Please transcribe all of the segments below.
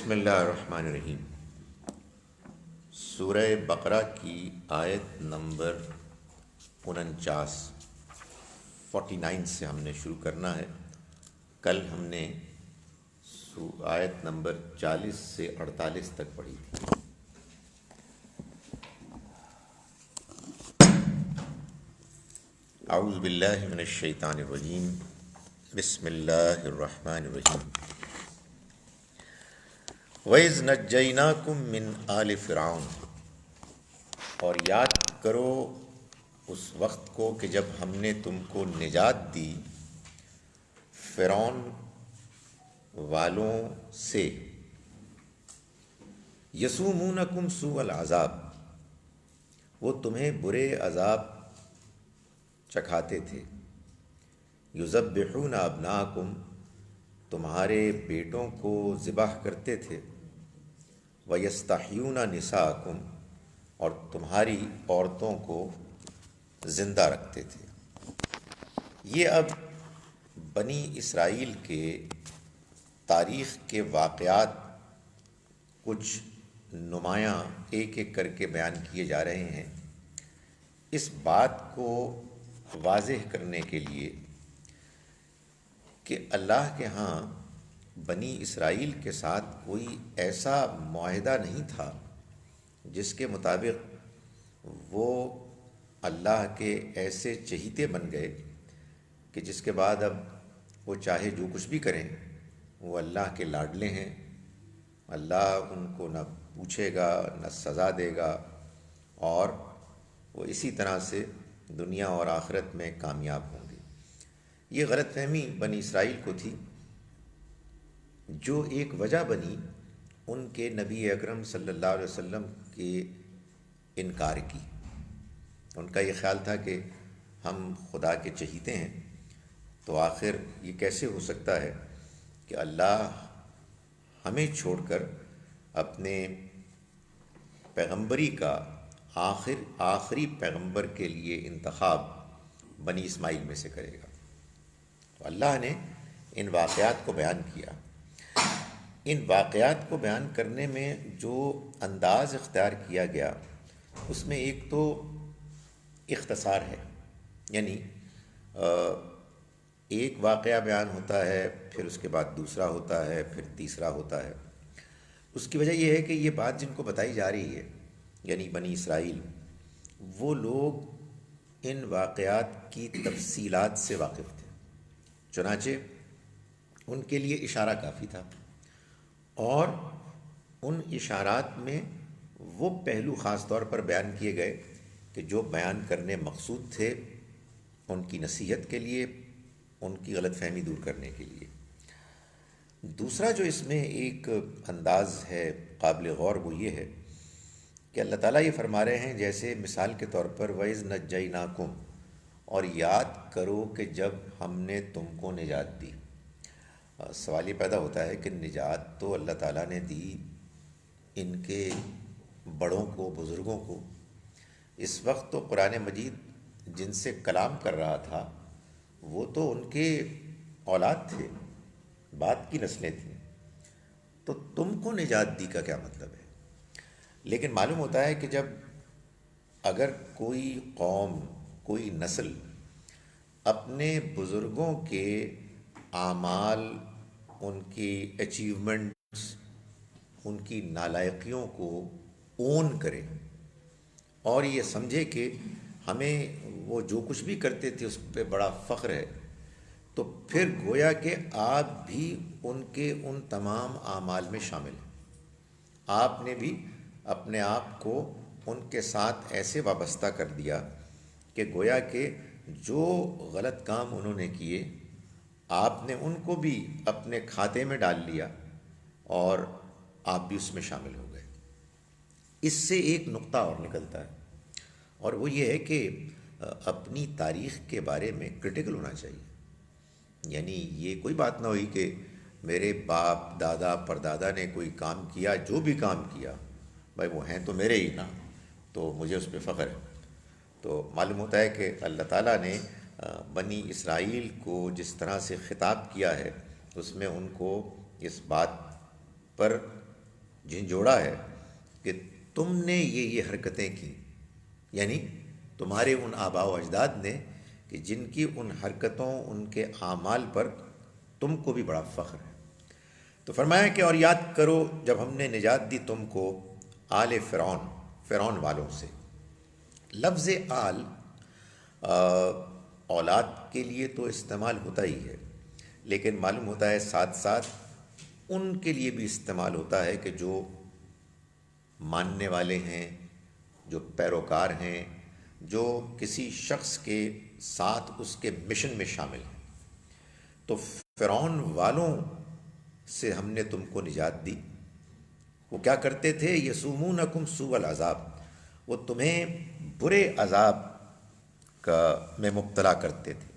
بسم اللہ الرحمن الرحیم۔ سورہ بقرہ کی آیت نمبر 49 سے ہم نے شروع کرنا ہے۔ کل ہم نے آیت نمبر 40 سے 48 تک پڑھی تھی۔ اعوذ باللہ من الشیطان الرجیم، بسم اللہ الرحمن الرحیم۔ وَإِذْ نَجَّيْنَاكُمْ مِنْ آلِ فِرْعَوْنَ، اور یاد کرو اس وقت کو کہ جب ہم نے تم کو نجات دی فرعون والوں سے۔ یسومونکم سوء العذاب، وہ تمہیں برے عذاب چکھاتے تھے۔ یذبحون ابناءکم، تمہارے بیٹوں کو ذبح کرتے تھے۔ وَيَسْتَحْيُونَ نِسَاءَكُمْ، اور تمہاری عورتوں کو زندہ رکھتے تھے۔ یہ اب بنی اسرائیل کے تاریخ کے واقعات کچھ نمایاں ایک ایک کر کے بیان کیے جا رہے ہیں، اس بات کو واضح کرنے کے لیے کہ اللہ کے ہاں بنی اسرائیل کے ساتھ کوئی ایسا معاہدہ نہیں تھا جس کے مطابق وہ اللہ کے ایسے چہیتے بن گئے کہ جس کے بعد اب وہ چاہے جو کچھ بھی کریں وہ اللہ کے لاڈلے ہیں، اللہ ان کو نہ پوچھے گا نہ سزا دے گا، اور وہ اسی طرح سے دنیا اور آخرت میں کامیاب ہوں گے۔ یہ غلط فہمی بنی اسرائیل کو تھی، جو ایک وجہ بنی ان کے نبی اکرم صلی اللہ علیہ وسلم کے انکار کی۔ ان کا یہ خیال تھا کہ ہم خدا کے چہیتے ہیں، تو آخر یہ کیسے ہو سکتا ہے کہ اللہ ہمیں چھوڑ کر اپنے پیغمبری کا آخری پیغمبر کے لیے انتخاب بنی اسماعیل میں سے کرے گا۔ تو اللہ نے ان واقعات کو بیان کیا۔ ان واقعات کو بیان کرنے میں جو انداز اختیار کیا گیا اس میں ایک تو اختصار ہے، یعنی ایک واقعہ بیان ہوتا ہے، پھر اس کے بعد دوسرا ہوتا ہے، پھر تیسرا ہوتا ہے۔ اس کی وجہ یہ ہے کہ یہ بات جن کو بتائی جا رہی ہے، یعنی بنی اسرائیل، وہ لوگ ان واقعات کی تفصیلات سے واقف تھے، چنانچہ ان کے لیے اشارہ کافی تھا، اور ان اشارات میں وہ پہلو خاص طور پر بیان کیے گئے کہ جو بیان کرنے مقصود تھے ان کی نصیحت کے لیے، ان کی غلط فہمی دور کرنے کے لیے۔ دوسرا جو اس میں ایک انداز ہے قابل غور، وہ یہ ہے کہ اللہ تعالیٰ یہ فرما رہے ہیں، جیسے مثال کے طور پر وَإِذْ نَجَّيْنَاكُمْ، اور یاد کرو کہ جب ہم نے تم کو نجات دی۔ سوال یہ پیدا ہوتا ہے کہ نجات تو اللہ تعالیٰ نے دی ان کے بڑوں کو، بزرگوں کو۔ اس وقت تو قرآن مجید جن سے کلام کر رہا تھا وہ تو ان کے اولاد تھے، بعد کی نسلیں تھیں، تو تم کو نجات دی کا کیا مطلب ہے؟ لیکن معلوم ہوتا ہے کہ جب اگر کوئی قوم، کوئی نسل اپنے بزرگوں کے اعمال، ان کی اچیومنٹس، ان کی نالائقیوں کو اون کرے اور یہ سمجھے کہ ہمیں وہ جو کچھ بھی کرتے تھے اس پہ بڑا فخر ہے، تو پھر گویا کہ آپ بھی ان کے ان تمام اعمال میں شامل ہیں۔ آپ نے بھی اپنے آپ کو ان کے ساتھ ایسے وابستہ کر دیا کہ گویا کہ جو غلط کام انہوں نے کیے آپ نے ان کو بھی اپنے کھاتے میں ڈال لیا اور آپ بھی اس میں شامل ہو گئے۔ اس سے ایک نقطہ اور نکلتا ہے، اور وہ یہ ہے کہ اپنی تاریخ کے بارے میں کرٹیکل ہونا چاہیے۔ یعنی یہ کوئی بات نہ ہوئی کہ میرے باپ، دادا، پردادا نے کوئی کام کیا، جو بھی کام کیا بھائی وہ ہیں تو میرے ہی نا، تو مجھے اس پہ فخر ہے۔ تو معلوم ہوتا ہے کہ اللہ تعالیٰ نے بنی اسرائیل کو جس طرح سے خطاب کیا ہے اس میں ان کو اس بات پر جھنجھوڑا ہے کہ تم نے یہ حرکتیں کی، یعنی تمہارے ان آباء و اجداد نے، کہ جن کی ان حرکتوں، ان کے اعمال پر تم کو بھی بڑا فخر ہے۔ تو فرمایا کہ اور یاد کرو جب ہم نے نجات دی تم کو آل فرعون، فرعون والوں سے۔ لفظ آل اولاد کے لیے تو استعمال ہوتا ہی ہے، لیکن معلوم ہوتا ہے ساتھ ساتھ ان کے لیے بھی استعمال ہوتا ہے کہ جو ماننے والے ہیں، جو پیروکار ہیں، جو کسی شخص کے ساتھ اس کے مشن میں شامل ہیں۔ تو فرعون والوں سے ہم نے تم کو نجات دی۔ وہ کیا کرتے تھے؟ یسومونکم سوء العذاب، وہ تمہیں برے عذاب میں مبتلا کرتے تھے۔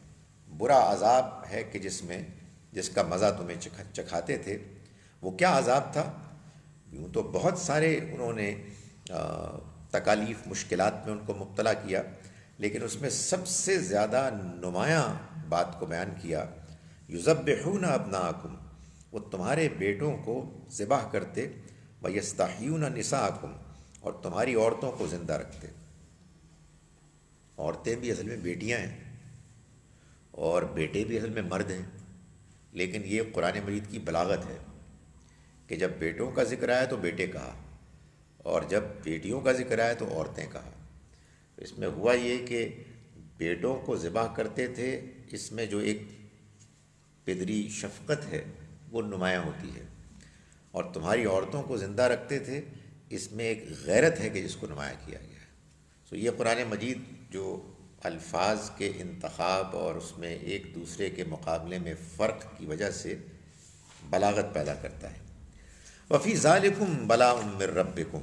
برا عذاب ہے کہ جس کا مزہ تمہیں چکھاتے تھے۔ وہ کیا عذاب تھا؟ یوں تو بہت سارے انہوں نے تکالیف، مشکلات میں ان کو مبتلا کیا، لیکن اس میں سب سے زیادہ نمایاں بات کو بیان کیا، یذبحون ابناءکم، وہ تمہارے بیٹوں کو ذبح کرتے، ویستحیون نساءکم، اور تمہاری عورتوں کو زندہ رکھتے۔ عورتیں بھی اصل میں بیٹیاں ہیں اور بیٹے بھی اصل میں مرد ہیں، لیکن یہ قرآن مجید کی بلاغت ہے کہ جب بیٹوں کا ذکر آیا تو بیٹے کہا، اور جب بیٹیوں کا ذکر آیا تو عورتیں کہا۔ اس میں ہوا یہ کہ بیٹوں کو ذبح کرتے تھے، اس میں جو ایک پدری شفقت ہے وہ نمایاں ہوتی ہے، اور تمہاری عورتوں کو زندہ رکھتے تھے، اس میں ایک غیرت ہے کہ جس کو نمایاں کیا گیا ہے۔ تو یہ قرآن مجید جو الفاظ کے انتخاب اور اس میں ایک دوسرے کے مقابلے میں فرق کی وجہ سے بلاغت پیدا کرتا ہے۔ وفی ذالکم بلاء من ربکم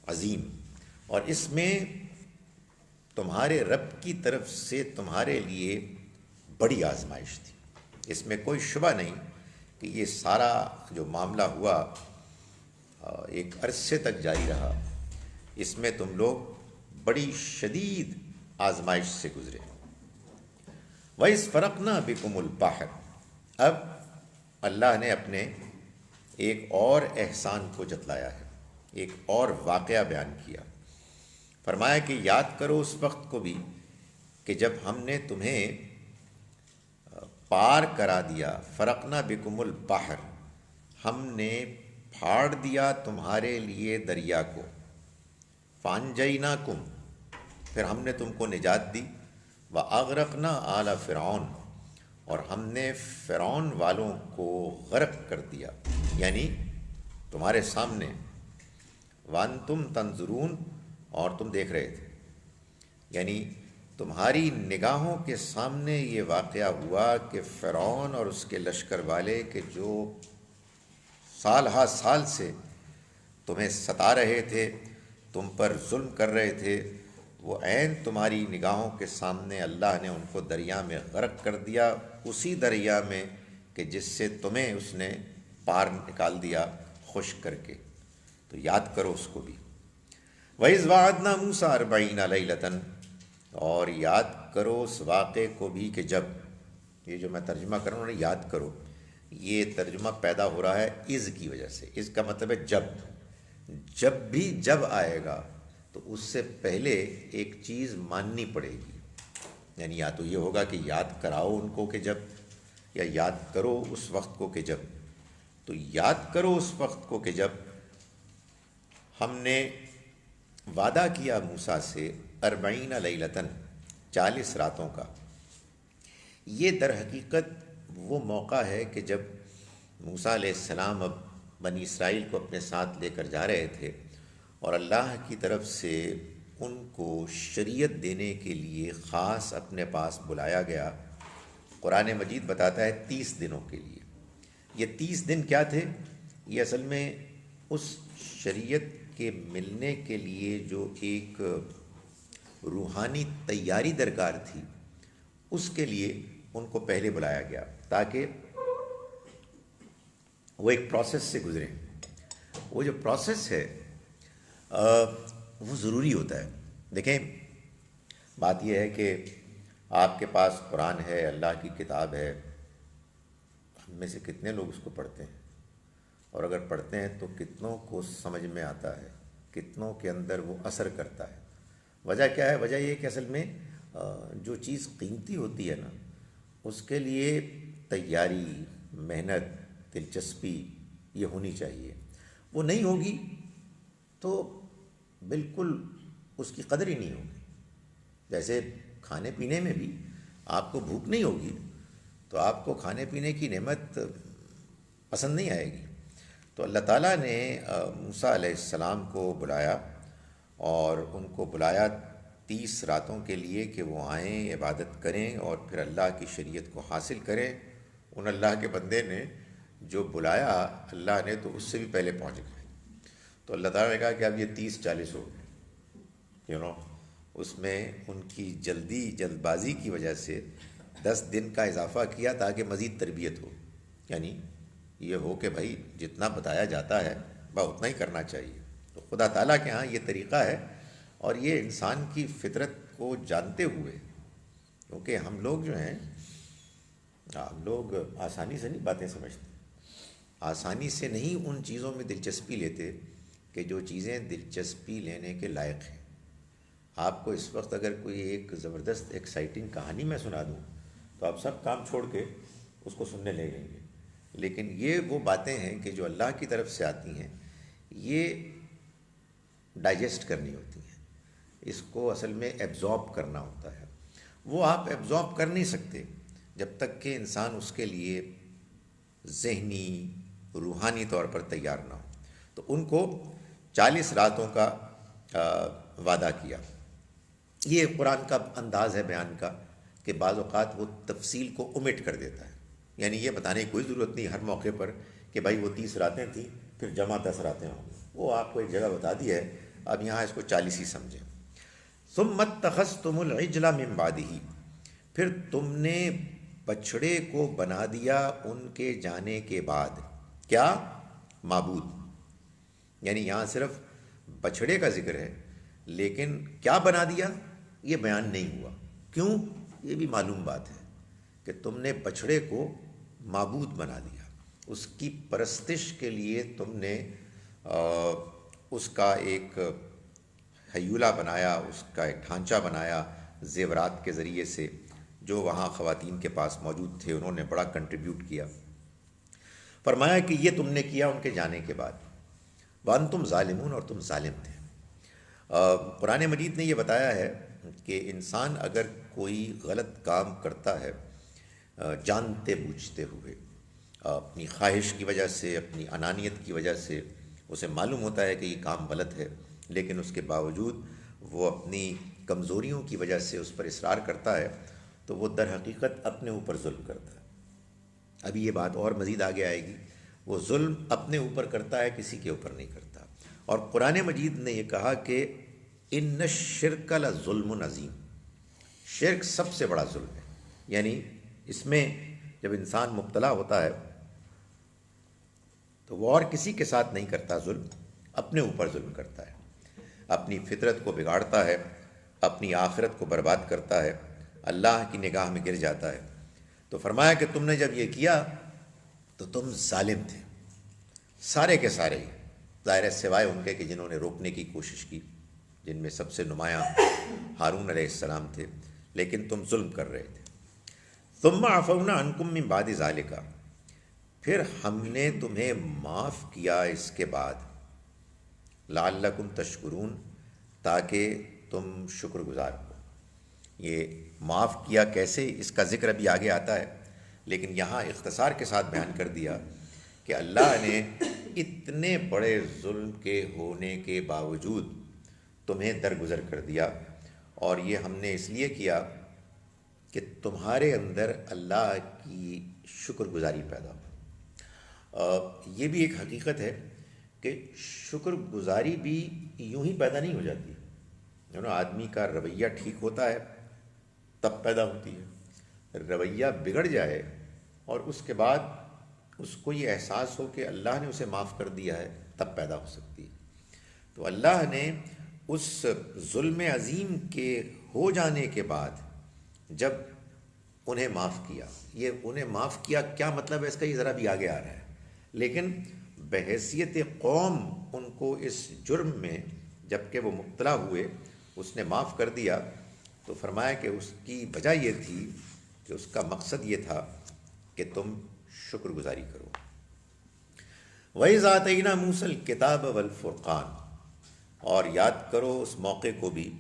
عظیم، اور اس میں تمہارے رب کی طرف سے تمہارے لیے بڑی آزمائش تھی۔ اس میں کوئی شبہ نہیں کہ یہ سارا جو معاملہ ہوا ایک عرصے تک جاری رہا، اس میں تم لوگ بڑی شدید آزمائش سے گزرے۔ وَإِذْ فَرَقْنَا بِكُمُ الْبَحْرَ، اب اللہ نے اپنے ایک اور احسان کو جتلایا ہے، ایک اور واقعہ بیان کیا۔ فرمایا کہ یاد کرو اس وقت کو بھی کہ جب ہم نے تمہیں پار کرا دیا، فرقنا بکم البحر، ہم نے پھاڑ دیا تمہارے لیے دریا کو، فانجیناکم، پھر ہم نے تم کو نجات دی، واغرقنا آل فرعون، اور ہم نے فرعون والوں کو غرق کر دیا، یعنی تمہارے سامنے، وانتم تنظرون، اور تم دیکھ رہے تھے، یعنی تمہاری نگاہوں کے سامنے یہ واقعہ ہوا کہ فرعون اور اس کے لشکر والے کہ جو سال ہا سال سے تمہیں ستا رہے تھے، تم پر ظلم کر رہے تھے، وہ عین تمہاری نگاہوں کے سامنے اللہ نے ان کو دریا میں غرق کر دیا، اسی دریا میں کہ جس سے تمہیں اس نے پار نکال دیا خشک کر کے۔ تو یاد کرو اس کو بھی۔ وَإِذْ وَعَدْنَا مُوسَىٰ 40 لَيْلَةً، اور یاد کرو اس واقعے کو بھی کہ جب، یہ جو میں ترجمہ کر رہا ہوں نا، یاد کرو، یہ ترجمہ پیدا ہو رہا ہے از کی وجہ سے۔ اس کا مطلب ہے جب بھی جب آئے گا تو اس سے پہلے ایک چیز ماننی پڑے گی، یعنی یا تو یہ ہوگا کہ یاد کراؤ ان کو کہ جب، یا یاد کرو اس وقت کو کہ جب۔ تو یاد کرو اس وقت کو کہ جب ہم نے وعدہ کیا موسیٰ سے 40 لیلتاً، 40 راتوں کا۔ یہ در حقیقت وہ موقع ہے کہ جب موسیٰ علیہ السلام اب بنی اسرائیل کو اپنے ساتھ لے کر جا رہے تھے، اور اللہ کی طرف سے ان کو شریعت دینے کے لیے خاص اپنے پاس بلایا گیا۔ قرآن مجید بتاتا ہے 30 دنوں کے لیے۔ یہ 30 دن کیا تھے؟ یہ اصل میں اس شریعت کے ملنے کے لیے جو ایک روحانی تیاری درکار تھی، اس کے لیے ان کو پہلے بلایا گیا تاکہ وہ ایک پروسیس سے گزریں۔ وہ جو پروسیس ہے وہ ضروری ہوتا ہے۔ دیکھیں، بات یہ ہے کہ آپ کے پاس قرآن ہے، اللہ کی کتاب ہے، ہم میں سے کتنے لوگ اس کو پڑھتے ہیں؟ اور اگر پڑھتے ہیں تو کتنوں کو سمجھ میں آتا ہے، کتنوں کے اندر وہ اثر کرتا ہے۔ وجہ کیا ہے؟ وجہ یہ کہ اصل میں جو چیز قیمتی ہوتی ہے نا، اس کے لیے تیاری، محنت، دلچسپی یہ ہونی چاہیے۔ وہ نہیں ہوگی تو بالکل اس کی قدر ہی نہیں ہوگی۔ جیسے کھانے پینے میں بھی آپ کو بھوک نہیں ہوگی تو آپ کو کھانے پینے کی نعمت پسند نہیں آئے گی۔ تو اللہ تعالیٰ نے موسیٰ علیہ السلام کو بلایا، اور ان کو بلایا 30 راتوں کے لیے کہ وہ آئیں، عبادت کریں اور پھر اللہ کی شریعت کو حاصل کریں۔ ان اللہ کے بندے نے جو بلایا اللہ نے، تو اس سے بھی پہلے پہنچ گئے۔ تو اللہ تعالیٰ نے کہا کہ اب یہ 30-40 ہو گئے، اس میں ان کی جلد بازی کی وجہ سے 10 دن کا اضافہ کیا تاکہ مزید تربیت ہو، یعنی یہ ہو کہ بھائی جتنا بتایا جاتا ہے اتنا ہی کرنا چاہیے۔ تو خدا تعالیٰ کے ہاں یہ طریقہ ہے، اور یہ انسان کی فطرت کو جانتے ہوئے، کیونکہ ہم لوگ جو ہیں، ہم لوگ آسانی سے نہیں باتیں سمجھتے، آسانی سے نہیں ان چیزوں میں دلچسپی لیتے کہ جو چیزیں دلچسپی لینے کے لائق ہیں۔ آپ کو اس وقت اگر کوئی ایک زبردست ایکسائٹنگ کہانی میں سنا دوں تو آپ سب کام چھوڑ کے اس کو سننے لگیں گے، لیکن یہ وہ باتیں ہیں کہ جو اللہ کی طرف سے آتی ہیں، یہ ڈائجسٹ کرنی ہوتی ہیں، اس کو اصل میں ایبزارب کرنا ہوتا ہے۔ وہ آپ ایبزارب کر نہیں سکتے جب تک کہ انسان اس کے لیے ذہنی، روحانی طور پر تیار نہ ہو۔ تو ان کو 40 راتوں کا وعدہ کیا۔ یہ قرآن کا انداز ہے بیان کا کہ بعض اوقات وہ تفصیل کو اومٹ کر دیتا ہے، یعنی یہ بتانے کی کوئی ضرورت نہیں ہر موقع پر کہ بھائی وہ 30 راتیں تھیں پھر جمع 10 راتیں ہوں، وہ آپ کو ایک جگہ بتا دی ہے، اب یہاں اس کو 40 ہی سمجھیں۔ ثم اتخذتم العجل من بعدہ، پھر تم نے بچھڑے کو بنا دیا ان کے جانے کے بعد، کیا؟ معبود، یعنی یہاں صرف بچھڑے کا ذکر ہے، لیکن کیا بنا دیا یہ بیان نہیں ہوا۔ کیوں؟ یہ بھی معلوم بات ہے کہ تم نے بچھڑے کو معبود بنا دیا، اس کی پرستش کے لیے تم نے اس کا ایک ہیولہ بنایا، اس کا ایک ڈھانچہ بنایا زیورات کے ذریعے سے، جو وہاں خواتین کے پاس موجود تھے، انہوں نے بڑا کنٹریبیوٹ کیا۔ فرمایا کہ یہ تم نے کیا ان کے جانے کے بعد، وانتم ظالمون، اور تم ظالم تھے۔ قرآن مجید نے یہ بتایا ہے کہ انسان اگر کوئی غلط کام کرتا ہے جانتے بوجھتے ہوئے، اپنی خواہش کی وجہ سے، اپنی انانیت کی وجہ سے، اسے معلوم ہوتا ہے کہ یہ کام غلط ہے، لیکن اس کے باوجود وہ اپنی کمزوریوں کی وجہ سے اس پر اصرار کرتا ہے، تو وہ در حقیقت اپنے اوپر ظلم کرتا ہے۔ ابھی یہ بات اور مزید آگے آئے گی، وہ ظلم اپنے اوپر کرتا ہے، کسی کے اوپر نہیں کرتا۔ اور قرآن مجید نے یہ کہا کہ ان الشرک لظلم عظیم، شرک سب سے بڑا ظلم ہے، یعنی اس میں جب انسان مبتلا ہوتا ہے تو وہ اور کسی کے ساتھ نہیں کرتا ظلم، اپنے اوپر ظلم کرتا ہے، اپنی فطرت کو بگاڑتا ہے، اپنی آخرت کو برباد کرتا ہے، اللہ کی نگاہ میں گر جاتا ہے۔ تو فرمایا کہ تم نے جب یہ کیا تو تم ظالم تھے، سارے کے سارے، ظاہر ہے سوائے ان کے کہ جنہوں نے روکنے کی کوشش کی، جن میں سب سے نمایاں ہارون علیہ السلام تھے، لیکن تم ظلم کر رہے تھے۔ ثم عفونا عنکم من بعد ذالک، پھر ہم نے تمہیں معاف کیا اس کے بعد، لعلکم تشکرون، تاکہ تم شکر گزار ہو۔ یہ معاف کیا کیسے، اس کا ذکر ابھی آگے آتا ہے، لیکن یہاں اختصار کے ساتھ بیان کر دیا کہ اللہ نے اتنے بڑے ظلم کے ہونے کے باوجود تمہیں درگزر کر دیا، اور یہ ہم نے اس لیے کیا کہ تمہارے اندر اللہ کی شکر گزاری پیدا ہو۔ یہ بھی ایک حقیقت ہے کہ شکر گزاری بھی یوں ہی پیدا نہیں ہو جاتی، آدمی کا رویہ ٹھیک ہوتا ہے تب پیدا ہوتی ہے، رویہ بگڑ جائے اور اس کے بعد اس کو یہ احساس ہو کہ اللہ نے اسے معاف کر دیا ہے، تب پیدا ہو سکتی ہے۔ تو اللہ نے اس ظلم عظیم کے ہو جانے کے بعد جب انہیں معاف کیا، یہ انہیں معاف کیا کیا مطلب ہے اس کا، یہ ذرا بھی آگے آ رہا ہے، لیکن بحیثیت قوم ان کو اس جرم میں جب کہ وہ مبتلا ہوئے اس نے معاف کر دیا، تو فرمایا کہ اس کی وجہ یہ تھی کہ اس کا مقصد یہ تھا کہ تم شکر گزاری کرو۔ وَإِذْ آتَيْنَا مُوسَى الْكِتَابَ وَالْفُرْقَانَ، اور یاد کرو اس موقع کو بھی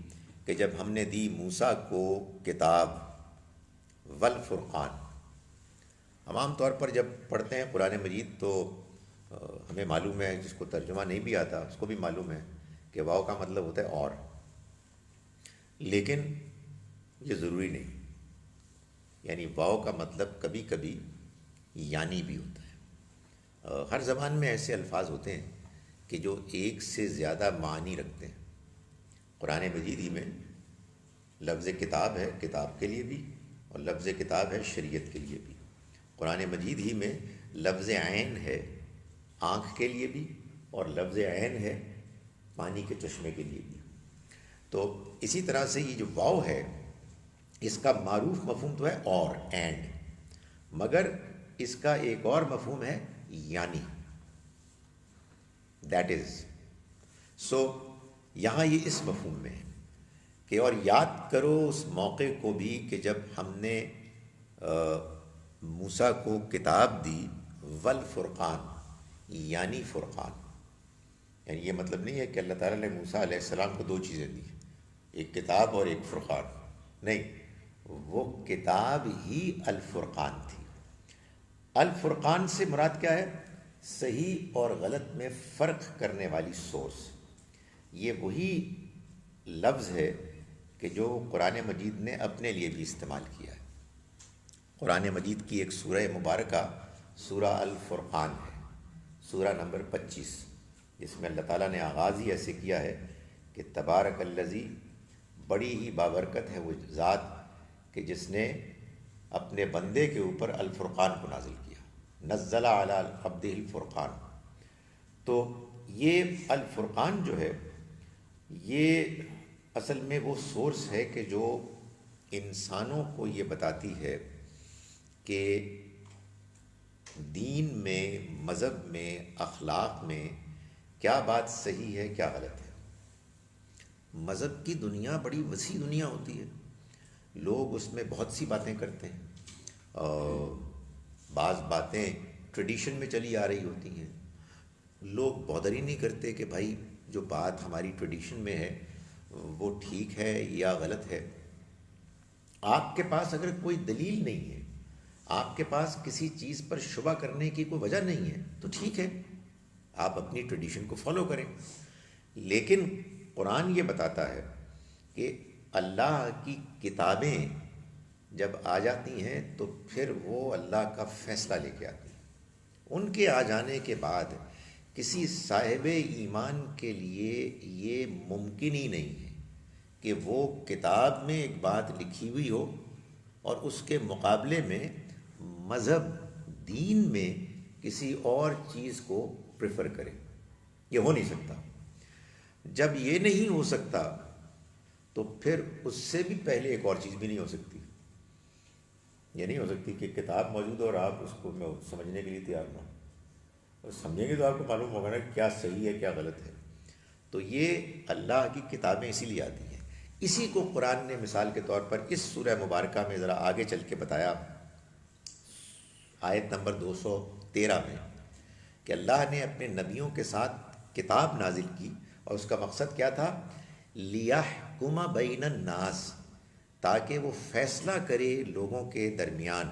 کہ جب ہم نے دی موسیٰ کو کتاب والفرقان۔ ہم عام طور پر جب پڑھتے ہیں قرآن مجید تو ہمیں معلوم ہے، جس کو ترجمہ نہیں بھی آتا اس کو بھی معلوم ہے کہ واو کا مطلب ہوتا ہے اور، لیکن یہ ضروری نہیں، یعنی واو کا مطلب کبھی کبھی یعنی بھی ہوتا ہے۔ ہر زبان میں ایسے الفاظ ہوتے ہیں کہ جو ایک سے زیادہ معنی رکھتے ہیں۔ قرآن مجید ہی میں لفظ کتاب ہے کتاب کے لیے بھی، اور لفظ کتاب ہے شریعت کے لیے بھی۔ قرآن مجید ہی میں لفظ عین ہے آنکھ کے لیے بھی، اور لفظ عین ہے پانی کے چشمے کے لیے بھی۔ تو اسی طرح سے یہ جو واو ہے اس کا معروف مفہوم تو ہے اور اینڈ، مگر اس کا ایک اور مفہوم ہے یعنی، دیٹ از۔ سو یہاں یہ اس مفہوم میں ہے کہ اور یاد کرو اس موقع کو بھی کہ جب ہم نے موسیٰ کو کتاب دی والفرقان، یعنی فرقان، یعنی یہ مطلب نہیں ہے کہ اللہ تعالیٰ نے موسیٰ علیہ السلام کو دو چیزیں دی، ایک کتاب اور ایک فرقان، نہیں، وہ کتاب ہی الفرقان تھی۔ الفرقان سے مراد کیا ہے؟ صحیح اور غلط میں فرق کرنے والی سورس۔ یہ وہی لفظ ہے کہ جو قرآن مجید نے اپنے لیے بھی استعمال کیا ہے۔ قرآن مجید کی ایک سورہ مبارکہ سورہ الفرقان ہے، سورہ نمبر 25، جس میں اللہ تعالیٰ نے آغاز ہی ایسے کیا ہے کہ تبارک الذی، بڑی ہی بابرکت ہے وہ ذات کہ جس نے اپنے بندے کے اوپر الفرقان کو نازل کیا، نزل علی عبدہ الفرقان۔ تو یہ الفرقان جو ہے یہ اصل میں وہ سورس ہے کہ جو انسانوں کو یہ بتاتی ہے کہ دین میں، مذہب میں، اخلاق میں کیا بات صحیح ہے کیا غلط ہے۔ مذہب کی دنیا بڑی وسیع دنیا ہوتی ہے، لوگ اس میں بہت سی باتیں کرتے ہیں، اور بعض باتیں ٹریڈیشن میں چلی آ رہی ہوتی ہیں۔ لوگ بودری نہیں کرتے کہ بھائی جو بات ہماری ٹریڈیشن میں ہے وہ ٹھیک ہے یا غلط ہے۔ آپ کے پاس اگر کوئی دلیل نہیں ہے، آپ کے پاس کسی چیز پر شبہ کرنے کی کوئی وجہ نہیں ہے، تو ٹھیک ہے، آپ اپنی ٹریڈیشن کو فالو کریں۔ لیکن قرآن یہ بتاتا ہے کہ اللہ کی کتابیں جب آ جاتی ہیں تو پھر وہ اللہ کا فیصلہ لے کے آتی ہیں۔ ان کے آ جانے کے بعد کسی صاحب ایمان کے لیے یہ ممکن ہی نہیں ہے کہ وہ کتاب میں ایک بات لکھی ہوئی ہو اور اس کے مقابلے میں مذہب دین میں کسی اور چیز کو پریفر کرے۔ یہ ہو نہیں سکتا۔ جب یہ نہیں ہو سکتا تو پھر اس سے بھی پہلے ایک اور چیز بھی نہیں ہو سکتی۔ یہ نہیں ہو سکتی کہ کتاب موجود ہو اور آپ اس کو سمجھنے کے لیے تیار نہ ہو، اور سمجھیں گے تو آپ کو معلوم ہوگا نا کیا صحیح ہے کیا غلط ہے۔ تو یہ اللہ کی کتابیں اسی لیے آتی ہیں۔ اسی کو قرآن نے مثال کے طور پر اس سورہ مبارکہ میں ذرا آگے چل کے بتایا، آیت نمبر 213 میں، کہ اللہ نے اپنے نبیوں کے ساتھ کتاب نازل کی، اور اس کا مقصد کیا تھا؟ لِيَحْكُمَ بَيْنَ النَّاسِ، تاکہ وہ فیصلہ کرے لوگوں کے درمیان،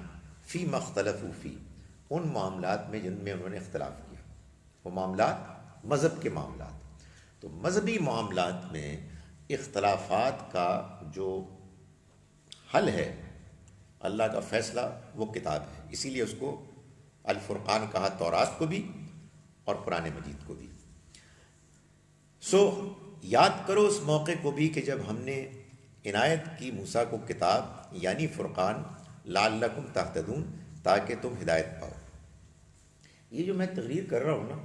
فی مختلف فی، ان معاملات میں جن میں انہوں نے اختلاف کیا۔ وہ معاملات مذہب کے معاملات، تو مذہبی معاملات میں اختلافات کا جو حل ہے، اللہ کا فیصلہ، وہ کتاب ہے۔ اسی لیے اس کو الفرقان کہا، تورات کو بھی اور قرآن مجید کو بھی۔ سو یاد کرو اس موقع کو بھی کہ جب ہم نے عنایت کی موسیٰ کو کتاب یعنی فرقان، لعلکم تہتدون، تاکہ تم ہدایت پاؤ۔ یہ جو میں تقریر کر رہا ہوں نا،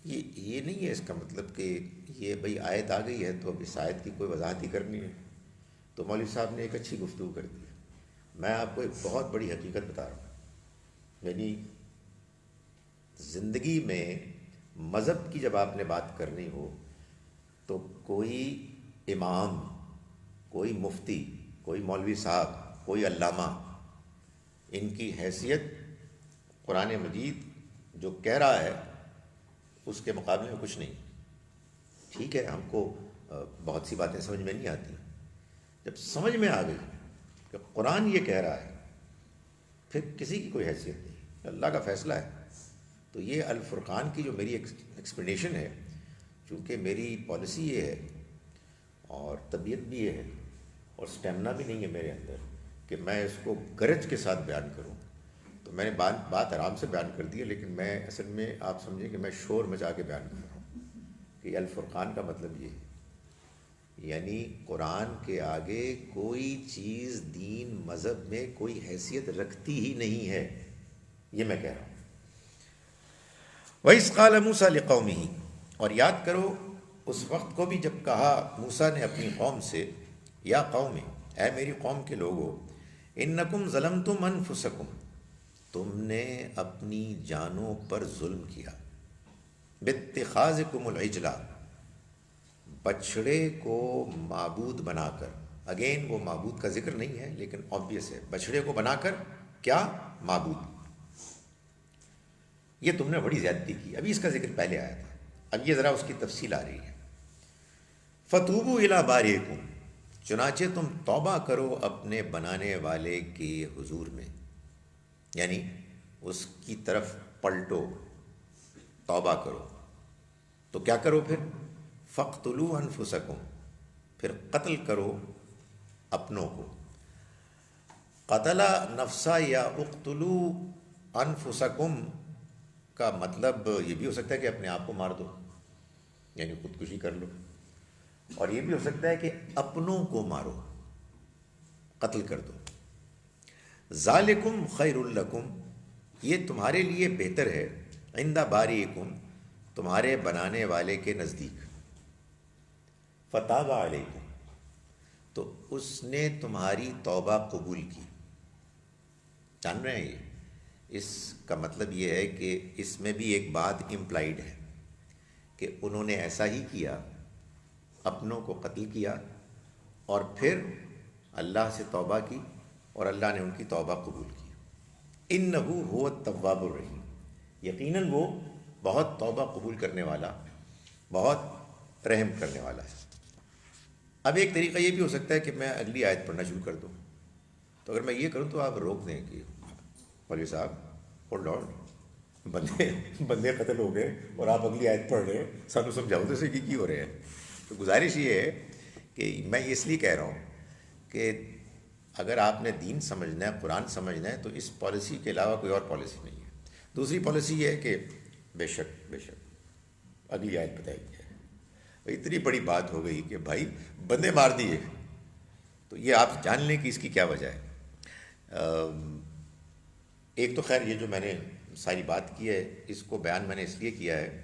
یہ نہیں ہے اس کا مطلب کہ یہ بھئی آیت آ گئی ہے تو اب اس آیت کی کوئی وضاحت ہی کرنی ہے، تو مولوی صاحب نے ایک اچھی گفتگو کر دی ہے۔ میں آپ کو ایک بہت بڑی حقیقت بتا رہا ہوں، یعنی زندگی میں مذہب کی جب آپ نے بات کرنی ہو تو کوئی امام، کوئی مفتی، کوئی مولوی صاحب، کوئی علامہ، ان کی حیثیت قرآن مجید جو کہہ رہا ہے اس کے مقابلے میں کچھ نہیں۔ ٹھیک ہے، ہم کو بہت سی باتیں سمجھ میں نہیں آتی، جب سمجھ میں آ گئی کہ قرآن یہ کہہ رہا ہے پھر کسی کی کوئی حیثیت نہیں، اللہ کا فیصلہ ہے۔ تو یہ الفرقان کی جو میری ایکسپلینیشن ہے، چونکہ میری پالیسی یہ ہے اور طبیعت بھی یہ ہے اور اسٹیمنا بھی نہیں ہے میرے اندر کہ میں اس کو گرج کے ساتھ بیان کروں، تو میں نے بات آرام سے بیان کر دی ہے، لیکن میں اصل میں آپ سمجھیں کہ میں شور مچا کے بیان کر رہا ہوں کہ الفرقان کا مطلب یہ ہے، یعنی قرآن کے آگے کوئی چیز دین مذہب میں کوئی حیثیت رکھتی ہی نہیں ہے، یہ میں کہہ رہا ہوں۔ وَإِذْ قَالَ مُوسَىٰ لِقَوْمِهِ، اور یاد کرو اس وقت کو بھی جب کہا موسیٰ نے اپنی قوم سے، یا قوم، اے میری قوم کے لوگو، اِنَّكُمْ ظَلَمْتُمْ أَنفُسَكُمْ، تم نے اپنی جانوں پر ظلم کیا، بِاتِّخَاذِكُمُ الْعِجْلَ، بچڑے کو معبود بنا کر۔ اگین وہ معبود کا ذکر نہیں ہے لیکن آبویس ہے، بچڑے کو بنا کر کیا؟ معبود۔ یہ تم نے بڑی زیادتی کی، ابھی اس کا ذکر پہلے آیا تھا، اب یہ ذرا اس کی تفصیل آ رہی ہے۔ فَتُوبُوا إِلَىٰ بَارِئِكُمْ، چنانچہ تم توبہ کرو اپنے بنانے والے کے حضور میں، یعنی اس کی طرف پلٹو، توبہ کرو۔ تو کیا کرو پھر؟ فَاقْتُلُوا أَنفُسَكُمْ، پھر قتل کرو اپنوں کو۔ قتل نفسا یا اقتلوا انفسکم کا مطلب یہ بھی ہو سکتا ہے کہ اپنے آپ کو مار دو، یعنی خودکشی کر لو، اور یہ بھی ہو سکتا ہے کہ اپنوں کو مارو، قتل کر دو۔ ذالکم خیر لکم، یہ تمہارے لیے بہتر ہے، عند باریکم، تمہارے بنانے والے کے نزدیک۔ فتاب علیکم، تو اس نے تمہاری توبہ قبول کی۔ جان رہے ہیں یہ، اس کا مطلب یہ ہے کہ اس میں بھی ایک بات امپلائڈ ہے کہ انہوں نے ایسا ہی کیا، اپنوں کو قتل کیا اور پھر اللہ سے توبہ کی اور اللہ نے ان کی توبہ قبول کی۔ انہ هو التواب الرحیم، یقیناً وہ بہت توبہ قبول کرنے والا، بہت رحم کرنے والا ہے۔ اب ایک طریقہ یہ بھی ہو سکتا ہے کہ میں اگلی آیت پڑھنا شروع کر دوں، تو اگر میں یہ کروں تو آپ روک دیں کہ مولوی صاحب ہولڈ آن، بندے قتل ہو گئے اور آپ اگلی آیت پڑھ رہے ہیں، سانو سمجھاؤ تو صحیح کی ہو رہے ہیں۔ تو گزارش یہ ہے کہ میں اس لیے کہہ رہا ہوں کہ اگر آپ نے دین سمجھنا ہے، قرآن سمجھنا ہے، تو اس پالیسی کے علاوہ کوئی اور پالیسی نہیں ہے۔ دوسری پالیسی یہ ہے کہ بے شک اگلی آیت بتائی جائے۔ اتنی بڑی بات ہو گئی کہ بھائی بندے مار دیے، تو یہ آپ جان لیں کہ اس کی کیا وجہ ہے۔ ایک تو خیر یہ جو میں نے ساری بات کی ہے، اس کو بیان میں نے اس لیے کیا ہے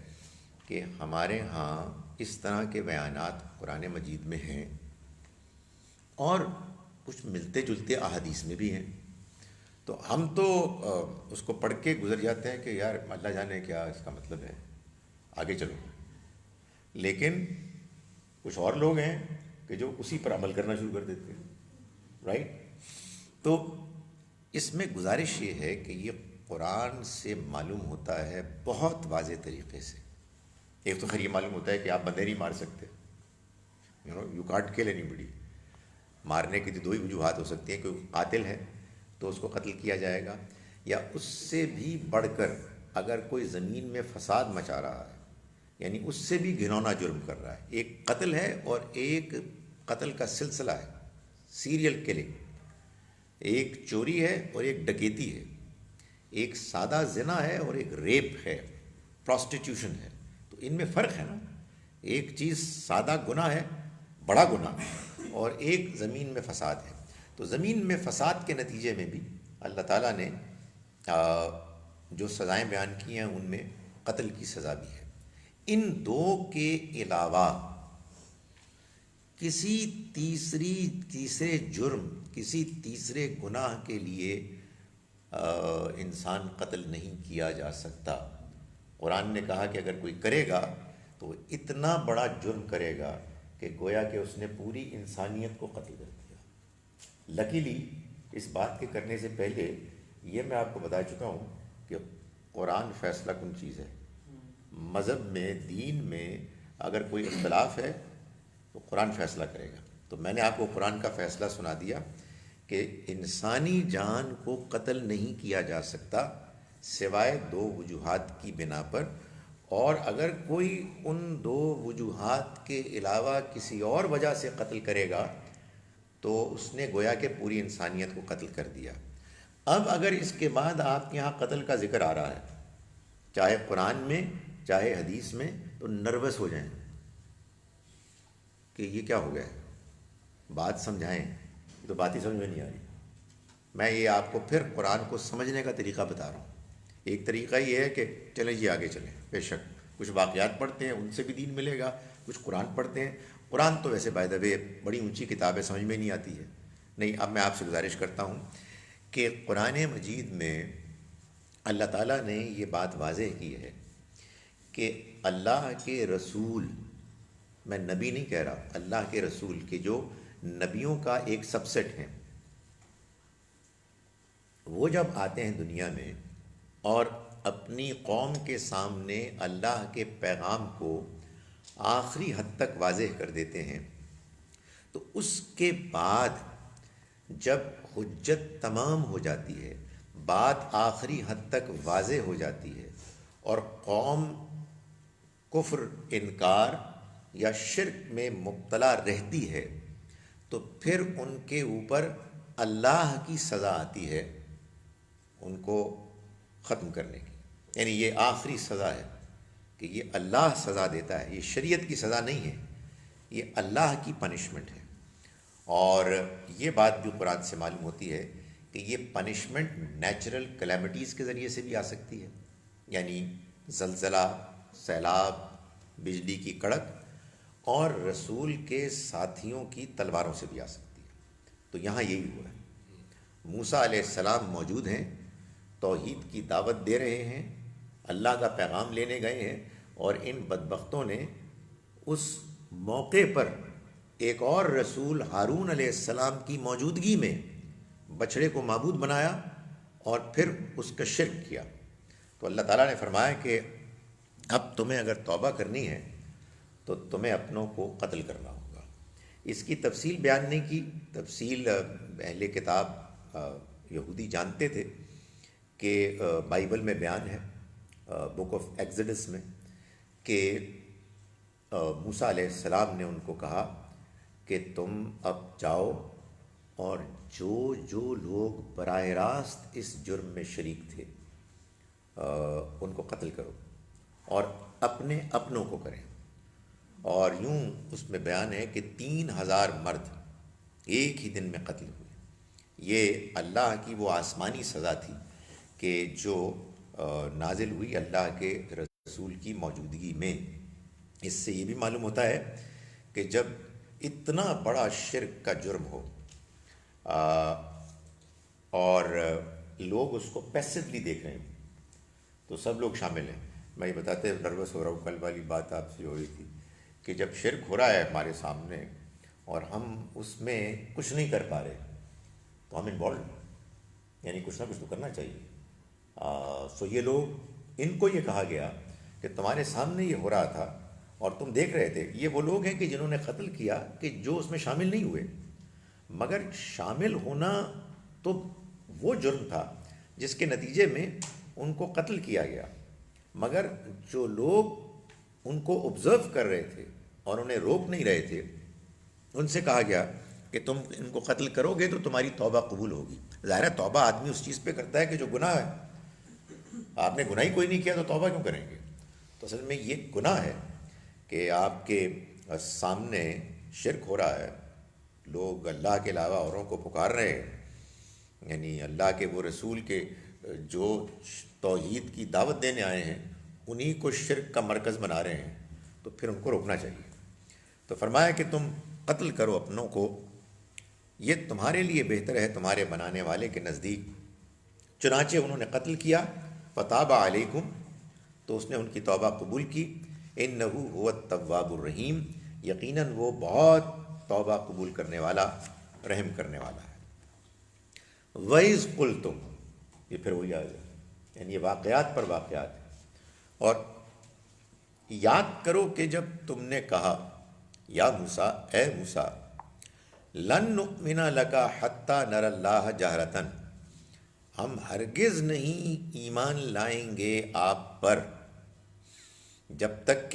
کہ ہمارے ہاں اس طرح کے بیانات قرآن مجید میں ہیں اور کچھ ملتے جلتے احادیث میں بھی ہیں، تو ہم تو اس کو پڑھ کے گزر جاتے ہیں کہ یار اللہ جانے کیا اس کا مطلب ہے، آگے چلو۔ لیکن کچھ اور لوگ ہیں کہ جو اسی پر عمل کرنا شروع کر دیتے ہیں، رائٹ؟ تو اس میں گزارش یہ ہے کہ یہ قرآن سے معلوم ہوتا ہے بہت واضح طریقے سے۔ ایک تو خیر یہ معلوم ہوتا ہے کہ آپ بندے نہیں مار سکتے، یو کانٹ کل اینی باڈی۔ مارنے کی تو دو ہی وجوہات ہو سکتی ہیں، کوئی قاتل ہے تو اس کو قتل کیا جائے گا، یا اس سے بھی بڑھ کر اگر کوئی زمین میں فساد مچا رہا ہے، یعنی اس سے بھی گھنونا جرم کر رہا ہے۔ ایک قتل ہے اور ایک قتل کا سلسلہ ہے، سیریل کلنگ، ایک چوری ہے اور ایک ڈکیتی ہے، ایک سادہ زنا ہے اور ایک ریپ ہے، پراسٹیٹیوشن ہے۔ تو ان میں فرق ہے نا، ایک چیز سادہ گناہ ہے، بڑا گناہ، اور ایک زمین میں فساد ہے۔ تو زمین میں فساد کے نتیجے میں بھی اللہ تعالیٰ نے جو سزائیں بیان کی ہیں ان میں قتل کی سزا بھی ہے۔ ان دو کے علاوہ کسی تیسرے جرم، کسی تیسرے گناہ کے لیے انسان قتل نہیں کیا جا سکتا۔ قرآن نے کہا کہ اگر کوئی کرے گا تو وہ اتنا بڑا جرم کرے گا کہ گویا کہ اس نے پوری انسانیت کو قتل کر دیا۔ لکیلی اس بات کے کرنے سے پہلے یہ میں آپ کو بتا چکا ہوں کہ قرآن فیصلہ کن چیز ہے۔ مذہب میں، دین میں اگر کوئی اختلاف ہے تو قرآن فیصلہ کرے گا۔ تو میں نے آپ کو قرآن کا فیصلہ سنا دیا کہ انسانی جان کو قتل نہیں کیا جا سکتا سوائے دو وجوہات کی بنا پر، اور اگر کوئی ان دو وجوہات کے علاوہ کسی اور وجہ سے قتل کرے گا تو اس نے گویا کہ پوری انسانیت کو قتل کر دیا۔ اب اگر اس کے بعد آپ کے یہاں قتل کا ذکر آ رہا ہے، چاہے قرآن میں چاہے حدیث میں، تو نروس ہو جائیں کہ یہ کیا ہو گیا ہے، بات سمجھائیں، تو بات ہی سمجھ میں نہیں آ رہی۔ میں یہ آپ کو پھر قرآن کو سمجھنے کا طریقہ بتا رہا ہوں۔ ایک طریقہ یہ ہے کہ چلیں جی آگے چلیں، بے شک کچھ واقعات پڑھتے ہیں ان سے بھی دین ملے گا، کچھ قرآن پڑھتے ہیں۔ قرآن تو ویسے بائی دا وے بڑی اونچی کتاب ہے، سمجھ میں نہیں آتی ہے۔ نہیں، اب میں آپ سے گزارش کرتا ہوں کہ قرآن مجید میں اللہ تعالیٰ نے یہ بات واضح کی ہے کہ اللہ کے رسول، میں نبی نہیں کہہ رہا، اللہ کے رسول کے جو نبیوں کا ایک سب سیٹ ہے، وہ جب آتے ہیں دنیا میں اور اپنی قوم کے سامنے اللہ کے پیغام کو آخری حد تک واضح کر دیتے ہیں، تو اس کے بعد جب حجت تمام ہو جاتی ہے، بات آخری حد تک واضح ہو جاتی ہے اور قوم کفر، انکار یا شرک میں مبتلا رہتی ہے، تو پھر ان کے اوپر اللہ کی سزا آتی ہے ان کو ختم کرنے کی۔ یعنی یہ آخری سزا ہے کہ یہ اللہ سزا دیتا ہے، یہ شریعت کی سزا نہیں ہے، یہ اللہ کی پنشمنٹ ہے۔ اور یہ بات بھی قرآن سے معلوم ہوتی ہے کہ یہ پنشمنٹ نیچرل کلیمٹیز کے ذریعے سے بھی آ سکتی ہے، یعنی زلزلہ، سیلاب، بجلی کی کڑک، اور رسول کے ساتھیوں کی تلواروں سے بھی آ سکتی ہے۔ تو یہاں یہی ہوا ہے، موسیٰ علیہ السلام موجود ہیں، توحید کی دعوت دے رہے ہیں، اللہ کا پیغام لینے گئے ہیں، اور ان بدبختوں نے اس موقع پر ایک اور رسول ہارون علیہ السلام کی موجودگی میں بچڑے کو معبود بنایا اور پھر اس کا شرک کیا۔ تو اللہ تعالیٰ نے فرمایا کہ اب تمہیں اگر توبہ کرنی ہے تو تمہیں اپنوں کو قتل کرنا ہوگا۔ اس کی تفصیل بیان نہیں کی، تفصیل اہل کتاب یہودی جانتے تھے کہ بائبل میں بیان ہے، بک آف ایکزڈس میں، کہ موسیٰ علیہ السلام نے ان کو کہا کہ تم اب جاؤ اور جو جو لوگ براہ راست اس جرم میں شریک تھے ان کو قتل کرو اور اپنے اپنوں کو کریں۔ اور یوں اس میں بیان ہے کہ 3000 مرد ایک ہی دن میں قتل ہوئے۔ یہ اللہ کی وہ آسمانی سزا تھی کہ جو نازل ہوئی اللہ کے رسول کی موجودگی میں۔ اس سے یہ بھی معلوم ہوتا ہے کہ جب اتنا بڑا شرک کا جرم ہو اور لوگ اس کو پیسively دیکھ رہے ہیں تو سب لوگ شامل ہیں۔ میں یہ بتاتے نروس ہو رہا ہوں، کل والی بات آپ سے ہو رہی تھی کہ جب شرک ہو رہا ہے ہمارے سامنے اور ہم اس میں کچھ نہیں کر پا رہے تو ہم انوالو، یعنی کچھ نہ کچھ تو کرنا چاہیے۔ سو یہ لوگ، ان کو یہ کہا گیا کہ تمہارے سامنے یہ ہو رہا تھا اور تم دیکھ رہے تھے۔ یہ وہ لوگ ہیں کہ جنہوں نے قتل کیا کہ جو اس میں شامل نہیں ہوئے، مگر شامل ہونا تو وہ جرم تھا جس کے نتیجے میں ان کو قتل کیا گیا، مگر جو لوگ ان کو آبزرو کر رہے تھے اور انہیں روک نہیں رہے تھے، ان سے کہا گیا کہ تم ان کو قتل کرو گے تو تمہاری توبہ قبول ہوگی۔ ظاہر ہے توبہ آدمی اس چیز پہ کرتا ہے کہ جو گناہ ہے، آپ نے گناہ ہی کوئی نہیں کیا تو توبہ کیوں کریں گے؟ تو اصل میں یہ گناہ ہے کہ آپ کے سامنے شرک ہو رہا ہے، لوگ اللہ کے علاوہ اوروں کو پکار رہے ہیں، یعنی اللہ کے وہ رسول کے جو توحید کی دعوت دینے آئے ہیں انہی کو شرک کا مرکز بنا رہے ہیں، تو پھر ان کو روکنا چاہیے۔ تو فرمایا کہ تم قتل کرو اپنوں کو، یہ تمہارے لیے بہتر ہے تمہارے بنانے والے کے نزدیک۔ چنانچہ انہوں نے قتل کیا، فتاب علیکم، تو اس نے ان کی توبہ قبول کی. انہو هو التواب الرحیم، یقیناً وہ بہت توبہ قبول کرنے والا، رحم کرنے والا ہے. وَإِذْ قُلْتُمْ، یہ پھر وہی آ گیا، یعنی یہ واقعات پر واقعات ہیں. اور یاد کرو کہ جب تم نے کہا یا موسیٰ، اے موسیٰ، لن نؤمن لک حتی نری اللہ جہرتاً، ہم ہرگز نہیں ایمان لائیں گے آپ پر جب تک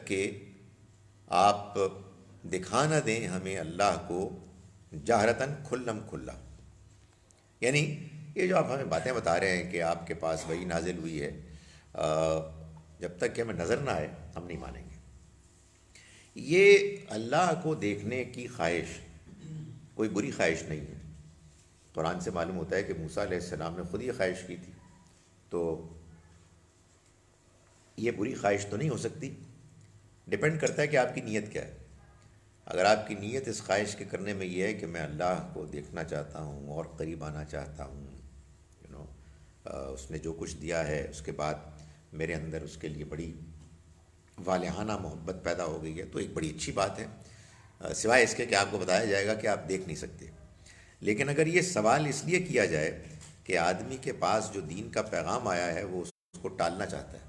کہ آپ دکھا نہ دیں ہمیں اللہ کو جہرتاً، کھلم کھلا. یعنی یہ جو آپ ہمیں باتیں بتا رہے ہیں کہ آپ کے پاس وحی نازل ہوئی ہے، جب تک کہ ہمیں نظر نہ آئے ہم نہیں مانیں گے. یہ اللہ کو دیکھنے کی خواہش کوئی بری خواہش نہیں ہے. قرآن سے معلوم ہوتا ہے کہ موسیٰ علیہ السلام نے خود یہ خواہش کی تھی، تو یہ بری خواہش تو نہیں ہو سکتی. ڈپینڈ کرتا ہے کہ آپ کی نیت کیا ہے. اگر آپ کی نیت اس خواہش کے کرنے میں یہ ہے کہ میں اللہ کو دیکھنا چاہتا ہوں اور قریب آنا چاہتا ہوں، اس نے جو کچھ دیا ہے اس کے بعد میرے اندر اس کے لیے بڑی والہانہ محبت پیدا ہو گئی ہے، تو ایک بڑی اچھی بات ہے، سوائے اس کے کہ آپ کو بتایا جائے گا کہ آپ دیکھ نہیں سکتے. لیکن اگر یہ سوال اس لیے کیا جائے کہ آدمی کے پاس جو دین کا پیغام آیا ہے وہ اس کو ٹالنا چاہتا ہے،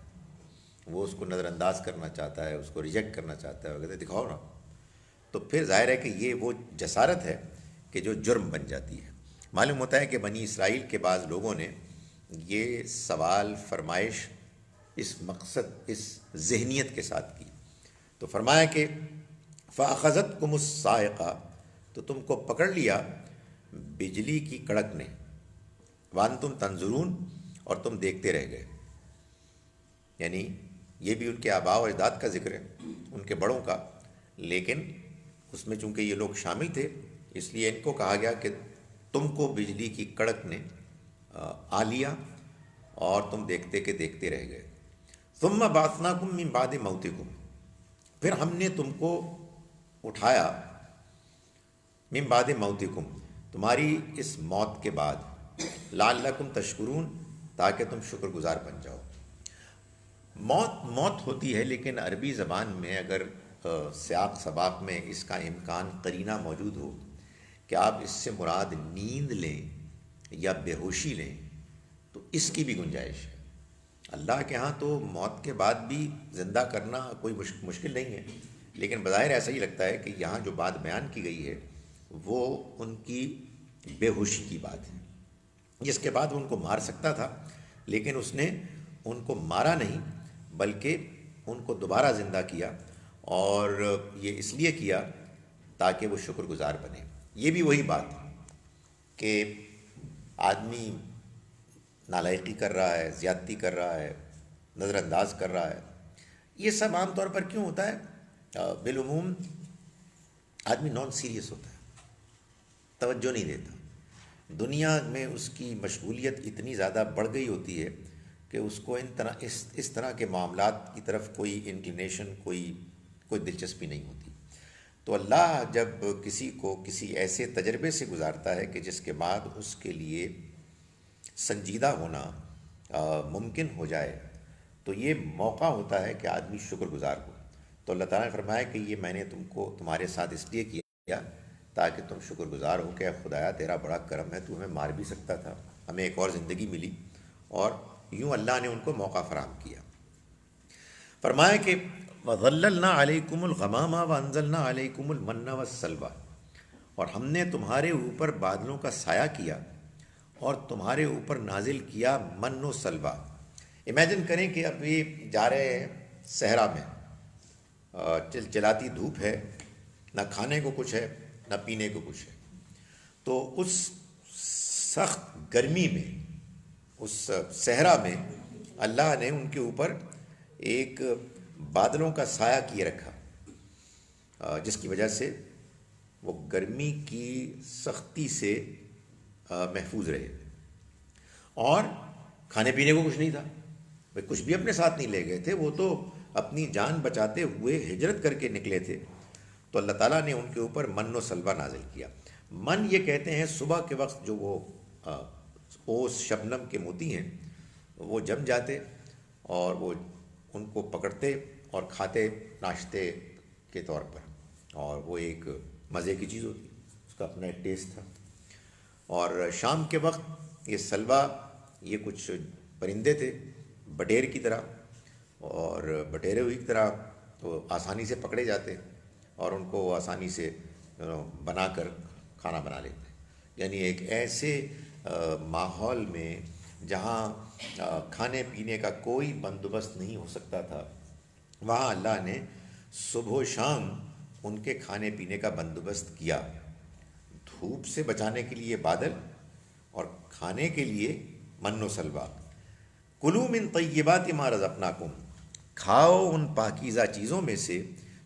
وہ اس کو نظر انداز کرنا چاہتا ہے، اس کو ریجیکٹ کرنا چاہتا ہے، وہ کہتے ہیں دکھاؤ نا، تو پھر ظاہر ہے کہ یہ وہ جسارت ہے کہ جو جرم بن جاتی ہے. معلوم ہوتا ہے کہ بنی اسرائیل کے بعض لوگوں نے یہ سوال فرمائش اس مقصد، اس ذہنیت کے ساتھ کی. تو فرمایا کہ فَأَخَذَتْكُمُ الصَّاعِقَةُ، تو تم کو پکڑ لیا بجلی کی کڑک نے، وَأَنْتُمْ تَنْظُرُونَ، اور تم دیکھتے رہ گئے. یعنی یہ بھی ان کے آباء و اجداد کا ذکر ہے، ان کے بڑوں کا، لیکن اس میں چونکہ یہ لوگ شامل تھے اس لیے ان کو کہا گیا کہ تم کو بجلی کی کڑک نے آ لیا اور تم دیکھتے کہ دیکھتے رہ گئے. ثم بعثناکم من بعد موتکم، پھر ہم نے تم کو اٹھایا من بعد موتکم، تمہاری اس موت کے بعد، لعلکم تشکرون، تاکہ تم شکر گزار بن جاؤ. موت ہوتی ہے، لیکن عربی زبان میں اگر سیاق سباق میں اس کا امکان قرینہ موجود ہو کہ آپ اس سے مراد نیند لیں یا بے ہوشی لیں، تو اس کی بھی گنجائش ہے. اللہ کے ہاں تو موت کے بعد بھی زندہ کرنا کوئی مشکل نہیں ہے، لیکن بظاہر ایسا ہی لگتا ہے کہ یہاں جو بات بیان کی گئی ہے وہ ان کی بے ہوشی کی بات ہے، جس کے بعد وہ ان کو مار سکتا تھا، لیکن اس نے ان کو مارا نہیں بلکہ ان کو دوبارہ زندہ کیا، اور یہ اس لیے کیا تاکہ وہ شکر گزار بنے. یہ بھی وہی بات کہ آدمی نالائقی کر رہا ہے، زیادتی کر رہا ہے، نظر انداز کر رہا ہے، یہ سب عام طور پر کیوں ہوتا ہے؟ بالعموم آدمی نان سیریس ہوتا ہے، توجہ نہیں دیتا. دنیا میں اس کی مشغولیت اتنی زیادہ بڑھ گئی ہوتی ہے کہ اس کو اس طرح کے معاملات کی طرف کوئی انکلینیشن، کوئی دلچسپی نہیں ہوتی. تو اللہ جب کسی کو کسی ایسے تجربے سے گزارتا ہے کہ جس کے بعد اس کے لیے سنجیدہ ہونا ممکن ہو جائے، تو یہ موقع ہوتا ہے کہ آدمی شکر گزار ہو. تو اللہ تعالیٰ نے فرمایا کہ یہ میں نے تم کو تمہارے ساتھ اس لیے کیا تاکہ تم شکر گزار ہو کہ اے خدایا تیرا بڑا کرم ہے، تو ہمیں مار بھی سکتا تھا، ہمیں ایک اور زندگی ملی، اور یوں اللہ نے ان کو موقع فراہم کیا. فرمایا کہ وَظَلَّلْنَا عَلَيْكُمُ الْغَمَامَ وَأَنزَلْنَا عَلَيْكُمُ الْمَنَّ وَالسَّلْوَىٰ، اور ہم نے تمہارے اوپر بادلوں کا سایہ کیا اور تمہارے اوپر نازل کیا من و سلوہ. امیجن کریں کہ اب یہ جا رہے ہیں صحرا میں، چلچلاتی دھوپ ہے، نہ کھانے کو کچھ ہے نہ پینے کو کچھ ہے، تو اس سخت گرمی میں، اس صحرا میں اللہ نے ان کے اوپر ایک بادلوں کا سایہ کیے رکھا، جس کی وجہ سے وہ گرمی کی سختی سے محفوظ رہے. اور کھانے پینے کو کچھ نہیں تھا، وہ کچھ بھی اپنے ساتھ نہیں لے گئے تھے، وہ تو اپنی جان بچاتے ہوئے ہجرت کر کے نکلے تھے. تو اللہ تعالیٰ نے ان کے اوپر من و سلوہ نازل کیا. من یہ کہتے ہیں صبح کے وقت جو وہ اوس شبنم کے موتی ہیں، وہ جم جاتے اور وہ ان کو پکڑتے اور کھاتے ناشتے کے طور پر، اور وہ ایک مزے کی چیز ہوتی، اس کا اپنا ایک ٹیسٹ تھا۔ اور شام کے وقت یہ سلوا، یہ کچھ پرندے تھے بٹیر کی طرح، اور بٹیرے ہوئی کی طرح تو آسانی سے پکڑے جاتے اور ان کو آسانی سے بنا کر کھانا بنا لیتے۔ یعنی ایک ایسے ماحول میں جہاں کھانے پینے کا کوئی بندوبست نہیں ہو سکتا تھا، وہاں اللہ نے صبح و شام ان کے کھانے پینے کا بندوبست کیا، دھوپ سے بچانے کے لیے بادل اور کھانے کے لیے من و سلوا۔ کلوا من طیبات ما رزقناکم، کھاؤ ان پاکیزہ چیزوں میں سے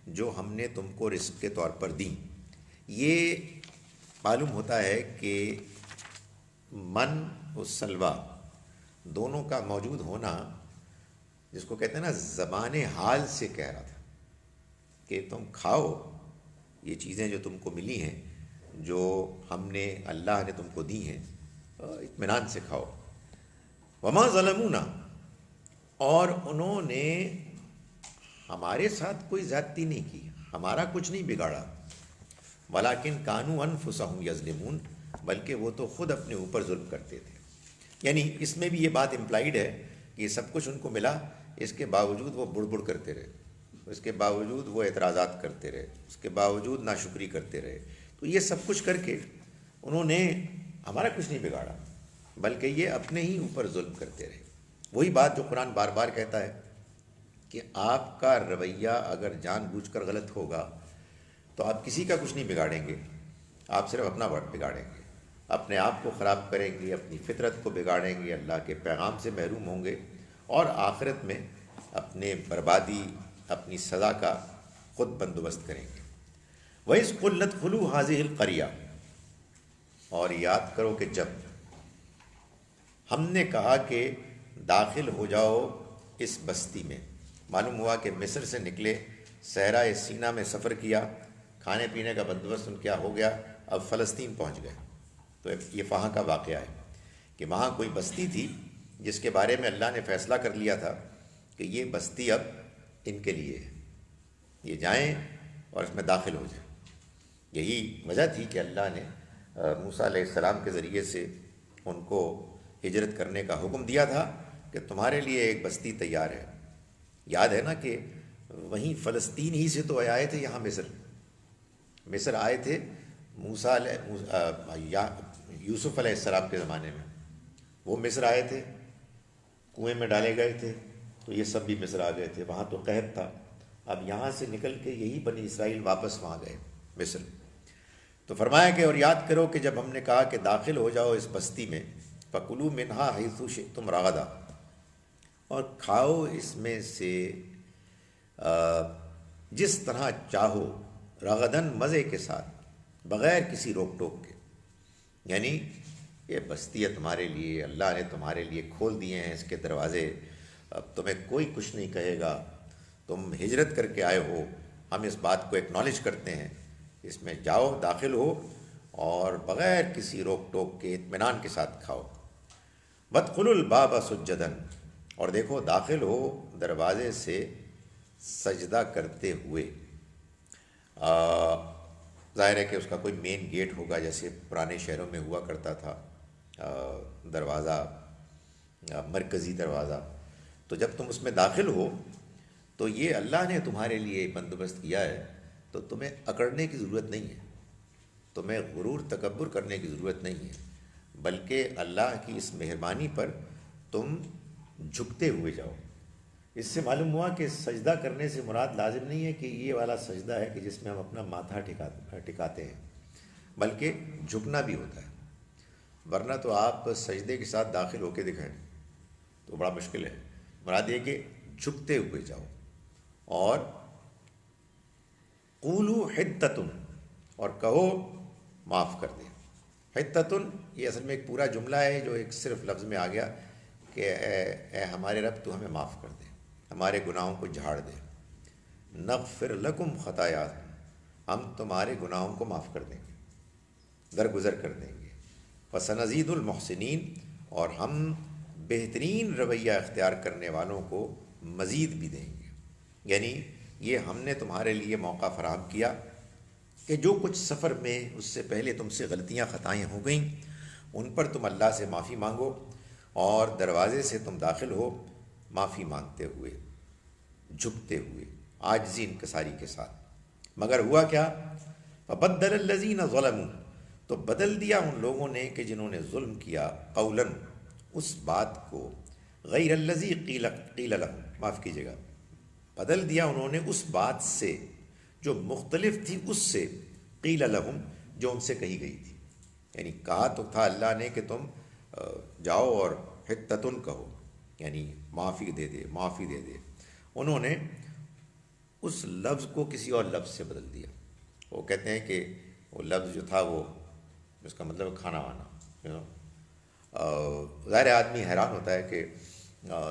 جو ہم نے تم کو رزق کے طور پر دیں۔ یہ معلوم ہوتا ہے کہ من و سلوا دونوں کا موجود ہونا، جس کو کہتے ہیں نا زبان حال سے کہہ رہا تھا کہ تم کھاؤ یہ چیزیں جو تم کو ملی ہیں، جو ہم نے اللہ نے تم کو دی ہیں، اطمینان سے کھاؤ۔ وما ظلمونا، اور انہوں نے ہمارے ساتھ کوئی زیادتی نہیں کی، ہمارا کچھ نہیں بگاڑا، ولیکن کانوا انفسہم یظلمون، بلکہ وہ تو خود اپنے اوپر ظلم کرتے تھے۔ یعنی اس میں بھی یہ بات امپلائیڈ ہے کہ یہ سب کچھ ان کو ملا، اس کے باوجود وہ بڑ بڑ کرتے رہے، اس کے باوجود وہ اعتراضات کرتے رہے، اس کے باوجود ناشکری کرتے رہے۔ تو یہ سب کچھ کر کے انہوں نے ہمارا کچھ نہیں بگاڑا، بلکہ یہ اپنے ہی اوپر ظلم کرتے رہے۔ وہی بات جو قرآن بار بار کہتا ہے کہ آپ کا رویہ اگر جان بوجھ کر غلط ہوگا تو آپ کسی کا کچھ نہیں بگاڑیں گے، آپ صرف اپنا وقت بگاڑیں گے، اپنے آپ کو خراب کریں گے، اپنی فطرت کو بگاڑیں گے، اللہ کے پیغام سے محروم ہوں گے، اور آخرت میں اپنے بربادی، اپنی سزا کا خود بندوبست کریں گے۔ وَإِذْ قُلْنَا ادْخُلُوا هَٰذِهِ الْقَرْيَةَ، اور یاد کرو کہ جب ہم نے کہا کہ داخل ہو جاؤ اس بستی میں، معلوم ہوا کہ مصر سے نکلے، صحرائے سینا میں سفر کیا، کھانے پینے کا بندوبست ان کیا ہو گیا، اب فلسطین پہنچ گئے۔ تو یہ وہاں کا واقعہ ہے کہ وہاں کوئی بستی تھی جس کے بارے میں اللہ نے فیصلہ کر لیا تھا کہ یہ بستی اب ان کے لیے ہے، یہ جائیں اور اس میں داخل ہو جائیں۔ یہی وجہ تھی کہ اللہ نے موسیٰ علیہ السلام کے ذریعے سے ان کو ہجرت کرنے کا حکم دیا تھا کہ تمہارے لیے ایک بستی تیار ہے۔ یاد ہے نا کہ وہیں فلسطین ہی سے تو آئے تھے، یہاں مصر آئے تھے موسیٰ یوسف علیہ السلام کے زمانے میں، وہ مصر آئے تھے، کنویں میں ڈالے گئے تھے، تو یہ سب بھی مصر آ گئے تھے، وہاں تو قحط تھا۔ اب یہاں سے نکل کے یہی بنی اسرائیل واپس وہاں گئے مصر۔ تو فرمایا کہ اور یاد کرو کہ جب ہم نے کہا کہ داخل ہو جاؤ اس بستی میں، فَكُلُوا مِنْهَا حَيْثُ شِئْتُمْ رَغَدًا، اور کھاؤ اس میں سے جس طرح چاہو، رغدن مزے کے ساتھ، بغیر کسی روک ٹوک کے۔ یعنی یہ بستی ہے تمہارے لیے، اللہ نے تمہارے لیے کھول دیے ہیں اس کے دروازے، اب تمہیں کوئی کچھ نہیں کہے گا، تم ہجرت کر کے آئے ہو، ہم اس بات کو ایکنالج کرتے ہیں، اس میں جاؤ، داخل ہو، اور بغیر کسی روک ٹوک کے اطمینان کے ساتھ کھاؤ۔ وَادْخُلُوا الْبَابَ سُجَّدًا، اور دیکھو داخل ہو دروازے سے سجدہ کرتے ہوئے۔ ظاہر ہے کہ اس کا کوئی مین گیٹ ہوگا، جیسے پرانے شہروں میں ہوا کرتا تھا دروازہ، مرکزی دروازہ۔ تو جب تم اس میں داخل ہو تو یہ اللہ نے تمہارے لیے بندوبست کیا ہے، تو تمہیں اکڑنے کی ضرورت نہیں ہے، تمہیں غرور تکبر کرنے کی ضرورت نہیں ہے، بلکہ اللہ کی اس مہربانی پر تم جھکتے ہوئے جاؤ۔ اس سے معلوم ہوا کہ سجدہ کرنے سے مراد لازم نہیں ہے کہ یہ والا سجدہ ہے کہ جس میں ہم اپنا ماتھا ٹکاتے ہیں، بلکہ جھکنا بھی ہوتا ہے۔ ورنہ تو آپ سجدے کے ساتھ داخل ہو کے دکھائیں تو بڑا مشکل ہے۔ مراد یہ کہ جھکتے ہوئے جاؤ، اور قولوا حطۃ، اور کہو معاف کر دیں۔ حطۃ یہ اصل میں ایک پورا جملہ ہے جو ایک صرف لفظ میں آ گیا کہ اے ہمارے رب تو ہمیں معاف کر دے، ہمارے گناہوں کو جھاڑ دے۔ نغفر لکم خطایاکم، ہم تمہارے گناہوں کو معاف کر دیں گے، درگزر کر دیں گے۔ وسنزید المحسنین، اور ہم بہترین رویہ اختیار کرنے والوں کو مزید بھی دیں گے. یعنی یہ ہم نے تمہارے لیے موقع فراہم کیا کہ جو کچھ سفر میں اس سے پہلے تم سے غلطیاں خطائیں ہو گئیں ان پر تم اللہ سے معافی مانگو، اور دروازے سے تم داخل ہو معافی مانگتے ہوئے، جھکتے ہوئے، عاجزی انکساری کے ساتھ. مگر ہوا کیا؟ فبدل الذین ظلموا، تو بدل دیا ان لوگوں نے کہ جنہوں نے ظلم کیا، قولاً اس بات کو، غیر الذی قیل لہم، معاف کیجیے گا، بدل دیا انہوں نے اس بات سے جو مختلف تھی اس سے، قیل لہم، جو ان سے کہی گئی تھی. یعنی کہا تو تھا اللہ نے کہ تم جاؤ اور حتتن کہو، یعنی معافی دے دے، معافی دے دے. انہوں نے اس لفظ کو کسی اور لفظ سے بدل دیا. وہ کہتے ہیں کہ وہ لفظ جو تھا وہ اس کا مطلب کھانا وانا. ظاہر آدمی حیران ہوتا ہے کہ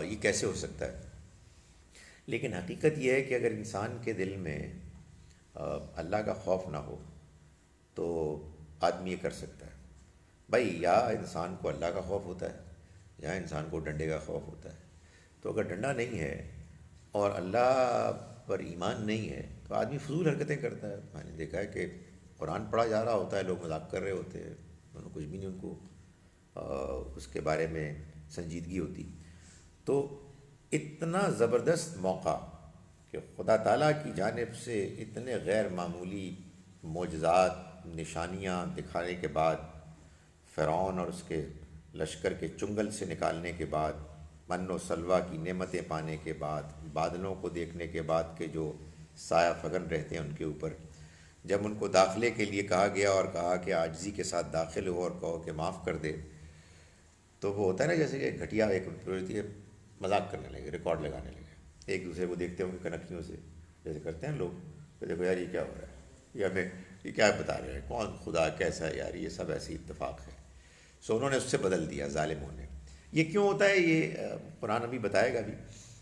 یہ کیسے ہو سکتا ہے، لیکن حقیقت یہ ہے کہ اگر انسان کے دل میں اللہ کا خوف نہ ہو تو آدمی یہ کر سکتا ہے. بھائی یا انسان کو اللہ کا خوف ہوتا ہے یا انسان کو ڈنڈے کا خوف ہوتا ہے. تو اگر ڈنڈا نہیں ہے اور اللہ پر ایمان نہیں ہے تو آدمی فضول حرکتیں کرتا ہے. میں نے دیکھا ہے کہ قرآن پڑھا جا رہا ہوتا ہے، لوگ مذاق کر رہے ہوتے ہیں، انہوں کچھ بھی نہیں ان کو اس کے بارے میں سنجیدگی ہوتی. تو اتنا زبردست موقع کہ خدا تعالیٰ کی جانب سے اتنے غیر معمولی معجزات، نشانیاں دکھانے کے بعد، فرعون اور اس کے لشکر کے چنگل سے نکالنے کے بعد، من و سلویٰ کی نعمتیں پانے کے بعد، بادلوں کو دیکھنے کے بعد کہ جو سایہ فگن رہتے ہیں ان کے اوپر، جب ان کو داخلے کے لیے کہا گیا اور کہا کہ عاجزی کے ساتھ داخل ہو اور کہو کہ معاف کر دے، تو وہ ہوتا ہے نا جیسے کہ گھٹیا ایک پروتی ہے، مذاق کرنے لگے، ریکارڈ لگانے لگے، ایک دوسرے کو دیکھتے ہوں گے کنکھیوں سے جیسے کرتے ہیں لوگ، تو دیکھو یار یہ کیا ہو رہا ہے، یا ہمیں یہ کیا بتا رہے ہیں، کون خدا کیسا ہے یار، یہ سب ایسے اتفاق ہے. سو انہوں نے اس سے بدل دیا ظالموں نے. یہ کیوں ہوتا ہے؟ یہ قرآن ابھی بتائے گا بھی.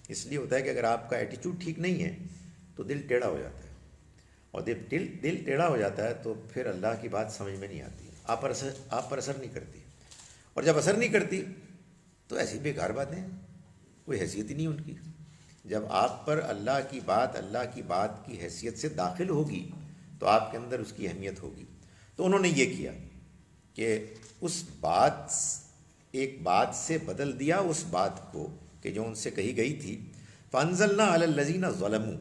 اس لیے ہوتا ہے کہ اگر آپ کا ایٹیچیوڈ ٹھیک نہیں ہے تو دل ٹیڑھا ہو جاتا ہے، اور جب دل ٹیڑھا ہو جاتا ہے تو پھر اللہ کی بات سمجھ میں نہیں آتی، آپ پر اثر نہیں کرتی، اور جب اثر نہیں کرتی تو ایسی بیکار باتیں ہیں، کوئی حیثیت ہی نہیں ان کی. جب آپ پر اللہ کی بات کی حیثیت سے داخل ہوگی تو آپ کے اندر اس کی اہمیت ہوگی. تو انہوں نے یہ کیا کہ اس ایک بات سے بدل دیا اس بات کو کہ جو ان سے کہی گئی تھی. فَأَنزَلْنَا عَلَى الَّذِينَ ظَلَمُوا،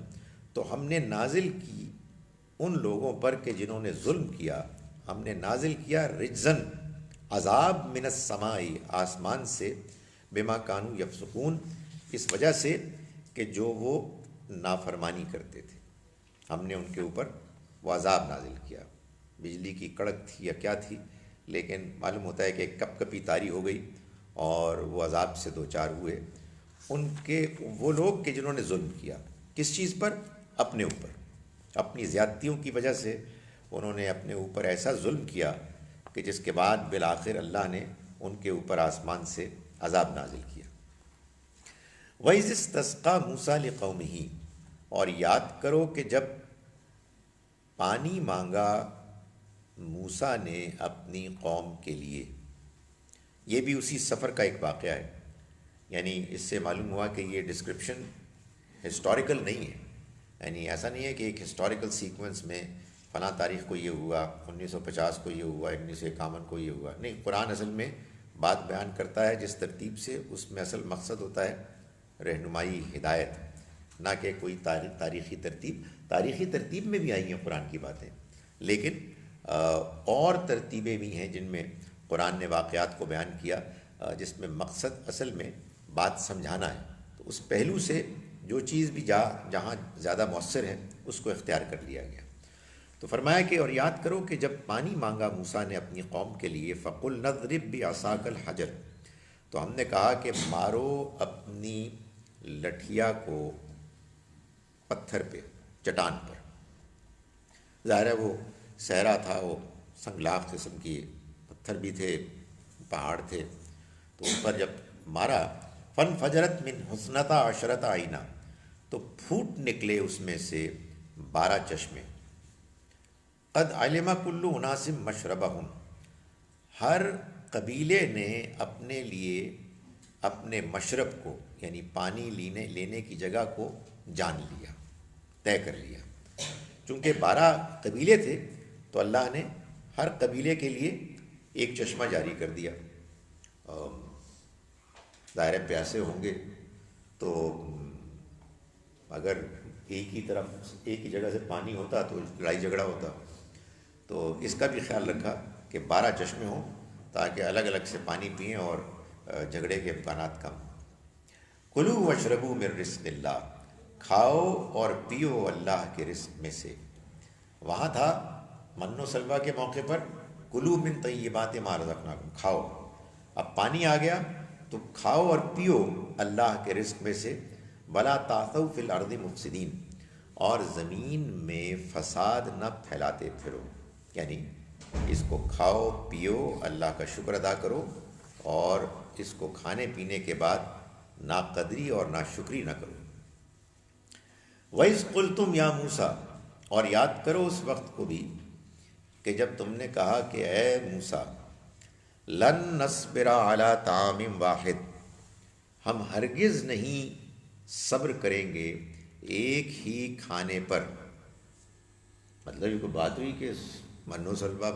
تو ہم نے نازل کی ان لوگوں پر کہ جنہوں نے ظلم کیا، ہم نے نازل کیا رجزن، عذاب، من السماء، آسمان سے، بما کانوا یفسقون، اس وجہ سے کہ جو وہ نافرمانی کرتے تھے. ہم نے ان کے اوپر وہ عذاب نازل کیا، بجلی کی کڑک تھی یا کیا تھی، لیکن معلوم ہوتا ہے کہ ایک کپ کپی طاری ہو گئی اور وہ عذاب سے دوچار ہوئے ان کے وہ لوگ کہ جنہوں نے ظلم کیا. کس چیز پر؟ اپنے اوپر، اپنی زیادتیوں کی وجہ سے انہوں نے اپنے اوپر ایسا ظلم کیا کہ جس کے بعد بالآخر اللہ نے ان کے اوپر آسمان سے عذاب نازل کیا. وَإِذِ اسْتَسْقَىٰ مُوسَىٰ لِقَوْمِهِ، اور یاد کرو کہ جب پانی مانگا موسیٰ نے اپنی قوم کے لیے. یہ بھی اسی سفر کا ایک واقعہ ہے، یعنی اس سے معلوم ہوا کہ یہ ڈسکرپشن ہسٹوریکل نہیں ہے، یعنی ایسا نہیں ہے کہ ایک ہسٹوریکل سیکوینس میں فلاں تاریخ کو یہ ہوا، 1950 کو یہ ہوا، 1951 کو یہ ہوا. نہیں، قرآن اصل میں بات بیان کرتا ہے جس ترتیب سے، اس میں اصل مقصد ہوتا ہے رہنمائی، ہدایت، نہ کہ کوئی تاریخی ترتیب. تاریخی ترتیب میں بھی آئی ہیں قرآن کی باتیں، لیکن اور ترتیبیں بھی ہیں جن میں قرآن نے واقعات کو بیان کیا جس میں مقصد اصل میں بات سمجھانا ہے. تو اس پہلو سے جو چیز بھی جہاں زیادہ مؤثر ہے اس کو اختیار کر لیا گیا. تو فرمایا کہ اور یاد کرو کہ جب پانی مانگا موسیٰ نے اپنی قوم کے لیے، فَقُلْ نَضْرِبْ بِعَصَاكَ الْحَجَرَ، تو ہم نے کہا کہ مارو اپنی لٹھیا کو پتھر پہ، چٹان پر. ظاہر ہے وہ صحرا تھا، وہ سنگلاخ قسم کی پتھر بھی تھے، پہاڑ تھے، تو ان پر جب مارا، فَانْفَجَرَتْ مِنْ حُسْنَتَا عَشْرَةَ عَيْنًا، تو پھوٹ نکلے اس میں سے 12 چشمے. قَدْ عَلِمَ كُلُّ أُنَاسٍ مَشْرَبَهُمْ، ہر قبیلے نے اپنے لیے اپنے مشرب کو یعنی پانی لینے کی جگہ کو جان لیا، طے کر لیا۔ چونکہ 12 قبیلے تھے تو اللہ نے ہر قبیلے کے لیے ایک چشمہ جاری کر دیا۔ ظاہر ہے پیاسے ہوں گے تو اگر ایک ہی جگہ سے پانی ہوتا تو لڑائی جھگڑا ہوتا، تو اس کا بھی خیال رکھا کہ 12 چشمے ہوں تاکہ الگ الگ سے پانی پئیں اور جھگڑے کے امکانات کم ہوں۔ کلوا واشربوا من رزق اللہ، کھاؤ اور پیو اللہ کے رزق میں سے۔ وہاں تھا من و سلوہ کے موقع پر کلوا من طیبات ما رزقناکم، کھاؤ۔ اب پانی آ گیا تو کھاؤ اور پیو اللہ کے رزق میں سے۔ ولا تعثوا فی الارض مفسدین، اور زمین میں فساد نہ پھیلاتے پھرو، یعنی اس کو کھاؤ پیو، اللہ کا شکر ادا کرو، اور اس کو کھانے پینے کے بعد ناقدری اور ناشکری نہ کرو۔ وَإِذْ قُلْتُمْ يَا مُوسَىٰ، اور یاد کرو اس وقت کو بھی کہ جب تم نے کہا کہ اے موسیٰ، لن نصبر علی طعام واحد، ہم ہرگز نہیں صبر کریں گے ایک ہی کھانے پر۔ مطلب یہ کوئی بات ہوئی کہ منو سلوا،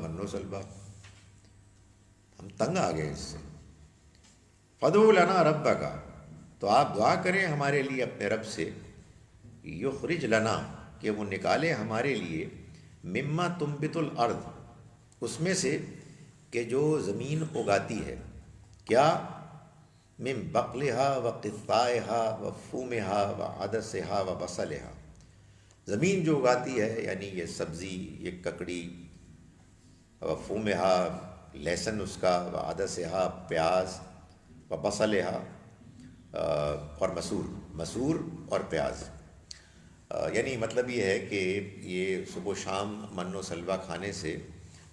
ہم تنگ آ گئے اس سے۔ فَادْعُ لَنَا رَبَّكَ، تو آپ دعا کریں ہمارے لیے اپنے رب سے، یخرج لنا، کہ وہ نکالے ہمارے لیے، مما تنبت الارض، اس میں سے کہ جو زمین اگاتی ہے، کیا، من بقلها وقثائها وفومها وعدسها وبصلها، زمین جو اگاتی ہے یعنی یہ سبزی، یہ ککڑی، وفومها لہسن اس کا، وعدسها پیاز، وبصلها اور مسور اور پیاز۔ یعنی مطلب یہ ہے کہ یہ صبح و شام من و سلوہ کھانے سے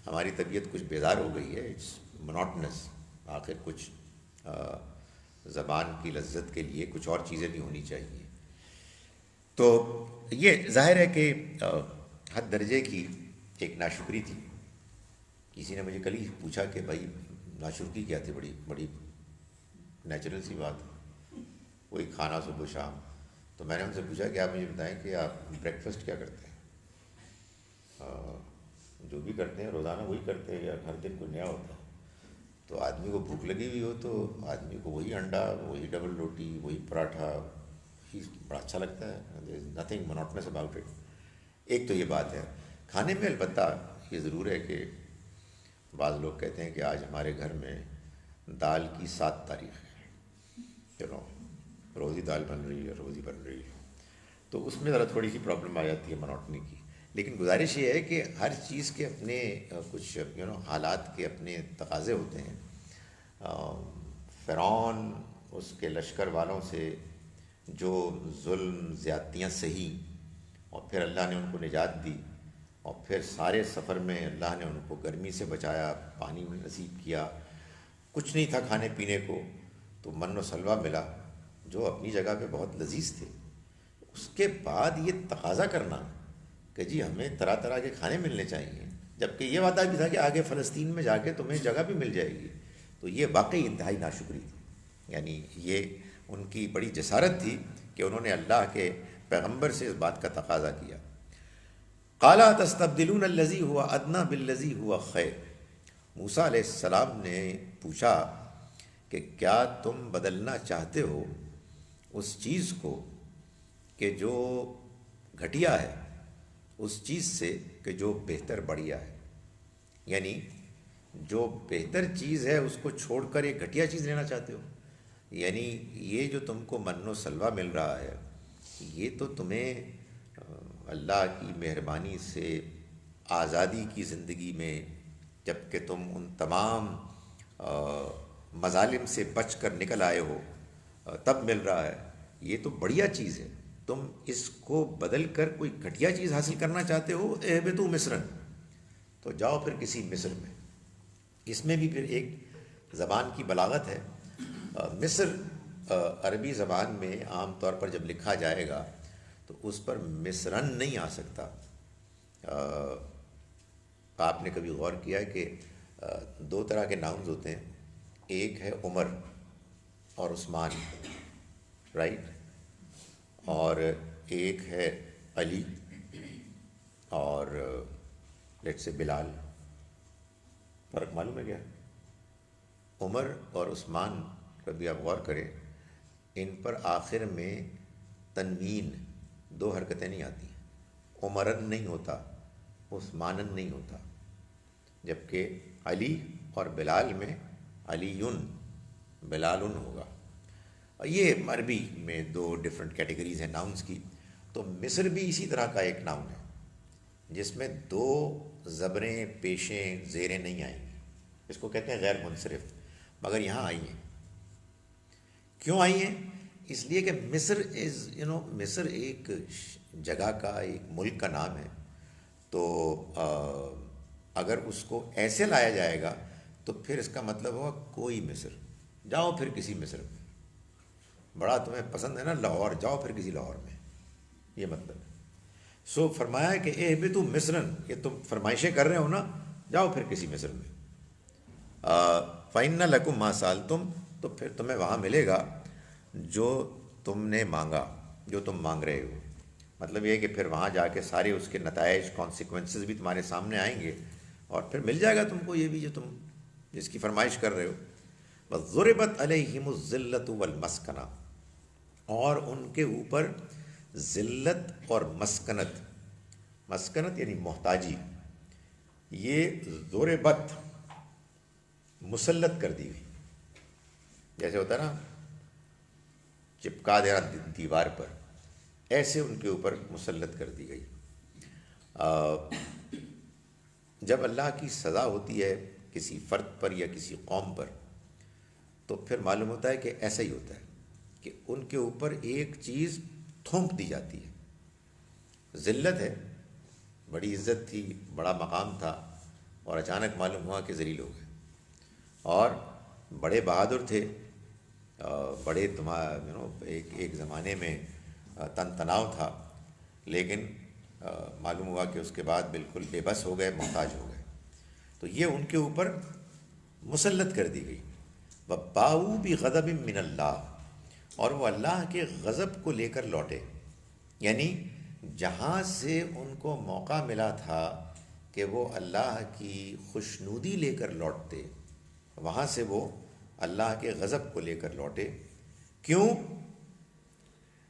ہماری طبیعت کچھ بیدار ہو گئی ہے، اٹس منوٹنس، آخر کچھ زبان کی لذت کے لیے کچھ اور چیزیں بھی ہونی چاہیے۔ تو یہ ظاہر ہے کہ حد درجے کی ایک ناشکری تھی۔ کسی نے مجھے کل ہی پوچھا کہ بھائی ناشکری کیا تھی، بڑی نیچرل سی بات، وہی کھانا صبح و شام۔ تو میں نے ان سے پوچھا کہ آپ مجھے بتائیں کہ آپ بریک فاسٹ کیا کرتے ہیں؟ جو بھی کرتے ہیں روزانہ وہی کرتے ہیں یا ہر دن کوئی نیا ہوتا ہے؟ تو آدمی کو بھوک لگی ہوئی ہو تو آدمی کو وہی انڈا، وہی ڈبل روٹی، وہی پراٹھا، وہی بڑا اچھا لگتا ہے۔ There is nothing monotonous about it. ایک تو یہ بات ہے کھانے میں۔ البتہ یہ ضرور ہے کہ بعض لوگ کہتے ہیں کہ آج ہمارے گھر میں دال کی 7 تاریخ ہے، چلو روز ہی دال بن رہی ہے، تو اس میں ذرا تھوڑی سی پرابلم آ جاتی ہے مونوٹنی کی۔ لیکن گزارش یہ ہے کہ ہر چیز کے اپنے کچھ حالات کے اپنے تقاضے ہوتے ہیں۔ فرعون اس کے لشکر والوں سے جو ظلم زیادتیاں سہی اور پھر اللہ نے ان کو نجات دی، اور پھر سارے سفر میں اللہ نے ان کو گرمی سے بچایا، پانی میں نصیب کیا، کچھ نہیں تھا کھانے پینے کو، تو من و سلوہ ملا جو اپنی جگہ پہ بہت لذیذ تھے۔ اس کے بعد یہ تقاضا کرنا کہ جی ہمیں طرح طرح کے کھانے ملنے چاہیے، جبکہ یہ وعدہ بھی تھا کہ آگے فلسطین میں جا کے تمہیں جگہ بھی مل جائے گی، تو یہ واقعی انتہائی ناشکری تھی۔ یعنی یہ ان کی بڑی جسارت تھی کہ انہوں نے اللہ کے پیغمبر سے اس بات کا تقاضا کیا۔ قَالَ تَسْتَبْدِلُونَ الَّذِي هُوَ أَدْنَىٰ بِالَّذِي هُوَ خَيْرٌ، موسیٰ علیہ السلام نے پوچھا کہ کیا تم بدلنا چاہتے ہو اس چیز کو کہ جو گھٹیا ہے اس چیز سے کہ جو بہتر بڑھیا ہے، یعنی جو بہتر چیز ہے اس کو چھوڑ کر ایک گھٹیا چیز لینا چاہتے ہو؟ یعنی یہ جو تم کو من و سلوہ مل رہا ہے یہ تو تمہیں اللہ کی مہربانی سے آزادی کی زندگی میں، جب کہ تم ان تمام مظالم سے بچ کر نکل آئے ہو تب مل رہا ہے، یہ تو بڑھیا چیز ہے، تم اس کو بدل کر کوئی گھٹیا چیز حاصل کرنا چاہتے ہو؟ اہبطوا مصرا، تو جاؤ پھر کسی مصر میں۔ اس میں بھی پھر ایک زبان کی بلاغت ہے۔ مصر عربی زبان میں عام طور پر جب لکھا جائے گا تو اس پر مصرن نہیں آ سکتا۔ آپ نے کبھی غور کیا ہے کہ 2 طرح کے ناؤنز ہوتے ہیں، ایک ہے عمر، اور عثمان، رائٹ، اور ایک ہے علی اور لیٹ سے بلال. فرق معلوم ہے کیا؟ عمر اور عثمان کبھی آپ غور کریں، ان پر آخر میں تنوین 2 حرکتیں نہیں آتی. عمرن نہیں ہوتا، عثمانن نہیں ہوتا. جبکہ علی اور بلال میں علیٌ بلالٌ ہوگا. اور یہ عربی میں 2 ڈفرینٹ کیٹیگریز ہیں ناؤنس کی. تو مصر بھی اسی طرح کا ایک ناؤن ہے جس میں 2 زبریں پیشیں زیریں نہیں آئیں گی. اس کو کہتے ہیں غیر منصرف، مگر یہاں آئی ہیں. کیوں آئی ہیں؟ اس لیے کہ مصر مصر ایک جگہ کا، ایک ملک کا نام ہے. تو اگر اس کو ایسے لایا جائے گا تو پھر اس کا مطلب ہوگا کوئی مصر. جاؤ پھر کسی مصر میں، بڑا تمہیں پسند ہے نا لاہور، جاؤ پھر کسی لاہور میں، یہ مطلب ہے. سو فرمایا کہ اے بے تو مصرن، کہ تم فرمائشیں کر رہے ہو نا، جاؤ پھر کسی مصر میں. فَإِنَّ لَكُمْ مَا سَأَلْتُمْ، تو پھر تمہیں وہاں ملے گا جو تم نے مانگا، جو تم مانگ رہے ہو. مطلب یہ ہے کہ پھر وہاں جا کے سارے اس کے نتائج، کانسیکوینسز بھی تمہارے سامنے آئیں گے، اور پھر مل جائے گا تم کو یہ بھی جو تم جس کی فرمائش کر رہے ہو. وَضُرِبَتْ عَلَيْهِمُ الذِّلَّةُ وَالْمَسْكَنَةُ، اور ان کے اوپر ذلت اور مسکنت. مسکنت یعنی محتاجی. یہ ضربت مسلط کر دی گئی، جیسے ہوتا ہے نا چپکا دینا دیوار پر، ایسے ان کے اوپر مسلط کر دی گئی. جب اللہ کی سزا ہوتی ہے کسی فرد پر یا کسی قوم پر تو پھر معلوم ہوتا ہے کہ ایسا ہی ہوتا ہے کہ ان کے اوپر ایک چیز تھونک دی جاتی ہے. ذلت ہے، بڑی عزت تھی، بڑا مقام تھا، اور اچانک معلوم ہوا کہ ذلیل ہو گئے. اور بڑے بہادر تھے، بڑے ایک زمانے میں تن تناؤ تھا، لیکن معلوم ہوا کہ اس کے بعد بالکل بے بس ہو گئے، محتاج ہو گئے. تو یہ ان کے اوپر مسلط کر دی گئی. وَبَاءُوا بِغَضَبٍ مِّنَ اللَّهِ، اور وہ اللہ کے غضب کو لے کر لوٹے. یعنی جہاں سے ان کو موقع ملا تھا کہ وہ اللہ کی خوشنودی لے کر لوٹتے، وہاں سے وہ اللہ کے غضب کو لے کر لوٹے. کیوں؟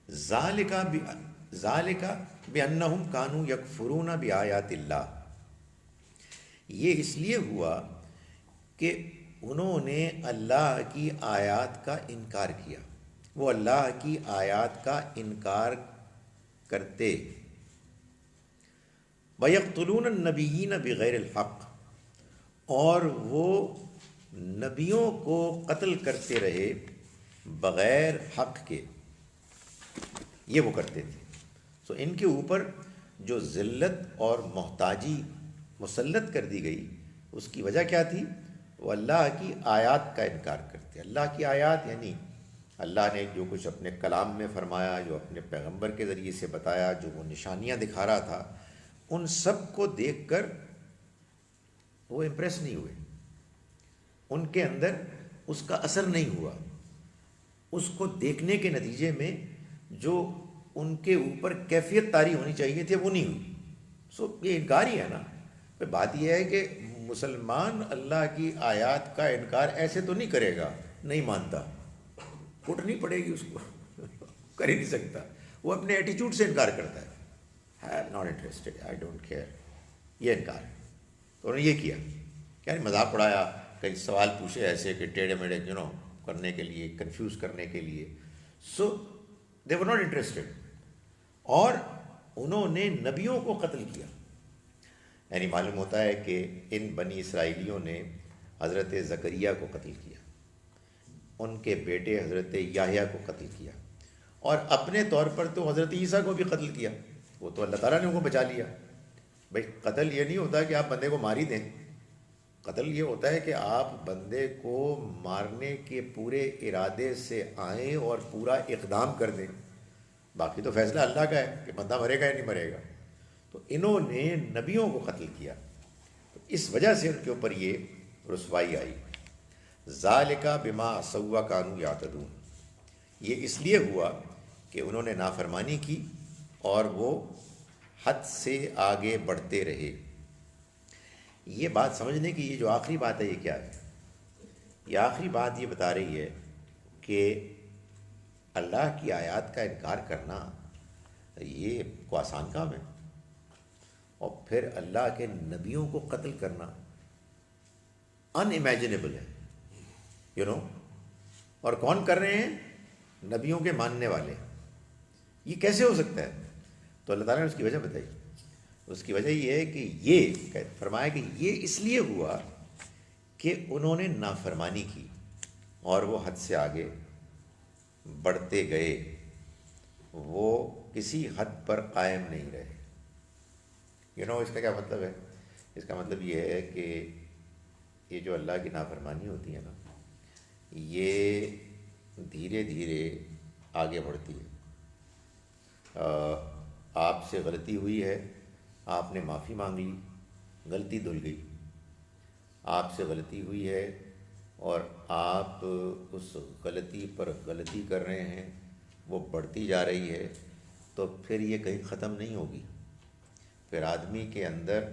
ذالک بأنہم کانوا یکفرون بآیات اللہ، یہ اس لیے ہوا کہ انہوں نے اللہ کی آیات کا انکار کیا. وہ اللہ کی آیات کا انکار کرتے. وَيَقْتُلُونَ النَّبِيِّينَ بِغَيْرِ الْحَقِّ، اور وہ نبیوں کو قتل کرتے رہے بغیر حق کے. یہ وہ کرتے تھے. سو ان کے اوپر جو ذلت اور محتاجی مسلط کر دی گئی، اس کی وجہ کیا تھی؟ وہ اللہ کی آیات کا انکار کرتے. اللہ کی آیات یعنی اللہ نے جو کچھ اپنے کلام میں فرمایا، جو اپنے پیغمبر کے ذریعے سے بتایا، جو وہ نشانیاں دکھا رہا تھا، ان سب کو دیکھ کر وہ امپریس نہیں ہوئے. ان کے اندر اس کا اثر نہیں ہوا. اس کو دیکھنے کے نتیجے میں جو ان کے اوپر کیفیت طاری ہونی چاہیے تھی وہ نہیں ہوئی. سو یہ انکار ہی ہے نا. بات یہ ہے کہ مسلمان اللہ کی آیات کا انکار ایسے تو نہیں کرے گا، نہیں مانتا، اٹھنی پڑے گی اس کو، کر ہی نہیں سکتا. وہ اپنے ایٹیچیوڈ سے انکار کرتا ہے. I am not interested, I don't care. یہ انکار ہے. تو انہوں نے یہ کیا، یعنی مذاق اڑایا، کئی سوال پوچھے ایسے کہ ٹیڑھے میڑھے کرنے کے لیے، کنفیوز کرنے کے لیے. سو they were not interested. اور انہوں نے نبیوں کو قتل کیا. یعنی معلوم ہوتا ہے کہ ان بنی اسرائیلیوں نے حضرت زکریا کو قتل کیا، ان کے بیٹے حضرت یحییٰ کو قتل کیا، اور اپنے طور پر تو حضرت عیسیٰ کو بھی قتل کیا. وہ تو اللہ تعالیٰ نے ان کو بچا لیا. بھائی قتل یہ نہیں ہوتا کہ آپ بندے کو مار ہی دیں. قتل یہ ہوتا ہے کہ آپ بندے کو مارنے کے پورے ارادے سے آئیں اور پورا اقدام کر دیں. باقی تو فیصلہ اللہ کا ہے کہ بندہ مرے گا یا نہیں مرے گا. تو انہوں نے نبیوں کو قتل کیا، تو اس وجہ سے ان کے اوپر یہ رسوائی آئی. ذالک بما عصوا کانوا یعتدون، یہ اس لیے ہوا کہ انہوں نے نافرمانی کی اور وہ حد سے آگے بڑھتے رہے۔ یہ بات سمجھنے کی، یہ جو آخری بات ہے یہ کیا ہے؟ یہ آخری بات یہ بتا رہی ہے کہ اللہ کی آیات کا انکار کرنا یہ کوئی آسان کام ہے، اور پھر اللہ کے نبیوں کو قتل کرنا ان امیجنیبل ہے، اور کون کر رہے ہیں؟ نبیوں کے ماننے والے۔ یہ کیسے ہو سکتا ہے؟ تو اللہ تعالیٰ نے اس کی وجہ بتائی۔ اس کی وجہ یہ ہے کہ یہ فرمایا کہ یہ اس لیے ہوا کہ انہوں نے نافرمانی کی اور وہ حد سے آگے بڑھتے گئے، وہ کسی حد پر قائم نہیں رہے۔ اس کا کیا مطلب ہے؟ اس کا مطلب یہ ہے کہ یہ جو اللہ کی نافرمانی ہوتی ہے نا، یہ دھیرے دھیرے آگے بڑھتی ہے۔ آپ سے غلطی ہوئی ہے، آپ نے معافی مانگ لی، غلطی دھل گئی۔ آپ سے غلطی ہوئی ہے اور آپ اس غلطی پر غلطی کر رہے ہیں، وہ بڑھتی جا رہی ہے، تو پھر یہ کہیں ختم نہیں ہوگی۔ پھر آدمی کے اندر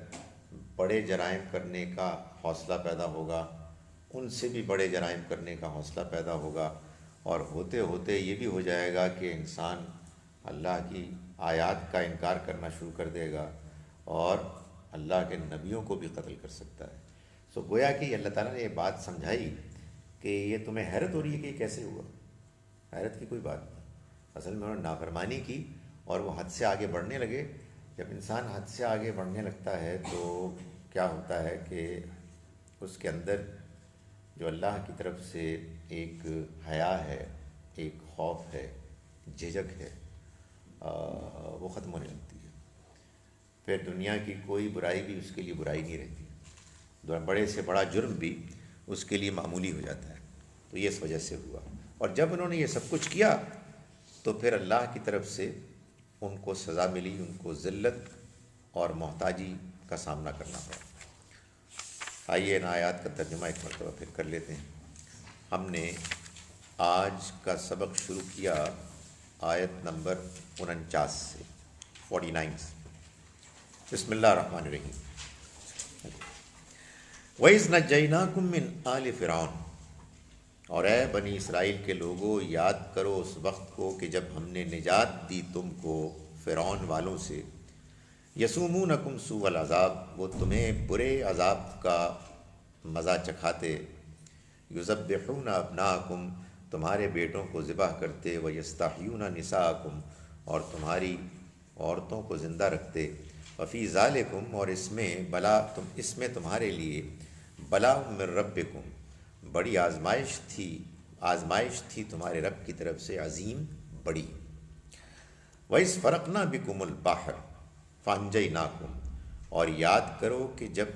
بڑے جرائم کرنے کا حوصلہ پیدا ہوگا، ان سے بھی بڑے جرائم کرنے کا حوصلہ پیدا ہوگا، اور ہوتے ہوتے یہ بھی ہو جائے گا کہ انسان اللہ کی آیات کا انکار کرنا شروع کر دے گا اور اللہ کے نبیوں کو بھی قتل کر سکتا ہے۔ سو گویا کہ اللہ تعالیٰ نے یہ بات سمجھائی کہ یہ تمہیں حیرت ہو رہی ہے کہ یہ کیسے ہوا؟ حیرت کی کوئی بات نہیں، اصل میں انہوں نے نافرمانی کی اور وہ حد سے آگے بڑھنے لگے۔ جب انسان حد سے آگے بڑھنے لگتا ہے تو کیا ہوتا ہے کہ اس کے اندر جو اللہ کی طرف سے ایک حیا ہے، ایک خوف ہے، جھجک ہے، وہ ختم ہونے لگتی ہے۔ پھر دنیا کی کوئی برائی بھی اس کے لیے برائی نہیں رہتی، بڑے سے بڑا جرم بھی اس کے لیے معمولی ہو جاتا ہے۔ تو یہ اس وجہ سے ہوا، اور جب انہوں نے یہ سب کچھ کیا تو پھر اللہ کی طرف سے ان کو سزا ملی، ان کو ذلت اور محتاجی کا سامنا کرنا پڑا۔ آئیے ان آیات کا ترجمہ ایک مرتبہ پھر کر لیتے ہیں۔ ہم نے آج کا سبق شروع کیا آیت نمبر 49 سے، 49 سے۔ بسم اللہ الرحمن الرحیم۔ وَإِذْ نَجَّيْنَاكُمْ مِنْ آلِ فِرْعَوْنَ، اور اے بنی اسرائیل کے لوگوں یاد کرو اس وقت کو کہ جب ہم نے نجات دی تم کو فرعون والوں سے۔ یسومونکم سوء العذاب، وہ تمہیں برے عذاب کا مزہ چکھاتے۔ یذبحون ابناءکم، تمہارے بیٹوں کو ذبح کرتے۔ ویستحیون نساءکم، اور تمہاری عورتوں کو زندہ رکھتے۔ وفی ذالکم، اور اس میں تمہارے لیے بلاء من ربکم، بڑی آزمائش تھی تمہارے رب کی طرف سے، عظیم بڑی۔ وَإِذْ فَرَقْنَا بِكُمُ الْبَحْرَ فَأَنْجَيْنَاكُمْ، اور یاد کرو کہ جب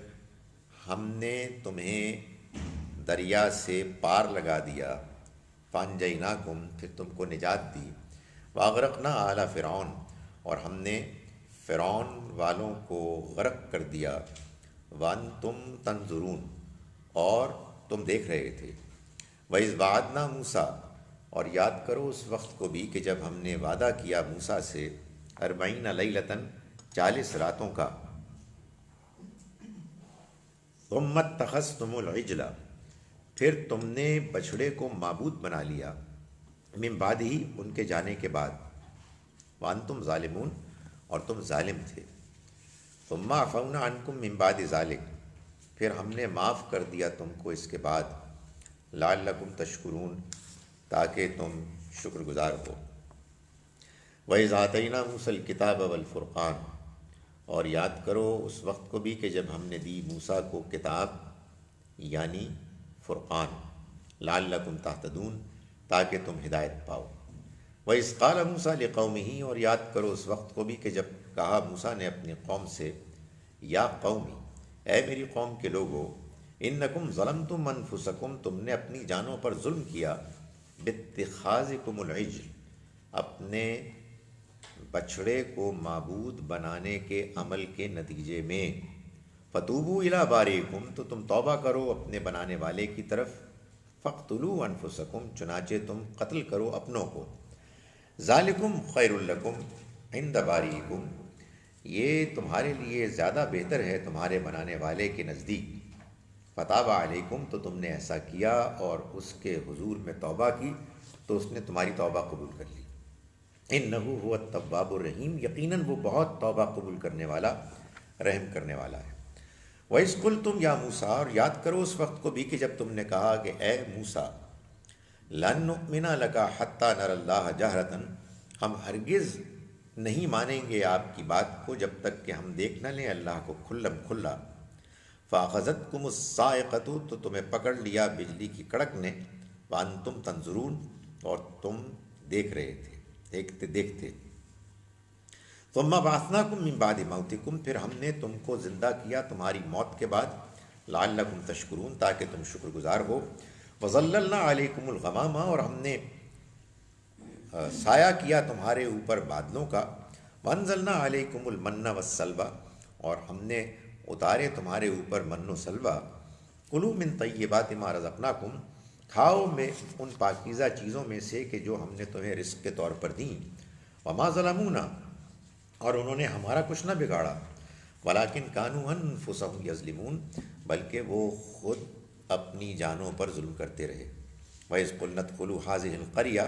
ہم نے تمہیں دریا سے پار لگا دیا، فَأَنْجَيْنَاكُمْ، پھر تم کو نجات دی۔ وَأَغْرَقْنَا آلَ فِرْعَوْنَ، اور ہم نے فرعون والوں کو غرق کر دیا۔ وَأَنْتُمْ تَنْظُرُونَ، اور تم دیکھ رہے تھے۔ وَإِذْ وَعَدْنَا مُوسَىٰ، اور یاد کرو اس وقت کو بھی کہ جب ہم نے وعدہ کیا موسیٰ سے، 40 لیلۃً، 40 راتوں کا۔ ثُمَّ اتَّخَذْتُمُ الْعِجْلَ، پھر تم نے بچھڑے کو معبود بنا لیا، من بعدہ، ان کے جانے کے بعد، وَأَنْتُمْ ظَالِمُونَ، اور تم ظالم تھے۔ ثُمَّ عَفَوْنَا عَنْكُمْ مِن بَعْدِ ذَلِكَ، پھر ہم نے معاف کر دیا تم کو اس کے بعد، لعلکم تشکرون، تاکہ تم شکر گزار ہو۔ وَإِذْ آتَيْنَا مُوسَى الْكِتَابَ وَالْفُرْقَانَ، اور یاد کرو اس وقت کو بھی کہ جب ہم نے دی موسیٰ کو کتاب یعنی فرقان، لعلکم تہتدون، تاکہ تم ہدایت پاؤ۔ وَإِذْ قَالَ مُوسَىٰ لِقَوْمِهِ، اور یاد کرو اس وقت کو بھی کہ جب کہا موسیٰ نے اپنی قوم سے، یا قومی، اے میری قوم کے لوگو، انکم ظلمتم انفسکم، تم نے اپنی جانوں پر ظلم کیا، باتخاذکم العجل، اپنے بچھڑے کو معبود بنانے کے عمل کے نتیجے میں، فتوبوا الی باریکم، تو تم توبہ کرو اپنے بنانے والے کی طرف، فاقتلوا انفسکم، چنانچہ تم قتل کرو اپنوں کو، ذالکم خیر لکم عند باریکم، یہ تمہارے لیے زیادہ بہتر ہے تمہارے بنانے والے کے نزدیک، فتاب علیکم، تو تم نے ایسا کیا اور اس کے حضور میں توبہ کی تو اس نے تمہاری توبہ قبول کر لی، انہ هو التواب الرحیم، یقیناً وہ بہت توبہ قبول کرنے والا، رحم کرنے والا ہے۔ وَإِذْ قُلْتُمْ یا موسیٰ، اور یاد کرو اس وقت کو بھی کہ جب تم نے کہا کہ اے موسیٰ، لن نؤمن لک حتی نری اللہ جہرۃ، ہم ہرگز نہیں مانیں گے آپ کی بات کو جب تک کہ ہم دیکھ نہ لیں اللہ کو کھلم کھلا، فاخذتکم الصاعقۃ، تو تمہیں پکڑ لیا بجلی کی کڑک نے، وانتم تنظرون، اور تم دیکھ رہے تھے، دیکھتے۔ ثم بعثناکم من بعد موتکم، پھر ہم نے تم کو زندہ کیا تمہاری موت کے بعد، لعلکم تشکرون، تاکہ تم شکر گزار ہو، وظللنا علیکم الغمام، اور ہم نے سایہ کیا تمہارے اوپر بادلوں کا، وانزلنا علیکم المن والسلوی، اور ہم نے اتارے تمہارے اوپر من و سلوہ، کلوا من طیبات ما رزقناکم، کھاؤ میں ان پاکیزہ چیزوں میں سے کہ جو ہم نے تمہیں رزق کے طور پر دیں، وما ظلمونا، اور انہوں نے ہمارا کچھ نہ بگاڑا، ولیکن کانوا انفسہم یظلمون، بلکہ وہ خود اپنی جانوں پر ظلم کرتے رہے۔ وَإِذْ قُلْنَا ادْخُلُوا هَٰذِهِ الْقَرْيَةَ،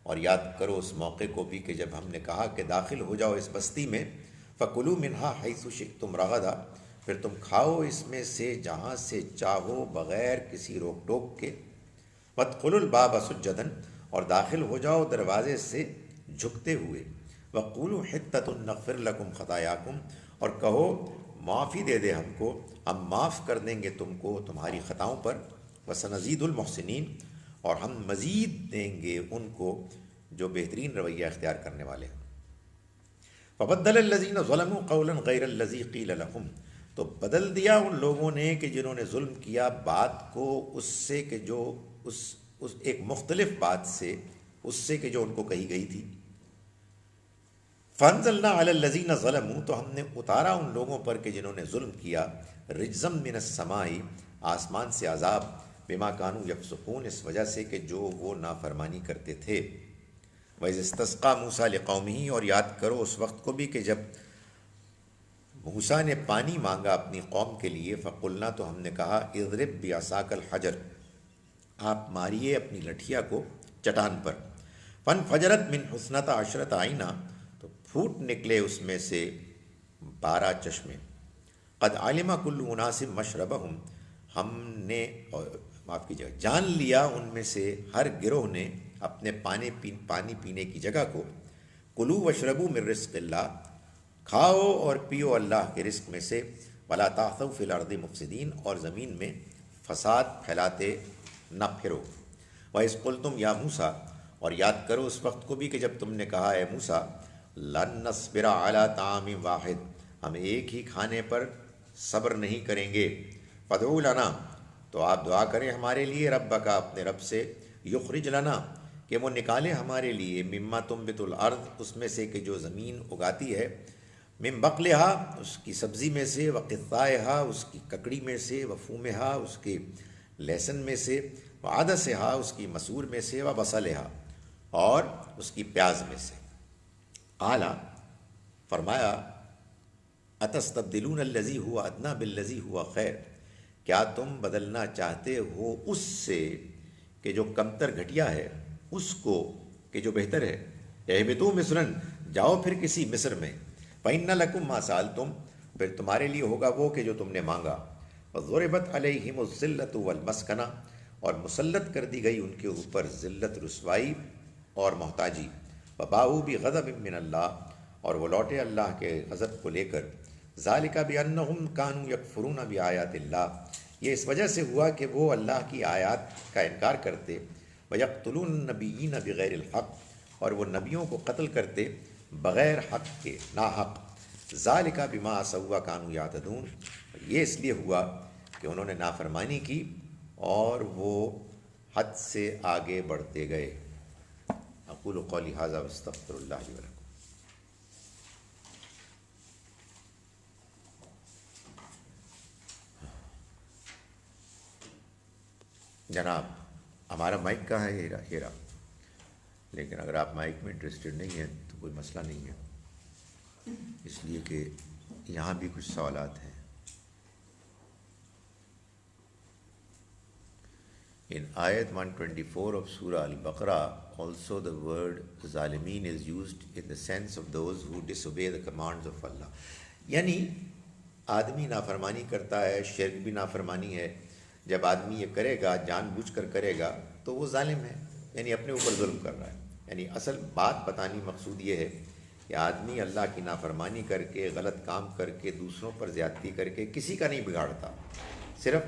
اور یاد کرو اس موقع کو بھی کہ جب ہم نے کہا کہ داخل ہو جاؤ اس بستی میں، فَكُلُوا مِنْهَا حَيْثُ شِئْتُمْ رَغَدًا، پھر تم کھاؤ اس میں سے جہاں سے چاہو بغیر کسی روک ٹوک کے، وَادْخُلُوا الْبَابَ سُجَّدًا، اور داخل ہو جاؤ دروازے سے جھکتے ہوئے، وَقُولُوا حِطَّةٌ نَغْفِرْ لَكُمْ خَطَايَاكُمْ، اور کہو معافی دے دے ہم کو، ہم معاف کر دیں گے تم کو تمہاری خطاؤں پر، وَسَنَزِيدُ الْمُحْسِنِينَ، اور ہم مزید دیں گے ان کو جو بہترین رویہ اختیار کرنے والے ہیں۔ فَبَدَّلَ الَّذِينَ ظَلَمُوا قَوْلًا غَيْرَ الَّذِي قِيلَ لَهُمْ، تو بدل دیا ان لوگوں نے کہ جنہوں نے ظلم کیا بات کو اس سے کہ جو اس ایک مختلف بات سے، اس سے کہ جو ان کو کہی گئی تھی۔ فَأَنزَلْنَا عَلَى الَّذِينَ ظَلَمُوا، تو ہم نے اتارا ان لوگوں پر کہ جنہوں نے ظلم کیا، رِجْزًا مِّنَ السَّمَاءِ، آسمان سے عذاب، بِمَا كَانُوا يَفْسُقُونَ، اس وجہ سے کہ جو وہ نافرمانی کرتے تھے۔ وَإِذِ اسْتَسْقَىٰ مُوسَىٰ لِقَوْمِهِ، اور یاد کرو اس وقت کو بھی کہ جب موسیٰ نے پانی مانگا اپنی قوم کے لیے، فَقُلْنَا، تو ہم نے کہا، اضرب بعصاک الحجر، آپ ماریے اپنی لٹھیا کو چٹان پر، فانفجرت من حسنۃ عشرۃ عینا، تو پھوٹ نکلے اس میں سے 12 چشمے، قد علم کل اناس مشربہم، ہم نے معاف کیجیے جان لیا ان میں سے ہر گروہ نے اپنے پانی پینے کی جگہ کو، کلوا واشربوا من رزق اللہ، کھاؤ اور پیو اللہ کے رزق میں سے، ولا تعثوا فی الارض مفسدین، اور زمین میں فساد پھیلاتے نہ پھرو۔ وَإِذْ قُلْتُمْ یا موسیٰ، اور یاد کرو اس وقت کو بھی کہ جب تم نے کہا اے موسیٰ، لن نصبر علی طعام واحد، ہم ایک ہی کھانے پر صبر نہیں کریں گے، فادع لنا، تو آپ دعا کریں ہمارے لیے، ربک، اپنے رب سے، یخرج لنا، کہ وہ نکالے ہمارے لیے، مما تنبت الارض، اس میں سے کہ جو زمین اگاتی ہے، من بقلہا، اس کی سبزی میں سے، وقثائہا، اس کی ککڑی میں سے، وفومہا، اس کے لہسن میں سے، وعدسہا، اس کی مسور میں سے، وبصلہا، اور اس کی پیاز میں سے۔ قال، فرمایا، اتستبدلون الذی هو ادنی بالذی هو خیر، کیا تم بدلنا چاہتے ہو اس سے کہ جو کمتر گھٹیا ہے، اس کو کہ جو بہتر ہے، اہبطوا مصرا، جاؤ پھر کسی مصر میں، فإن لکم ما سألتم، پھر تمہارے لیے ہوگا وہ کہ جو تم نے مانگا، وضربت علیہم الذلۃ والمسکنہ، اور مسلط کر دی گئی ان کے اوپر ذلت، رسوائی اور محتاجی، وباؤوا بغضب من اللہ، اور وہ لوٹے اللہ کے غضب کو لے کر، ذالک بانہم کانوا یکفرون بآیات اللہ، یہ اس وجہ سے ہوا کہ وہ اللہ کی آیات کا انکار کرتے، ویقتلون النبیین بغیر الحق، اور وہ نبیوں کو قتل کرتے بغیر حق کے، ناحق، ذالک بما عصوا وکانوا یعتدون، یہ اس لیے ہوا کہ انہوں نے نافرمانی کی اور وہ حد سے آگے بڑھتے گئے۔ اقول قولی ھذا واستغفر اللہ لی ولکم۔ جناب ہمارا مائک کہاں ہے؟ ہیرا. لیکن اگر آپ مائک میں انٹرسٹڈ نہیں ہیں تو کوئی مسئلہ نہیں ہے، اس لیے کہ یہاں بھی کچھ سوالات ہیں. In ayat 124 of Surah Al-Baqarah, also the word ظالمین is used in the sense of those who disobey the commands of Allah. یعنی آدمی نافرمانی کرتا ہے، شرک بھی نافرمانی ہے. جب آدمی یہ کرے گا، جان بوجھ کر کرے گا، تو وہ ظالم ہے، یعنی اپنے اوپر ظلم کر رہا ہے. یعنی اصل بات بتانی مقصود یہ ہے کہ آدمی اللہ کی نافرمانی کر کے، غلط کام کر کے، دوسروں پر زیادتی کر کے کسی کا نہیں بگاڑتا، صرف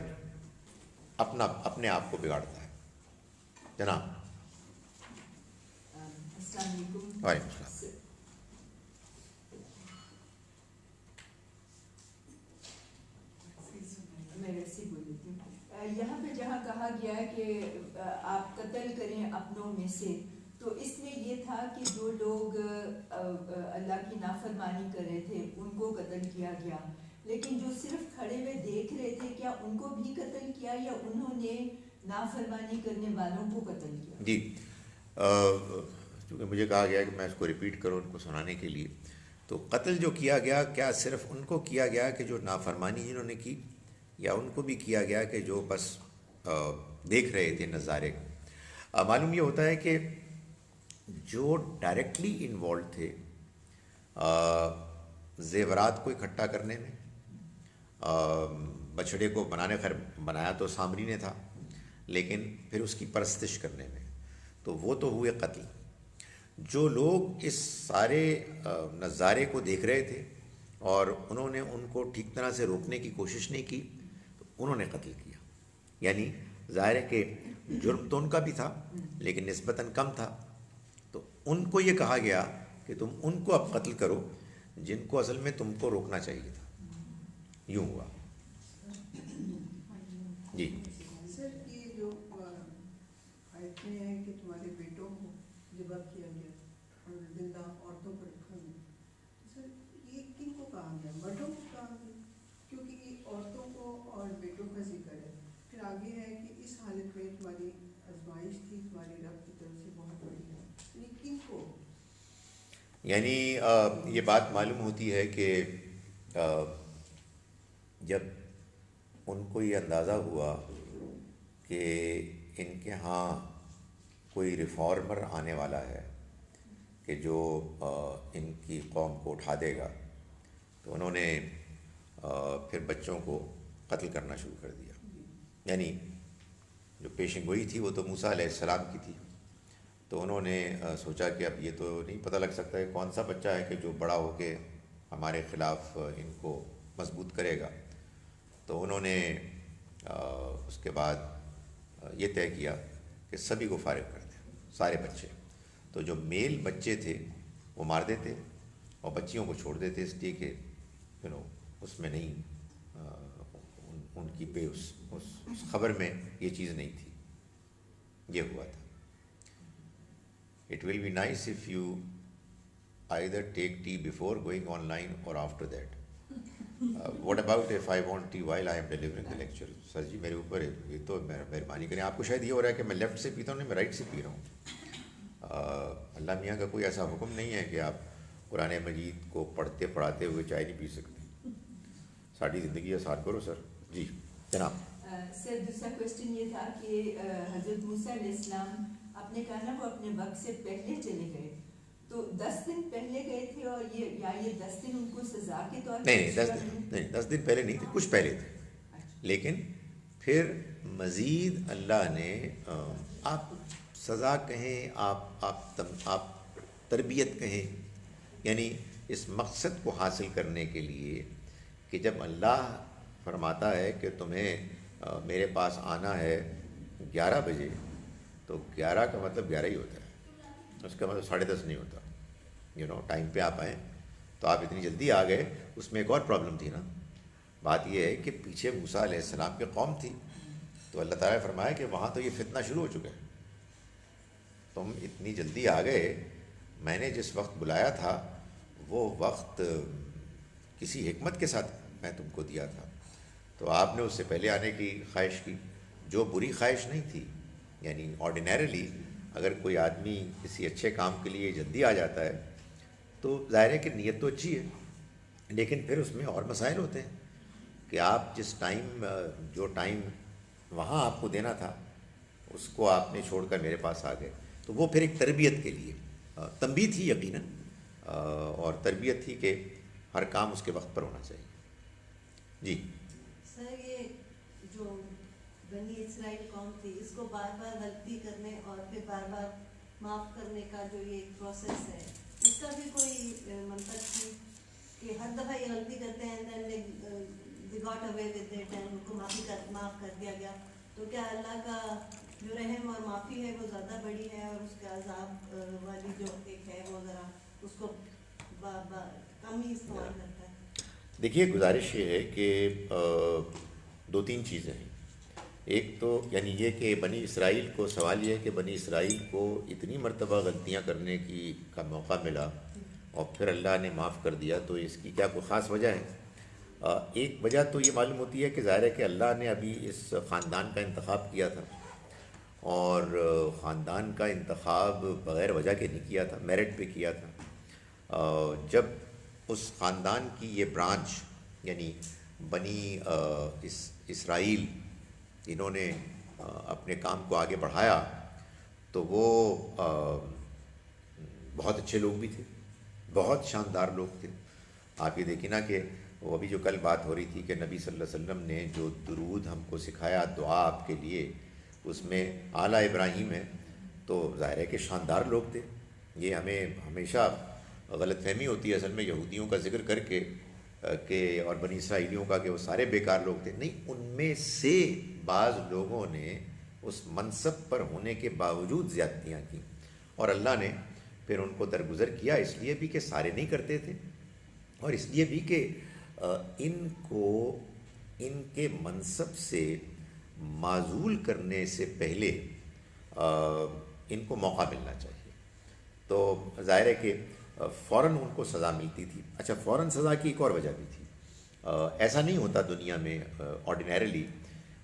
اپنے آپ کو بگاڑتا ہے. جناب. السلام علیکم. وعلیکم السلام. میں ویسے بول دیتی ہوں. یہاں پہ جہاں کہا گیا ہے کہ آپ قتل کریں اپنوں میں سے، تو اس میں یہ تھا کہ جو لوگ اللہ کی نافرمانی کر رہے تھے ان کو قتل کیا گیا، لیکن جو صرف کھڑے ہوئے دیکھ رہے تھے کیا ان کو بھی قتل کیا، یا انہوں نے نافرمانی کرنے والوں کو قتل کیا؟ جی، چونکہ مجھے کہا گیا کہ میں اس کو ریپیٹ کروں ان کو سنانے کے لیے، تو قتل جو کیا گیا کیا صرف ان کو کیا گیا کہ جو نافرمانی جنہوں نے کی، یا ان کو بھی کیا گیا کہ جو بس دیکھ رہے تھے نظارے کو؟ معلوم یہ ہوتا ہے کہ جو ڈائریکٹلی انوالوڈ تھے زیورات کو اکٹھا کرنے میں، بچھڑے کو بنایا تو سامری نے تھا، لیکن پھر اس کی پرستش کرنے میں، تو وہ تو ہوئے قتل. جو لوگ اس سارے نظارے کو دیکھ رہے تھے اور انہوں نے ان کو ٹھیک طرح سے روکنے کی کوشش نہیں کی، تو انہوں نے قتل کیا. یعنی ظاہر ہے کہ جرم تو ان کا بھی تھا لیکن نسبتاً کم تھا، تو ان کو یہ کہا گیا کہ تم ان کو اب قتل کرو جن کو اصل میں تم کو روکنا چاہیے تھا. یوں ہوا. جی. سر یہ جو آیت میں ہے کہ تمہارے بیٹوں کو ذبح کیا گیا اور زندہ عورتوں کو رکھا گیا، سر یہ کن کو کہا گیا؟ مردوں کو کہا گیا؟ کیونکہ یہ عورتوں کو اور بیٹوں کا ذکر ہے. پھر آگے ہے کہ اس حالت میں تمہاری آزمائش تھی تمہاری رب کی طرف سے بہت بڑی ہے. یعنی کن کو؟ یعنی یہ بات معلوم ہوتی ہے کہ جب ان کو یہ اندازہ ہوا کہ ان کے ہاں کوئی ریفارمر آنے والا ہے کہ جو ان کی قوم کو اٹھا دے گا، تو انہوں نے پھر بچوں کو قتل کرنا شروع کر دیا. یعنی جو پیشن گوئی تھی وہ تو موسیٰ علیہ السلام کی تھی، تو انہوں نے سوچا کہ اب یہ تو نہیں پتہ لگ سکتا ہے کون سا بچہ ہے کہ جو بڑا ہو کے ہمارے خلاف ان کو مضبوط کرے گا. تو انہوں نے اس کے بعد یہ طے کیا کہ سبھی کو فارغ کر دیں، سارے بچے. تو جو میل بچے تھے وہ مار دیتے اور بچیوں کو چھوڑ دیتے، اس لیے کہ اس میں نہیں، ان کی پہ اس خبر میں یہ چیز نہیں تھی. یہ ہوا تھا. It will be nice if you either take tea before going online or after that. What about if I want tea while I am delivering the lecture? سر جی میرے اوپر یہ تو مہربانی کریں. آپ کو شاید یہ ہو رہا ہے کہ میں لیفٹ سے پیتا ہوں، نہیں میں رائٹ سے پی رہا ہوں. اللہ میاں کا کوئی ایسا حکم نہیں ہے کہ آپ قرآن مجید کو پڑھتے پڑھاتے ہوئے چائے نہیں پی سکتے. ساری زندگی آسان کرو سر. جی جناب. سر دوسرا کوشچن یہ تھا کہ حضرت موسیٰ علیہ السلام آپ نے کہا نا وہ اپنے وقت سے پہلے چلے گئے، تو 10 دن پہلے گئے تھے، اور یہ 10 دن ان کو سزا کے طور پر؟ نہیں 10 دن پہلے نہیں تھے، کچھ پہلے تھے. لیکن پھر مزید اللہ نے، آپ سزا کہیں، آپ تربیت کہیں، یعنی اس مقصد کو حاصل کرنے کے لیے کہ جب اللہ فرماتا ہے کہ تمہیں میرے پاس آنا ہے 11 بجے، تو 11 کا مطلب 11 ہی ہوتا ہے، اس کا مطلب 10:30 نہیں ہوتا. ٹائم پہ آپ آئیں. تو آپ اتنی جلدی آ گئے. اس میں ایک اور پرابلم تھی نا. بات یہ ہے کہ پیچھے موسیٰ علیہ السلام کی قوم تھی، تو اللہ تعالیٰ نے فرمایا کہ وہاں تو یہ فتنہ شروع ہو چکا ہے، تم اتنی جلدی آ گئے. میں نے جس وقت بلایا تھا وہ وقت کسی حکمت کے ساتھ میں تم کو دیا تھا، تو آپ نے اس سے پہلے آنے کی خواہش کی، جو بری خواہش نہیں تھی یعنی آرڈینریلی اگر کوئی آدمی کسی اچھے کام کے لیے جلدی آ جاتا ہے تو ظاہر ہے کہ نیت تو اچھی ہے، لیکن پھر اس میں اور مسائل ہوتے ہیں کہ آپ جس ٹائم جو ٹائم وہاں آپ کو دینا تھا اس کو آپ نے چھوڑ کر میرے پاس آ گئے، تو وہ پھر ایک تربیت کے لیے تنبیہ تھی یقیناً، اور تربیت تھی کہ ہر کام اس کے وقت پر ہونا چاہیے۔ جی سر، یہ جو بنی اسرائیل قوم تھی، اس کو بار بار غلطی کرنے اور پھر بار بار معاف کرنے کا جو یہ پروسیس ہے، اس کا بھی کوئی منطق تھی کہ ہر دفعہ یہ غلطی کرتے ہیں they got away with it and ان کو معاف کر دیا گیا، تو کیا اللہ کا جو رحم اور معافی ہے وہ زیادہ بڑی ہے اور اس کا عذاب والی جو ایک ہے وہ ذرا اس کو کم ہی استعمال کرتا ہے؟ دیکھیے، گزارش یہ ہے کہ دو تین چیزیں ہیں۔ ایک تو یعنی یہ کہ بنی اسرائیل کو سوال یہ ہے کہ بنی اسرائیل کو اتنی مرتبہ غلطیاں کرنے کا موقع ملا اور پھر اللہ نے معاف کر دیا، تو اس کی کیا کوئی خاص وجہ ہے؟ ایک وجہ تو یہ معلوم ہوتی ہے کہ ظاہر ہے کہ اللہ نے ابھی اس خاندان کا انتخاب کیا تھا، اور خاندان کا انتخاب بغیر وجہ کے نہیں کیا تھا، میرٹ پہ کیا تھا۔ جب اس خاندان کی یہ برانچ یعنی بنی اسرائیل انہوں نے اپنے کام کو آگے بڑھایا تو وہ بہت اچھے لوگ بھی تھے، بہت شاندار لوگ تھے۔ آپ یہ دیکھیں نا کہ وہ ابھی جو کل بات ہو رہی تھی کہ نبی صلی اللہ علیہ وسلم نے جو درود ہم کو سکھایا دعا آپ کے لیے، اس میں اعلیٰ ابراہیم ہے، تو ظاہر ہے کہ شاندار لوگ تھے۔ یہ ہمیں ہمیشہ غلط فہمی ہوتی ہے اصل میں یہودیوں کا ذکر کر کے کہ اور بنی اسرائیلیوں کا کہ وہ سارے بیکار لوگ تھے، نہیں، ان میں سے بعض لوگوں نے اس منصب پر ہونے کے باوجود زیادتیاں کی، اور اللہ نے پھر ان کو درگزر کیا، اس لیے بھی کہ سارے نہیں کرتے تھے، اور اس لیے بھی کہ ان کو ان کے منصب سے معزول کرنے سے پہلے ان کو موقع ملنا چاہیے۔ تو ظاہر ہے کہ فوراً ان کو سزا ملتی تھی۔ اچھا، فوراً سزا کی ایک اور وجہ بھی تھی۔ ایسا نہیں ہوتا دنیا میں آرڈینریلی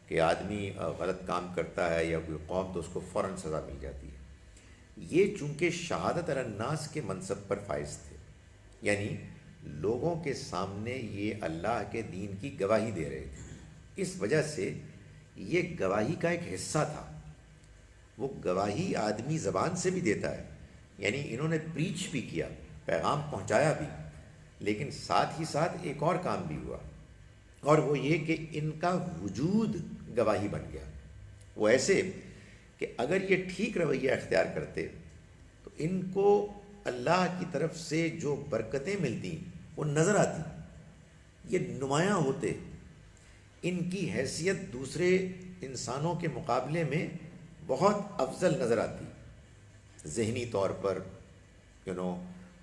کہ آدمی غلط کام کرتا ہے یا کوئی قوم تو اس کو فوراً سزا مل جاتی ہے۔ یہ چونکہ شہادت علی الناس کے منصب پر فائز تھے، یعنی لوگوں کے سامنے یہ اللہ کے دین کی گواہی دے رہے تھے، اس وجہ سے یہ گواہی کا ایک حصہ تھا۔ وہ گواہی آدمی زبان سے بھی دیتا ہے، یعنی انہوں نے پریچ بھی کیا، پیغام پہنچایا بھی، لیکن ساتھ ہی ساتھ ایک اور کام بھی ہوا، اور وہ یہ کہ ان کا وجود گواہی بن گیا۔ وہ ایسے کہ اگر یہ ٹھیک رویہ اختیار کرتے تو ان کو اللہ کی طرف سے جو برکتیں ملتی وہ نظر آتی، یہ نمایاں ہوتے، ان کی حیثیت دوسرے انسانوں کے مقابلے میں بہت افضل نظر آتی، ذہنی طور پر،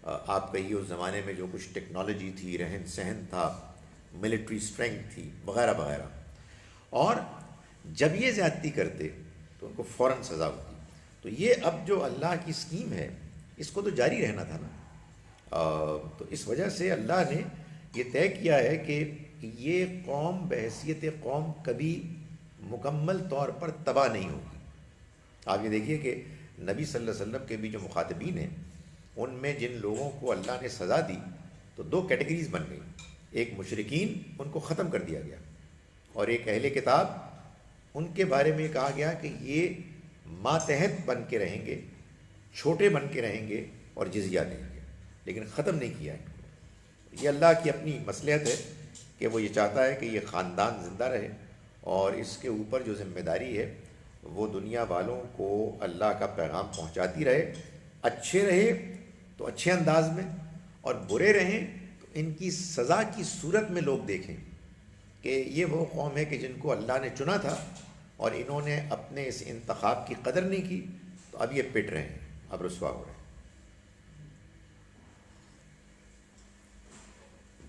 آپ کہیے اس زمانے میں جو کچھ ٹیکنالوجی تھی، رہن سہن تھا، ملٹری اسٹرینگتھ تھی، وغیرہ وغیرہ، اور جب یہ زیادتی کرتے تو ان کو فوراً سزا ہوتی۔ تو یہ اب جو اللہ کی اسکیم ہے اس کو تو جاری رہنا تھا نا، تو اس وجہ سے اللہ نے یہ طے کیا ہے کہ یہ قوم بحیثیت قوم کبھی مکمل طور پر تباہ نہیں ہوگی۔ آپ یہ دیکھیے کہ نبی صلی اللہ علیہ وسلم کے بھی جو مخاطبین ہیں ان میں جن لوگوں کو اللہ نے سزا دی تو دو کیٹیگریز بن گئی، ایک مشرکین، ان کو ختم کر دیا گیا، اور ایک اہل کتاب، ان کے بارے میں کہا گیا کہ یہ ماتحت بن کے رہیں گے، چھوٹے بن کے رہیں گے اور جزیہ دیں گے، لیکن ختم نہیں کیا ان کو۔ یہ اللہ کی اپنی مصلحت ہے کہ وہ یہ چاہتا ہے کہ یہ خاندان زندہ رہے، اور اس کے اوپر جو ذمہ داری ہے وہ دنیا والوں کو اللہ کا پیغام پہنچاتی رہے، اچھے رہے تو اچھے انداز میں، اور برے رہیں تو ان کی سزا کی صورت میں لوگ دیکھیں کہ یہ وہ قوم ہے کہ جن کو اللہ نے چنا تھا اور انہوں نے اپنے اس انتخاب کی قدر نہیں کی، تو اب یہ پٹ رہے ہیں، اب رسوا ہو رہے ہیں۔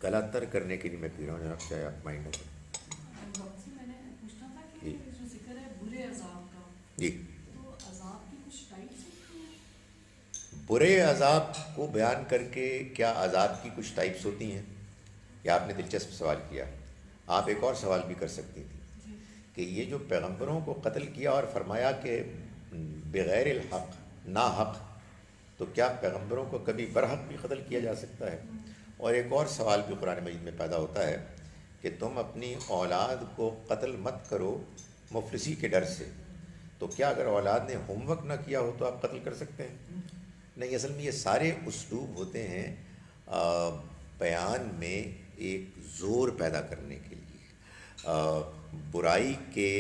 گلا تر کرنے کے لیے میں پی رہا ہوں جناب، چاہے آپ مائنڈ ہو۔ میں نے پوچھنا تھا کہ جو ذکر ہے برے عذاب کا، جی، تو عذاب کی کچھ ٹائپس ہوتی ہیں؟ برے عذاب کو بیان کر کے کیا عذاب کی کچھ ٹائپس ہوتی ہیں؟ یہ آپ نے دلچسپ سوال کیا۔ آپ ایک اور سوال بھی کر سکتی تھی کہ یہ جو پیغمبروں کو قتل کیا اور فرمایا کہ بغیر الحق، نا حق، تو کیا پیغمبروں کو کبھی برحق بھی قتل کیا جا سکتا ہے؟ اور ایک اور سوال بھی قرآن مجید میں پیدا ہوتا ہے کہ تم اپنی اولاد کو قتل مت کرو مفلسی کے ڈر سے، تو کیا اگر اولاد نے ہوم ورک نہ کیا ہو تو آپ قتل کر سکتے ہیں؟ نہیں، اصل میں یہ سارے اسلوب ہوتے ہیں بیان میں ایک زور پیدا کرنے کے لیے، برائی کے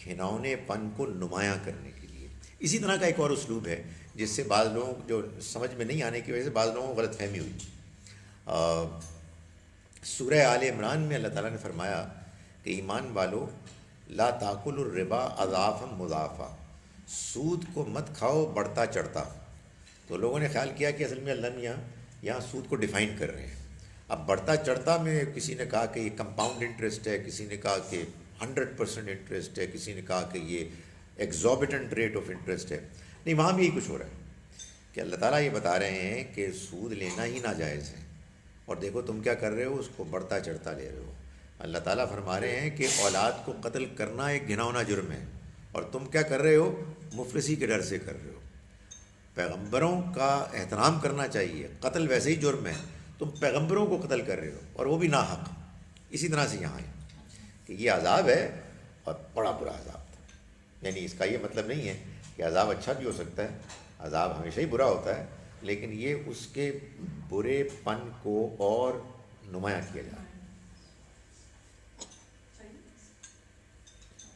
گھنونے پن کو نمایاں کرنے کے لیے۔ اسی طرح کا ایک اور اسلوب ہے جس سے بعض لوگوں جو سمجھ میں نہیں آنے کی وجہ سے بعض لوگوں کو غلط فہمی ہوئی۔ سورہ آل عمران میں اللہ تعالیٰ نے فرمایا کہ ایمان والو لا تاکلوا الربا اضعافا مضاعفا، سود کو مت کھاؤ بڑھتا چڑھتا۔ تو لوگوں نے خیال کیا کہ اصل میں اللہ میاں یہاں سود کو ڈیفائن کر رہے ہیں۔ اب بڑھتا چڑھتا میں کسی نے کہا کہ یہ کمپاؤنڈ انٹرسٹ ہے، کسی نے کہا کہ 100% انٹرسٹ ہے، کسی نے کہا کہ یہ ایگزوربیٹنٹ ریٹ آف انٹرسٹ ہے۔ نہیں، وہاں بھی یہی کچھ ہو رہا ہے کہ اللہ تعالیٰ یہ بتا رہے ہیں کہ سود لینا ہی ناجائز ہے، اور دیکھو تم کیا کر رہے ہو، اس کو بڑھتا چڑھتا لے رہے ہو۔ اللہ تعالیٰ فرما رہے ہیں کہ اولاد کو قتل کرنا ایک گھناؤنا جرم ہے، اور تم کیا کر رہے ہو، مفلسی کے ڈر سے کر رہے ہو۔ پیغمبروں کا احترام کرنا چاہیے، قتل ویسے ہی جرم ہے، تم پیغمبروں کو قتل کر رہے ہو اور وہ بھی ناحق۔ اسی طرح سے یہاں ہے کہ یہ عذاب ہے اور بڑا برا عذاب تھا، یعنی اس کا یہ مطلب نہیں ہے کہ عذاب اچھا بھی ہو سکتا ہے، عذاب ہمیشہ ہی برا ہوتا ہے، لیکن یہ اس کے برے پن کو اور نمایاں کیا جا رہا ہے۔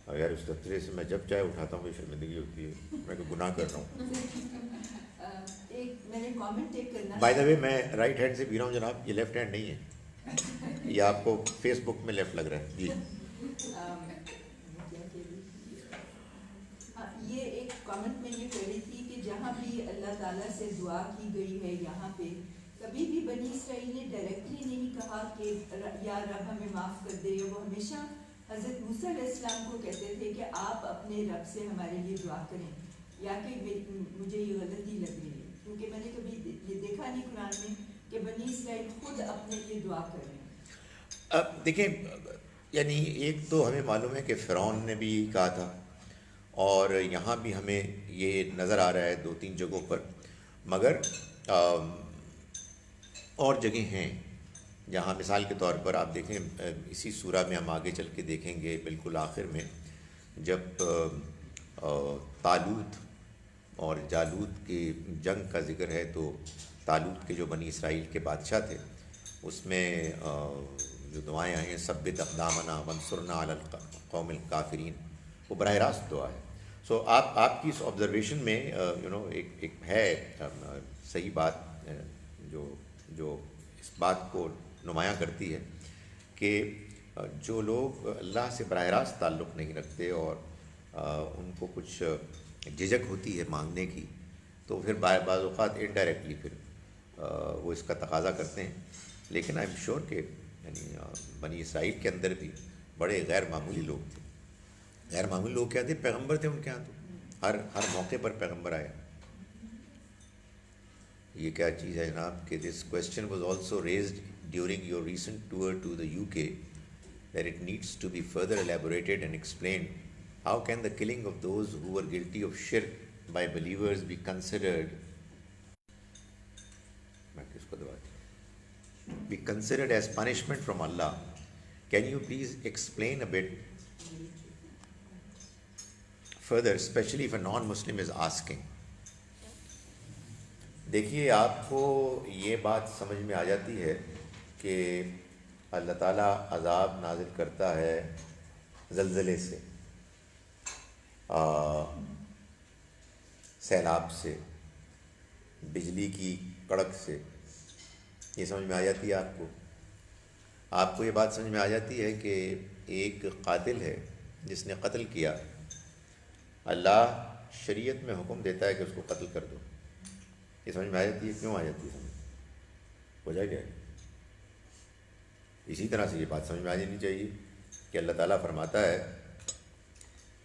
اور یار اس دفترے سے میں جب چائے اٹھاتا ہوں مجھے شرمندگی ہوتی ہے، میں تو گناہ کر رہا ہوں۔ میں نے کامنٹ ٹیک کرنا، بائی دا وے میں رائٹ ہینڈ سے پی رہا ہوں جناب، یہ لیفٹ ہینڈ نہیں ہے، یہ آپ کو فیس بک میں لیفٹ لگ رہا ہے۔ جی یہ ایک کامنٹ میں یہ کہہ رہی تھی کہ جہاں بھی اللہ تعالیٰ سے دعا کی گئی ہے یہاں پہ کبھی بھی بنی اسرائیل نے ڈائریکٹلی نہیں کہا کہ یا رب ہمیں معاف کر دے، وہ ہمیشہ حضرت موسیٰ علیہ السلام کو کہتے تھے کہ آپ اپنے رب سے ہمارے لیے دعا کریں، یا کہ مجھے یہ غلطی لگ رہی ہے، کیونکہ میں نے کبھی یہ دیکھا نہیں قرآن میں کہ بنی اسرائیل خود اپنے لیے دعا کر رہے ہیں۔ اب دیکھیں، یعنی ایک تو ہمیں معلوم ہے کہ فرعون نے بھی کہا تھا، اور یہاں بھی ہمیں یہ نظر آ رہا ہے 2-3 جگہوں پر، مگر اور جگہیں ہیں جہاں مثال کے طور پر آپ دیکھیں، اسی سورہ میں ہم آگے چل کے دیکھیں گے بالکل آخر میں جب طالوت اور جالوت کی جنگ کا ذکر ہے، تو طالوت کے جو بنی اسرائیل کے بادشاہ تھے اس میں جو دعائیں آئی ہیں ثبت اقدامنا وانصرنا علی القوم الکافرین، وہ براہ راست دعا ہے۔ سو آپ کی اس آبزرویشن میں ایک ہے صحیح بات جو اس بات کو نمایاں کرتی ہے کہ جو لوگ اللہ سے براہ راست تعلق نہیں رکھتے اور ان کو کچھ جھجک ہوتی ہے مانگنے کی، تو پھر بعض اوقات انڈائریکٹلی پھر وہ اس کا تقاضا کرتے ہیں۔ لیکن آئی ایم شیور کہ یعنی بنی اسرائیل کے اندر بھی بڑے غیر معمولی لوگ تھے۔ غیر معمولی لوگ کیا تھے؟ پیغمبر تھے ان کے ہاں، تو ہر موقع پر پیغمبر آیا۔ یہ کیا چیز ہے جناب کہ this question was also raised during your recent tour to the UK that it needs to be further elaborated and explained. How can the killing of those who were guilty of shirk by believers be considered as punishment from Allah? Can you please explain a bit further, especially if a non-Muslim is asking? دیکھیے، آپ کو یہ بات سمجھ میں آ جاتی ہے کہ اللہ تعالیٰ عذاب نازل کرتا ہے زلزلے سے، سیلاب سے، بجلی کی کڑک سے، یہ سمجھ میں آ جاتی ہے آپ کو یہ بات سمجھ میں آ جاتی ہے کہ ایک قاتل ہے جس نے قتل کیا، اللہ شریعت میں حکم دیتا ہے کہ اس کو قتل کر دو، یہ سمجھ میں آ جاتی ہے؟ کیوں آ جاتی ہے سمجھ؟ وجہ کیا ہے؟ اسی طرح سے یہ بات سمجھ میں آ جانی چاہیے کہ اللہ تعالیٰ فرماتا ہے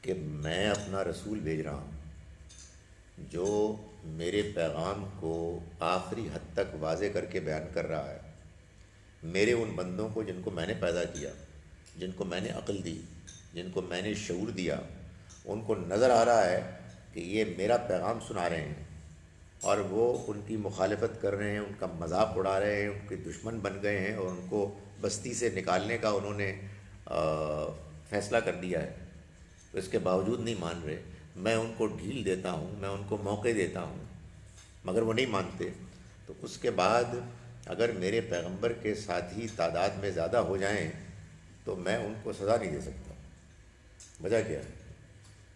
کہ میں اپنا رسول بھیج رہا ہوں جو میرے پیغام کو آخری حد تک واضح کر کے بیان کر رہا ہے۔ میرے ان بندوں کو جن کو میں نے پیدا کیا، جن کو میں نے عقل دی، جن کو میں نے شعور دیا، ان کو نظر آ رہا ہے کہ یہ میرا پیغام سنا رہے ہیں اور وہ ان کی مخالفت کر رہے ہیں، ان کا مذاق اڑا رہے ہیں، ان کے دشمن بن گئے ہیں اور ان کو بستی سے نکالنے کا انہوں نے فیصلہ کر دیا ہے، تو اس کے باوجود نہیں مان رہے، میں ان کو ڈھیل دیتا ہوں، میں ان کو موقع دیتا ہوں، مگر وہ نہیں مانتے، تو اس کے بعد اگر میرے پیغمبر کے ساتھی تعداد میں زیادہ ہو جائیں تو میں ان کو سزا نہیں دے سکتا۔ وجہ کیا ہے؟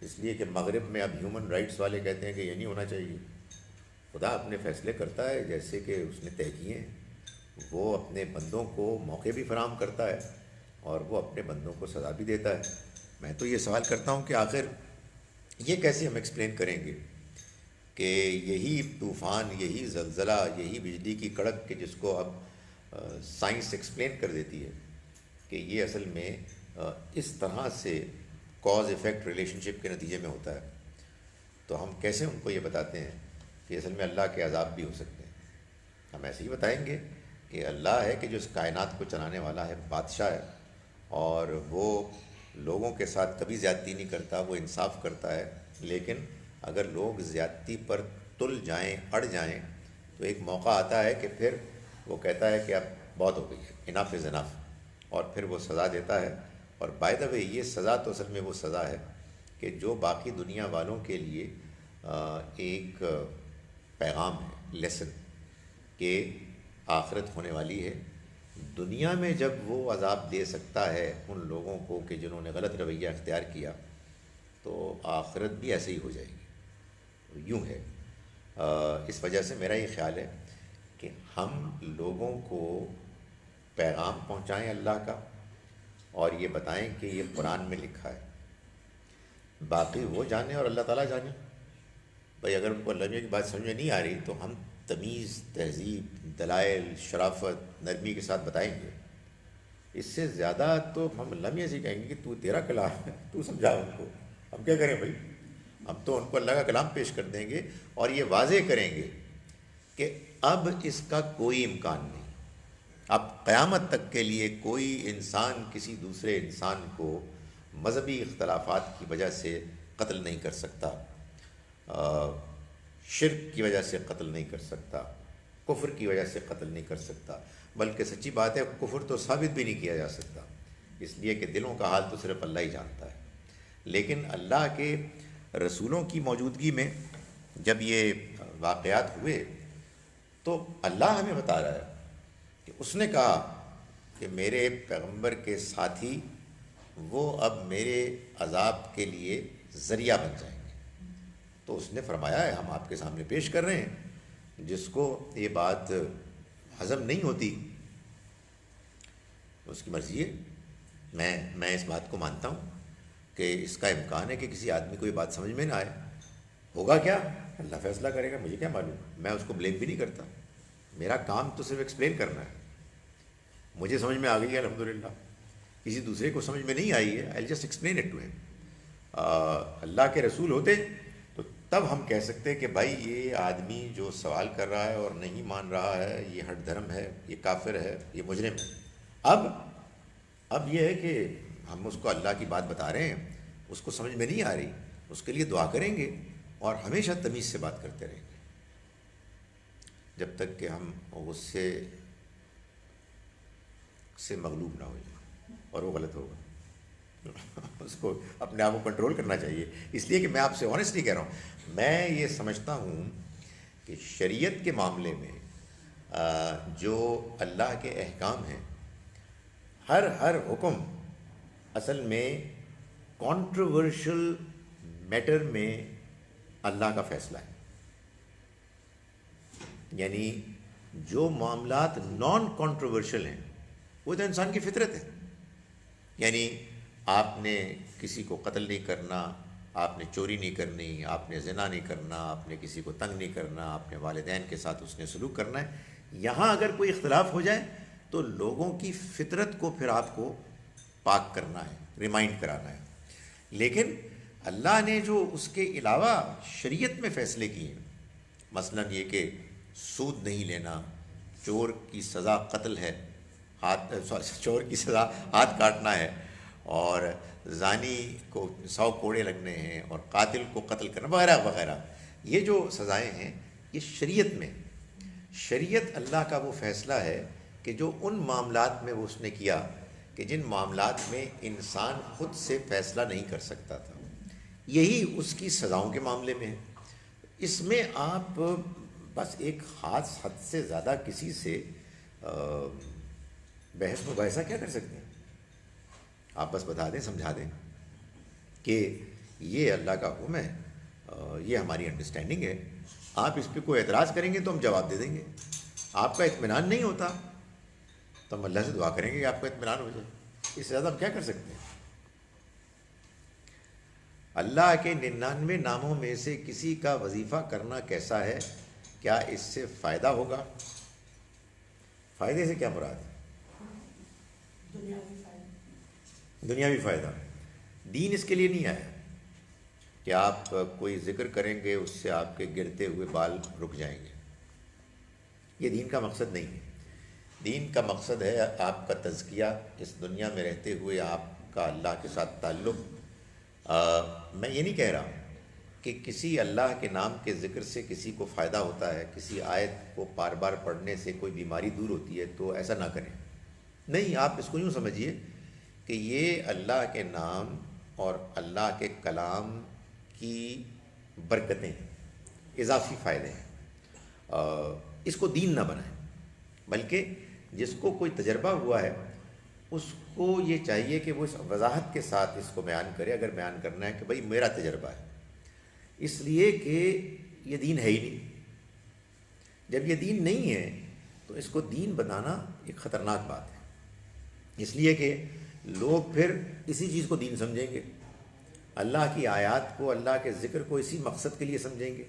اس لیے کہ مغرب میں اب ہیومن رائٹس والے کہتے ہیں کہ یہ نہیں ہونا چاہیے۔ خدا اپنے فیصلے کرتا ہے جیسے کہ اس نے طے کیے ہیں، وہ اپنے بندوں کو موقع بھی فراہم کرتا ہے اور وہ اپنے بندوں کو سزا بھی دیتا ہے۔ میں تو یہ سوال کرتا ہوں کہ آخر یہ کیسے ہم ایکسپلین کریں گے کہ یہی طوفان، یہی زلزلہ، یہی بجلی کی کڑک کہ جس کو اب سائنس ایکسپلین کر دیتی ہے کہ یہ اصل میں اس طرح سے کاز ایفیکٹ ریلیشن شپ کے نتیجے میں ہوتا ہے، تو ہم کیسے ان کو یہ بتاتے ہیں کہ اصل میں اللہ کے عذاب بھی ہو سکتے ہیں؟ ہم ایسے ہی بتائیں گے کہ اللہ ہے کہ جو اس کائنات کو چلانے والا ہے، بادشاہ ہے، اور وہ لوگوں کے ساتھ کبھی زیادتی نہیں کرتا، وہ انصاف کرتا ہے، لیکن اگر لوگ زیادتی پر تل جائیں، اڑ جائیں، تو ایک موقع آتا ہے کہ پھر وہ کہتا ہے کہ اب بہت ہو گئی ہے، انف از انف، اور پھر وہ سزا دیتا ہے۔ اور بائی دا وے یہ سزا تو اصل میں وہ سزا ہے کہ جو باقی دنیا والوں کے لیے ایک پیغام ہے، لیسن، کہ آخرت ہونے والی ہے۔ دنیا میں جب وہ عذاب دے سکتا ہے ان لوگوں کو کہ جنہوں نے غلط رویہ اختیار کیا، تو آخرت بھی ایسے ہی ہو جائے گی۔ یوں ہے، اس وجہ سے میرا یہ خیال ہے کہ ہم لوگوں کو پیغام پہنچائیں اللہ کا، اور یہ بتائیں کہ یہ قرآن میں لکھا ہے، باقی وہ جانے اور اللہ تعالیٰ جانے۔ بھائی اگر ان کو اللہ کی بات سمجھ میں نہیں آ رہی تو ہم تمیز، تہذیب، دلائل، شرافت، نرمی کے ساتھ بتائیں گے۔ اس سے زیادہ تو ہم لمحے سے کہیں گے کہ تو تیرا کلام ہے، تو سمجھا ان کو۔ ہم کیا کریں بھائی؟ ہم تو ان کو اللہ کا کلام پیش کر دیں گے اور یہ واضح کریں گے کہ اب اس کا کوئی امکان نہیں، اب قیامت تک کے لیے کوئی انسان کسی دوسرے انسان کو مذہبی اختلافات کی وجہ سے قتل نہیں کر سکتا، شرک کی وجہ سے قتل نہیں کر سکتا، کفر کی وجہ سے قتل نہیں کر سکتا، بلکہ سچی بات ہے کفر تو ثابت بھی نہیں کیا جا سکتا، اس لیے کہ دلوں کا حال تو صرف اللہ ہی جانتا ہے۔ لیکن اللہ کے رسولوں کی موجودگی میں جب یہ واقعات ہوئے تو اللہ ہمیں بتا رہا ہے کہ اس نے کہا کہ میرے پیغمبر کے ساتھی وہ اب میرے عذاب کے لیے ذریعہ بن جائیں گے۔ تو اس نے فرمایا ہے، ہم آپ کے سامنے پیش کر رہے ہیں، جس کو یہ بات ہضم نہیں ہوتی اس کی مرضی ہے۔ میں اس بات کو مانتا ہوں کہ اس کا امکان ہے کہ کسی آدمی کو یہ بات سمجھ میں نہ آئے، ہوگا کیا اللہ فیصلہ کرے گا، مجھے کیا معلوم، میں اس کو بلیم بھی نہیں کرتا، میرا کام تو صرف ایکسپلین کرنا ہے۔ مجھے سمجھ میں آ گئی ہے الحمدللہ، کسی دوسرے کو سمجھ میں نہیں آئی ہے، I just explain it to ہم۔ اللہ کے رسول ہوتے تو تب ہم کہہ سکتے کہ بھائی یہ آدمی جو سوال کر رہا ہے اور نہیں مان رہا ہے، یہ ہٹ دھرم ہے، یہ کافر ہے، یہ مجرم ہے۔ اب یہ ہے کہ ہم اس کو اللہ کی بات بتا رہے ہیں، اس کو سمجھ میں نہیں آ رہی، اس کے لیے دعا کریں گے اور ہمیشہ تمیز سے بات کرتے رہیں گے جب تک کہ ہم غصے سے مغلوب نہ ہو جائیں، اور وہ غلط ہوگا۔ اس کو اپنے آپ کو کنٹرول کرنا چاہیے۔ اس لیے کہ میں آپ سے آنیسٹلی کہہ رہا ہوں، میں یہ سمجھتا ہوں کہ شریعت کے معاملے میں جو اللہ کے احکام ہیں، ہر حکم اصل میں کنٹروورشل میٹر میں اللہ کا فیصلہ ہے۔ یعنی جو معاملات نان کنٹروورشل ہیں وہ تو انسان کی فطرت ہے۔ یعنی آپ نے کسی کو قتل نہیں کرنا، آپ نے چوری نہیں کرنی، آپ نے زنا نہیں کرنا، آپ نے کسی کو تنگ نہیں کرنا، آپ نے والدین کے ساتھ اس نے سلوک کرنا ہے۔ یہاں اگر کوئی اختلاف ہو جائے تو لوگوں کی فطرت کو پھر آپ کو پاک کرنا ہے، ریمائنڈ کرانا ہے۔ لیکن اللہ نے جو اس کے علاوہ شریعت میں فیصلے کیے ہیں، مثلا یہ کہ سود نہیں لینا، چور کی سزا قتل ہے، چور کی سزا ہاتھ کاٹنا ہے، اور زانی کو 100 کوڑے لگنے ہیں اور قاتل کو قتل کرنا وغیرہ وغیرہ. یہ جو سزائیں ہیں یہ شریعت میں، شریعت اللہ کا وہ فیصلہ ہے کہ جو ان معاملات میں وہ اس نے کیا کہ جن معاملات میں انسان خود سے فیصلہ نہیں کر سکتا تھا، یہی اس کی سزاؤں کے معاملے میں ہے. اس میں آپ بس ایک خاص حد سے زیادہ کسی سے بحث مباحثہ کیا کر سکتے ہیں؟ آپ بس بتا دیں، سمجھا دیں کہ یہ اللہ کا حکم ہے، یہ ہماری انڈرسٹینڈنگ ہے، آپ اس پہ کوئی اعتراض کریں گے تو ہم جواب دے دیں گے. آپ کا اطمینان نہیں ہوتا تو ہم اللہ سے دعا کریں گے کہ آپ کا اطمینان ہو جائے. اس سے زیادہ ہم کیا کر سکتے ہیں؟ اللہ کے 99 ناموں میں سے کسی کا وظیفہ کرنا کیسا ہے؟ کیا اس سے فائدہ ہوگا؟ فائدے سے کیا مراد ہے؟ دنیاوی فائدہ. دین اس کے لیے نہیں آیا کہ آپ کوئی ذکر کریں گے اس سے آپ کے گرتے ہوئے بال رک جائیں گے. یہ دین کا مقصد نہیں ہے. دین کا مقصد ہے آپ کا تزکیہ، اس دنیا میں رہتے ہوئے آپ کا اللہ کے ساتھ تعلق. میں یہ نہیں کہہ رہا کہ کسی اللہ کے نام کے ذکر سے کسی کو فائدہ ہوتا ہے، کسی آیت کو بار بار پڑھنے سے کوئی بیماری دور ہوتی ہے تو ایسا نہ کریں. نہیں، آپ اس کو یوں سمجھیے کہ یہ اللہ کے نام اور اللہ کے کلام کی برکتیں ہیں، اضافی فائدے ہیں. اس کو دین نہ بنائیں، بلکہ جس کو کوئی تجربہ ہوا ہے اس کو یہ چاہیے کہ وہ اس وضاحت کے ساتھ اس کو بیان کرے، اگر بیان کرنا ہے کہ بھئی میرا تجربہ ہے، اس لیے کہ یہ دین ہے ہی نہیں. جب یہ دین نہیں ہے تو اس کو دین بنانا ایک خطرناک بات ہے، اس لیے کہ لوگ پھر اسی چیز کو دین سمجھیں گے، اللہ کی آیات کو، اللہ کے ذکر کو اسی مقصد کے لیے سمجھیں گے،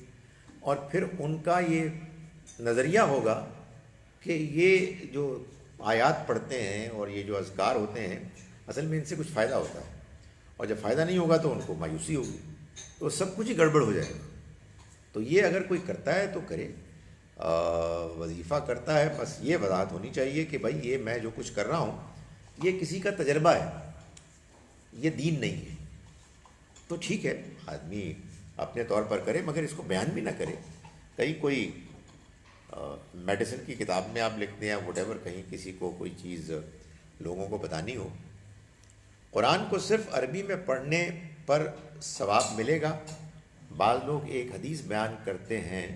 اور پھر ان کا یہ نظریہ ہوگا کہ یہ جو آیات پڑھتے ہیں اور یہ جو اذکار ہوتے ہیں اصل میں ان سے کچھ فائدہ ہوتا ہے، اور جب فائدہ نہیں ہوگا تو ان کو مایوسی ہوگی، تو سب کچھ ہی گڑبڑ ہو جائے گا. تو یہ اگر کوئی کرتا ہے تو کرے، وظیفہ کرتا ہے، بس یہ وضاحت ہونی چاہیے کہ بھائی یہ میں جو کچھ کر رہا ہوں یہ کسی کا تجربہ ہے، یہ دین نہیں ہے. تو ٹھیک ہے، آدمی اپنے طور پر کرے، مگر اس کو بیان بھی نہ کرے. کہیں کوئی میڈیسن کی کتاب میں آپ لکھتے ہیں وٹ ایور، کہیں کسی کو کوئی چیز لوگوں کو بتانی ہو، قرآن کو صرف عربی میں پڑھنے پر ثواب ملے گا. بعض لوگ ایک حدیث بیان کرتے ہیں،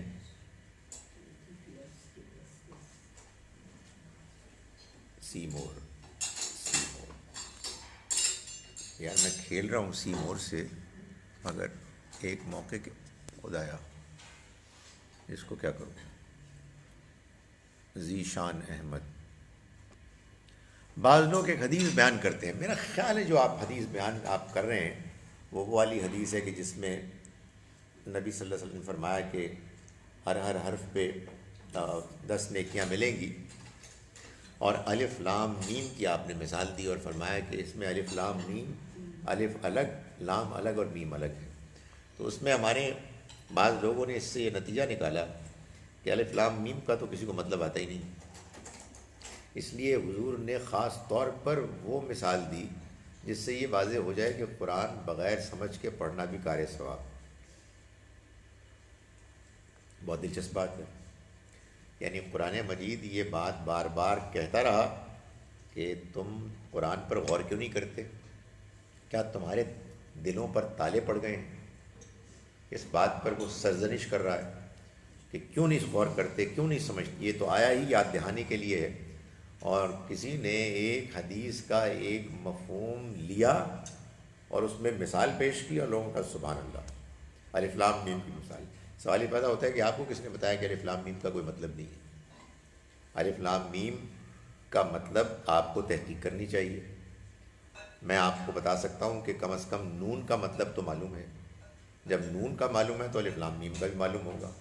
سیمور یار میں کھیل رہا ہوں سیمور سے، مگر ایک موقع کے خدایا اس کو کیا کروں. ذیشان احمد، بعض لوگ ایک حدیث بیان کرتے ہیں، میرا خیال ہے جو آپ حدیث بیان آپ کر رہے ہیں وہ والی حدیث ہے کہ جس میں نبی صلی اللہ علیہ وسلم نے فرمایا کہ ہر حرف پہ 10 نیکیاں ملیں گی، اور الف لام میم کی آپ نے مثال دی اور فرمایا کہ اس میں الف لام میم، الف الگ، لام الگ اور میم الگ ہے. تو اس میں ہمارے بعض لوگوں نے اس سے یہ نتیجہ نکالا کہ الف لام میم کا تو کسی کو مطلب آتا ہی نہیں، اس لیے حضور نے خاص طور پر وہ مثال دی جس سے یہ واضح ہو جائے کہ قرآن بغیر سمجھ کے پڑھنا بھی کار ثواب. بہت دلچسپ بات ہے. یعنی قرآن مجید یہ بات بار بار کہتا رہا کہ تم قرآن پر غور کیوں نہیں کرتے؟ کیا تمہارے دلوں پر تالے پڑ گئے ہیں؟ اس بات پر وہ سرزنش کر رہا ہے کہ کیوں نہیں غور کرتے، کیوں نہیں سمجھتے. یہ تو آیا ہی یاد دہانی کے لیے ہے، اور کسی نے ایک حدیث کا ایک مفہوم لیا اور اس میں مثال پیش کی اور لوگوں کا سبحان اللہ، الف لام میم کی مثال. سوال یہ پیدا ہوتا ہے کہ آپ کو کس نے بتایا کہ الف لام میم کا کوئی مطلب نہیں ہے؟ الف لام میم کا مطلب آپ کو تحقیق کرنی چاہیے. میں آپ کو بتا سکتا ہوں کہ کم از کم نون کا مطلب تو معلوم ہے. جب نون کا معلوم ہے تو الف لام میم کا بھی معلوم ہوگا.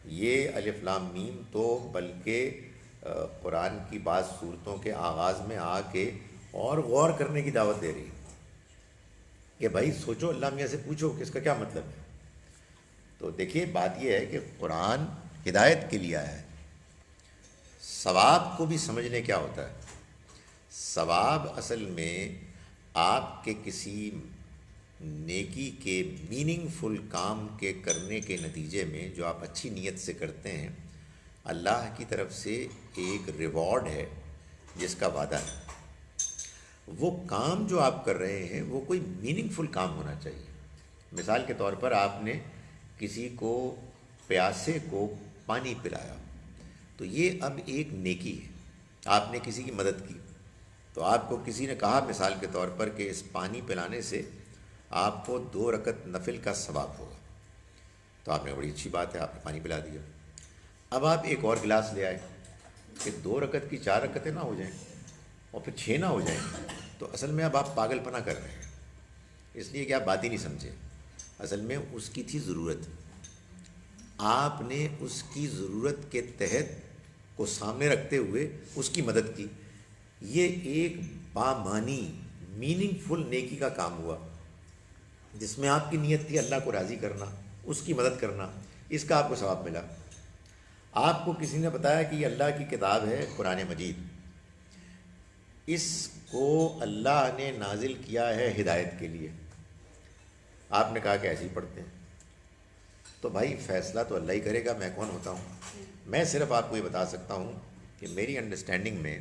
یہ الف لام میم تو بلکہ قرآن کی بعض صورتوں کے آغاز میں آ کے اور غور کرنے کی دعوت دے رہی ہے کہ بھائی سوچو، اللہ میاں سے پوچھو کہ اس کا کیا مطلب ہے. تو دیکھیے بات یہ ہے کہ قرآن ہدایت کے لیے آیا ہے. ثواب کو بھی سمجھنے کیا ہوتا ہے. ثواب اصل میں آپ کے کسی نیکی کے میننگ فل کام کے کرنے کے نتیجے میں جو آپ اچھی نیت سے کرتے ہیں، اللہ کی طرف سے ایک ریوارڈ ہے جس کا وعدہ ہے۔ وہ کام جو آپ کر رہے ہیں وہ کوئی میننگ فل کام ہونا چاہیے۔ مثال کے طور پر آپ نے کسی کو پیاسے کو پانی پلایا، تو یہ اب ایک نیکی ہے، آپ نے کسی کی مدد کی۔ تو آپ کو کسی نے کہا مثال کے طور پر کہ اس پانی پلانے سے آپ کو 2 رکعت نفل کا ثواب ہوگا، تو آپ نے بڑی اچھی بات ہے، آپ نے پانی پلا دیا۔ اب آپ ایک اور گلاس لے آئے کہ 2 رکعت کی 4 رکعتیں نہ ہو جائیں اور پھر 6 نہ ہو جائیں، تو اصل میں اب آپ پاگل پنا کر رہے ہیں، اس لیے کہ آپ بات ہی نہیں سمجھے۔ اصل میں اس کی تھی ضرورت، آپ نے اس کی ضرورت کے تحت کو سامنے رکھتے ہوئے اس کی مدد کی۔ یہ ایک بامانی میننگ فل نیکی کا کام ہوا، جس میں آپ کی نیت تھی اللہ کو راضی کرنا، اس کی مدد کرنا، اس کا آپ کو ثواب ملا۔ آپ کو کسی نے بتایا کہ یہ اللہ کی کتاب ہے قرآن مجید، اس کو اللہ نے نازل کیا ہے ہدایت کے لیے، آپ نے کہا کہ ایسے ہی پڑھتے ہیں، تو بھائی فیصلہ تو اللہ ہی کرے گا، میں کون ہوتا ہوں؟ میں صرف آپ کو یہ بتا سکتا ہوں کہ میری انڈرسٹینڈنگ میں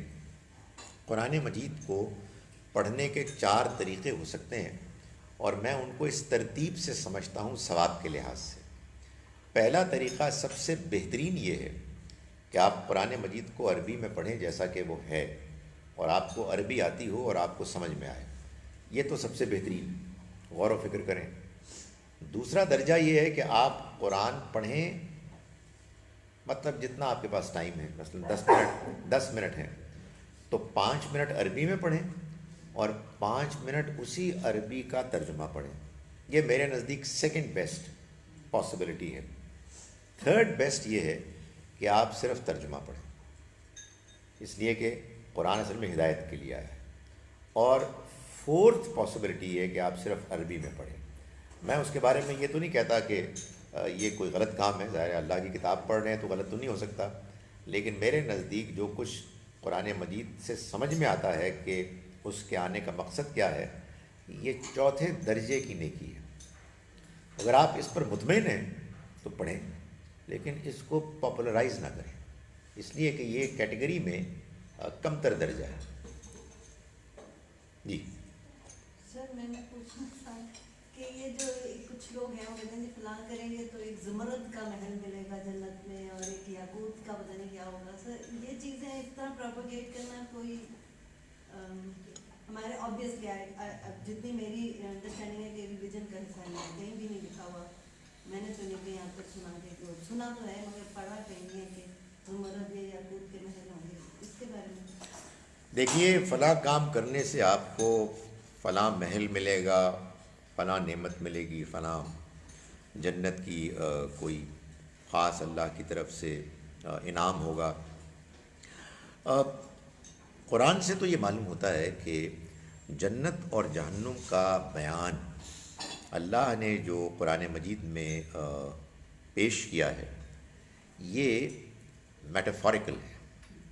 قرآن مجید کو پڑھنے کے 4 طریقے ہو سکتے ہیں، اور میں ان کو اس ترتیب سے سمجھتا ہوں ثواب کے لحاظ سے۔ پہلا طریقہ سب سے بہترین یہ ہے کہ آپ قرآن مجید کو عربی میں پڑھیں جیسا کہ وہ ہے، اور آپ کو عربی آتی ہو اور آپ کو سمجھ میں آئے، یہ تو سب سے بہترین، غور و فکر کریں۔ دوسرا درجہ یہ ہے کہ آپ قرآن پڑھیں، مطلب جتنا آپ کے پاس ٹائم ہے، مثلا 10 منٹ ہیں تو 5 منٹ عربی میں پڑھیں اور 5 منٹ اسی عربی کا ترجمہ پڑھیں۔ یہ میرے نزدیک سیکنڈ بیسٹ پاسبلٹی ہے۔ تھرڈ بیسٹ یہ ہے کہ آپ صرف ترجمہ پڑھیں، اس لیے کہ قرآن اصل میں ہدایت کے لیے آیا ہے۔ اور فورتھ پاسبلٹی یہ ہے کہ آپ صرف عربی میں پڑھیں۔ میں اس کے بارے میں یہ تو نہیں کہتا کہ یہ کوئی غلط کام ہے، ظاہر ہے اللہ کی کتاب پڑھ رہے ہیں تو غلط تو نہیں ہو سکتا، لیکن میرے نزدیک جو کچھ قرآن مجید سے سمجھ میں آتا ہے کہ اس کے آنے کا مقصد کیا ہے، یہ 4تھے درجے کی نیکی ہے۔ اگر آپ اس پر مطمئن ہیں تو پڑھیں، لیکن اس کو پاپولرائز نہ کریں، اس لیے کہ یہ کیٹیگری میں کم تر درجہ ہے۔ جی سر میں نے پوچھنا تھا کہ یہ جو کچھ لوگ ہیں وہ کہتے ہیں فلاں کریں گے تو ایک زمرد کا محل ملے گا جنت میں اور ایک یاقوت کا پتہ نہیں کیا ہوگا۔ سر یہ چیزیں اس طرح پروپیگیٹ کرنا کوئی ہمارے آبویسلی جتنی میری انڈرسٹینڈنگ ہے کہ ریلیجن کا حصہ نہیں ہے، کہیں بھی نہیں لکھا ہوا، میں نے تو نہیں کہیں یہاں تک سنا تو ہے مگر پڑھا کہیں ہے کہ زمرد یا یاقوت کے محل ہوں گے، اس کے بارے میں دیکھیے، فلاں کام کرنے سے آپ کو فلاں محل ملے گا، فلاں نعمت ملے گی، فلاں جنت کی کوئی خاص اللہ کی طرف سے انعام ہوگا۔ قرآن سے تو یہ معلوم ہوتا ہے کہ جنت اور جہنم کا بیان اللہ نے جو قرآن مجید میں پیش کیا ہے یہ میٹافوریکل ہے،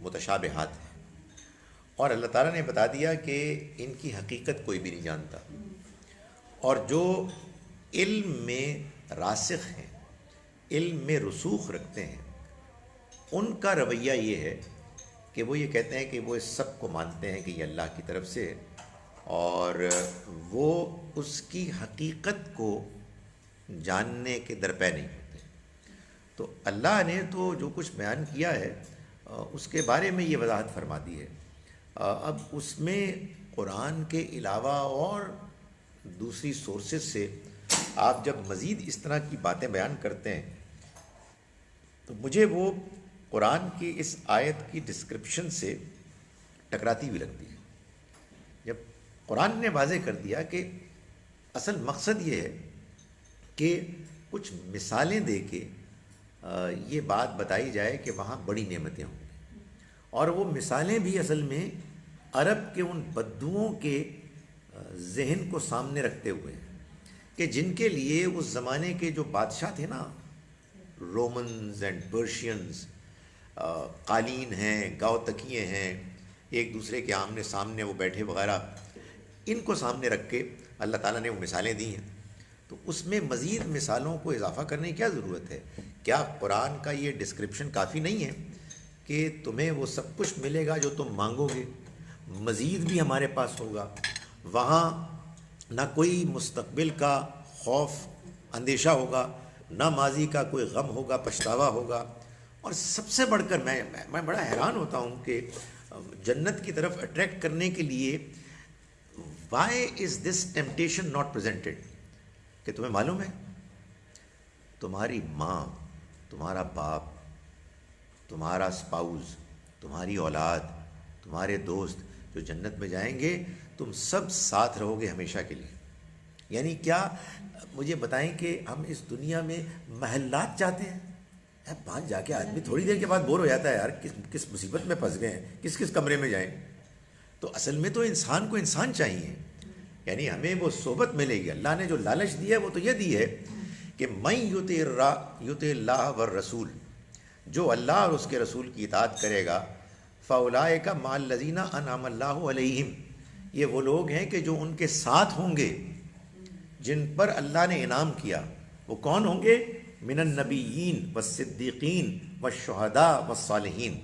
متشابہات ہیں، اور اللہ تعالیٰ نے بتا دیا کہ ان کی حقیقت کوئی بھی نہیں جانتا، اور جو علم میں راسخ ہیں، علم میں رسوخ رکھتے ہیں، ان کا رویہ یہ ہے کہ وہ یہ کہتے ہیں کہ وہ اس سب کو مانتے ہیں کہ یہ اللہ کی طرف سے، اور وہ اس کی حقیقت کو جاننے کے درپے نہیں ہوتے۔ تو اللہ نے تو جو کچھ بیان کیا ہے اس کے بارے میں یہ وضاحت فرما دی ہے۔ اب اس میں قرآن کے علاوہ اور دوسری سورسز سے آپ جب مزید اس طرح کی باتیں بیان کرتے ہیں تو مجھے وہ قرآن کی اس آیت کی ڈسکرپشن سے ٹکراتی ہوئی لگتی ہے۔ جب قرآن نے واضح کر دیا کہ اصل مقصد یہ ہے کہ کچھ مثالیں دے کے یہ بات بتائی جائے کہ وہاں بڑی نعمتیں ہوں گی، اور وہ مثالیں بھی اصل میں عرب کے ان بدوؤں کے ذہن کو سامنے رکھتے ہوئے ہیں کہ جن کے لیے اس زمانے کے جو بادشاہ تھے نا، رومنز اینڈ پرشینز، قالین ہیں، گاؤ تکیے ہیں، ایک دوسرے کے آمنے سامنے وہ بیٹھے وغیرہ، ان کو سامنے رکھ کے اللہ تعالیٰ نے وہ مثالیں دی ہیں، تو اس میں مزید مثالوں کو اضافہ کرنے کی کیا ضرورت ہے؟ کیا قرآن کا یہ ڈسکرپشن کافی نہیں ہے کہ تمہیں وہ سب کچھ ملے گا جو تم مانگو گے، مزید بھی ہمارے پاس ہوگا، وہاں نہ کوئی مستقبل کا خوف اندیشہ ہوگا، نہ ماضی کا کوئی غم ہوگا، پچھتاوا ہوگا، اور سب سے بڑھ کر میں بڑا حیران ہوتا ہوں کہ جنت کی طرف اٹریکٹ کرنے کے لیے why is this temptation not presented, کہ تمہیں معلوم ہے تمہاری ماں، تمہارا باپ، تمہارا اسپاؤز، تمہاری اولاد، تمہارے دوست جو جنت میں جائیں گے، تم سب ساتھ رہو گے ہمیشہ کے لیے. یعنی کیا مجھے بتائیں کہ ہم اس دنیا میں محلات چاہتے ہیں؟ وہاں جا کے آدمی تھوڑی دیر کے بعد بور ہو جاتا ہے، یار کس مصیبت میں پھنس گئے ہیں، کس کمرے میں جائیں. تو اصل میں تو انسان کو انسان چاہیے، یعنی ہمیں وہ صحبت ملے گی. اللہ نے جو لالچ دی ہے وہ تو یہ دی ہے کہ من یطع اللہ والرسول، جو اللہ اور اس کے رسول کی اطاعت کرے گا، فاولئک مع الذین انعم اللہ علیہم، یہ وہ لوگ ہیں کہ جو ان کے ساتھ ہوں گے جن پر اللہ نے انعام کیا. وہ کون ہوں گے؟ من النبیین والصدیقین والشہداء والصالحین،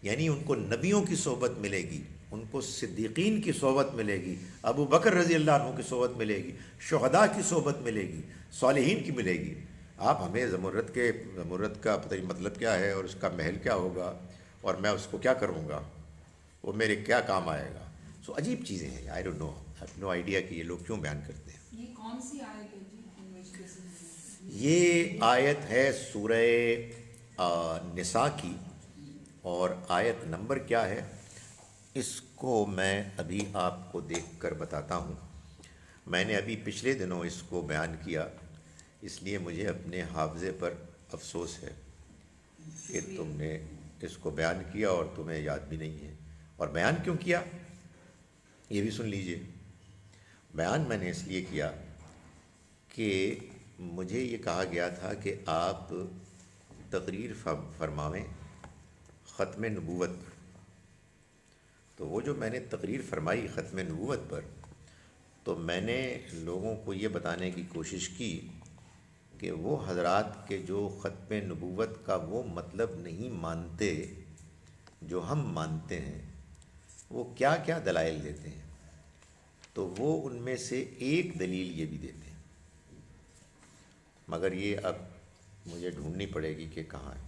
یعنی ان کو نبیوں کی صحبت ملے گی، ان کو صدیقین کی صحبت ملے گی، ابو بکر رضی اللہ عنہ کی صحبت ملے گی، شہداء کی صحبت ملے گی، صالحین کی ملے گی. آپ ہمیں زمرد کا پتہ نہیں مطلب کیا ہے اور اس کا محل کیا ہوگا اور میں اس کو کیا کروں گا، وہ میرے کیا کام آئے گا. سو عجیب چیزیں ہیں. آئی ڈونٹ نو آئیڈیا کہ یہ لوگ کیوں بیان کرتے ہیں. یہ کون سی آیت ہے جی؟ یہ آیت ہے سورہ نساء کی، اور آیت نمبر کیا ہے اس کو میں ابھی آپ کو دیکھ کر بتاتا ہوں. میں نے ابھی پچھلے دنوں اس کو بیان کیا، اس لیے مجھے اپنے حافظے پر افسوس ہے کہ تم نے اس کو بیان کیا اور تمہیں یاد بھی نہیں ہے. اور بیان کیوں کیا یہ بھی سن لیجئے. بیان میں نے اس لیے کیا کہ مجھے یہ کہا گیا تھا کہ آپ تقریر فرماویں ختم نبوت پر. تو وہ جو میں نے تقریر فرمائی ختم نبوت پر، تو میں نے لوگوں کو یہ بتانے کی کوشش کی کہ وہ حضرات کے جو ختم نبوت کا وہ مطلب نہیں مانتے جو ہم مانتے ہیں، وہ کیا کیا دلائل دیتے ہیں. تو وہ ان میں سے ایک دلیل یہ بھی دیتے ہیں، مگر یہ اب مجھے ڈھونڈنی پڑے گی کہ کہاں ہے.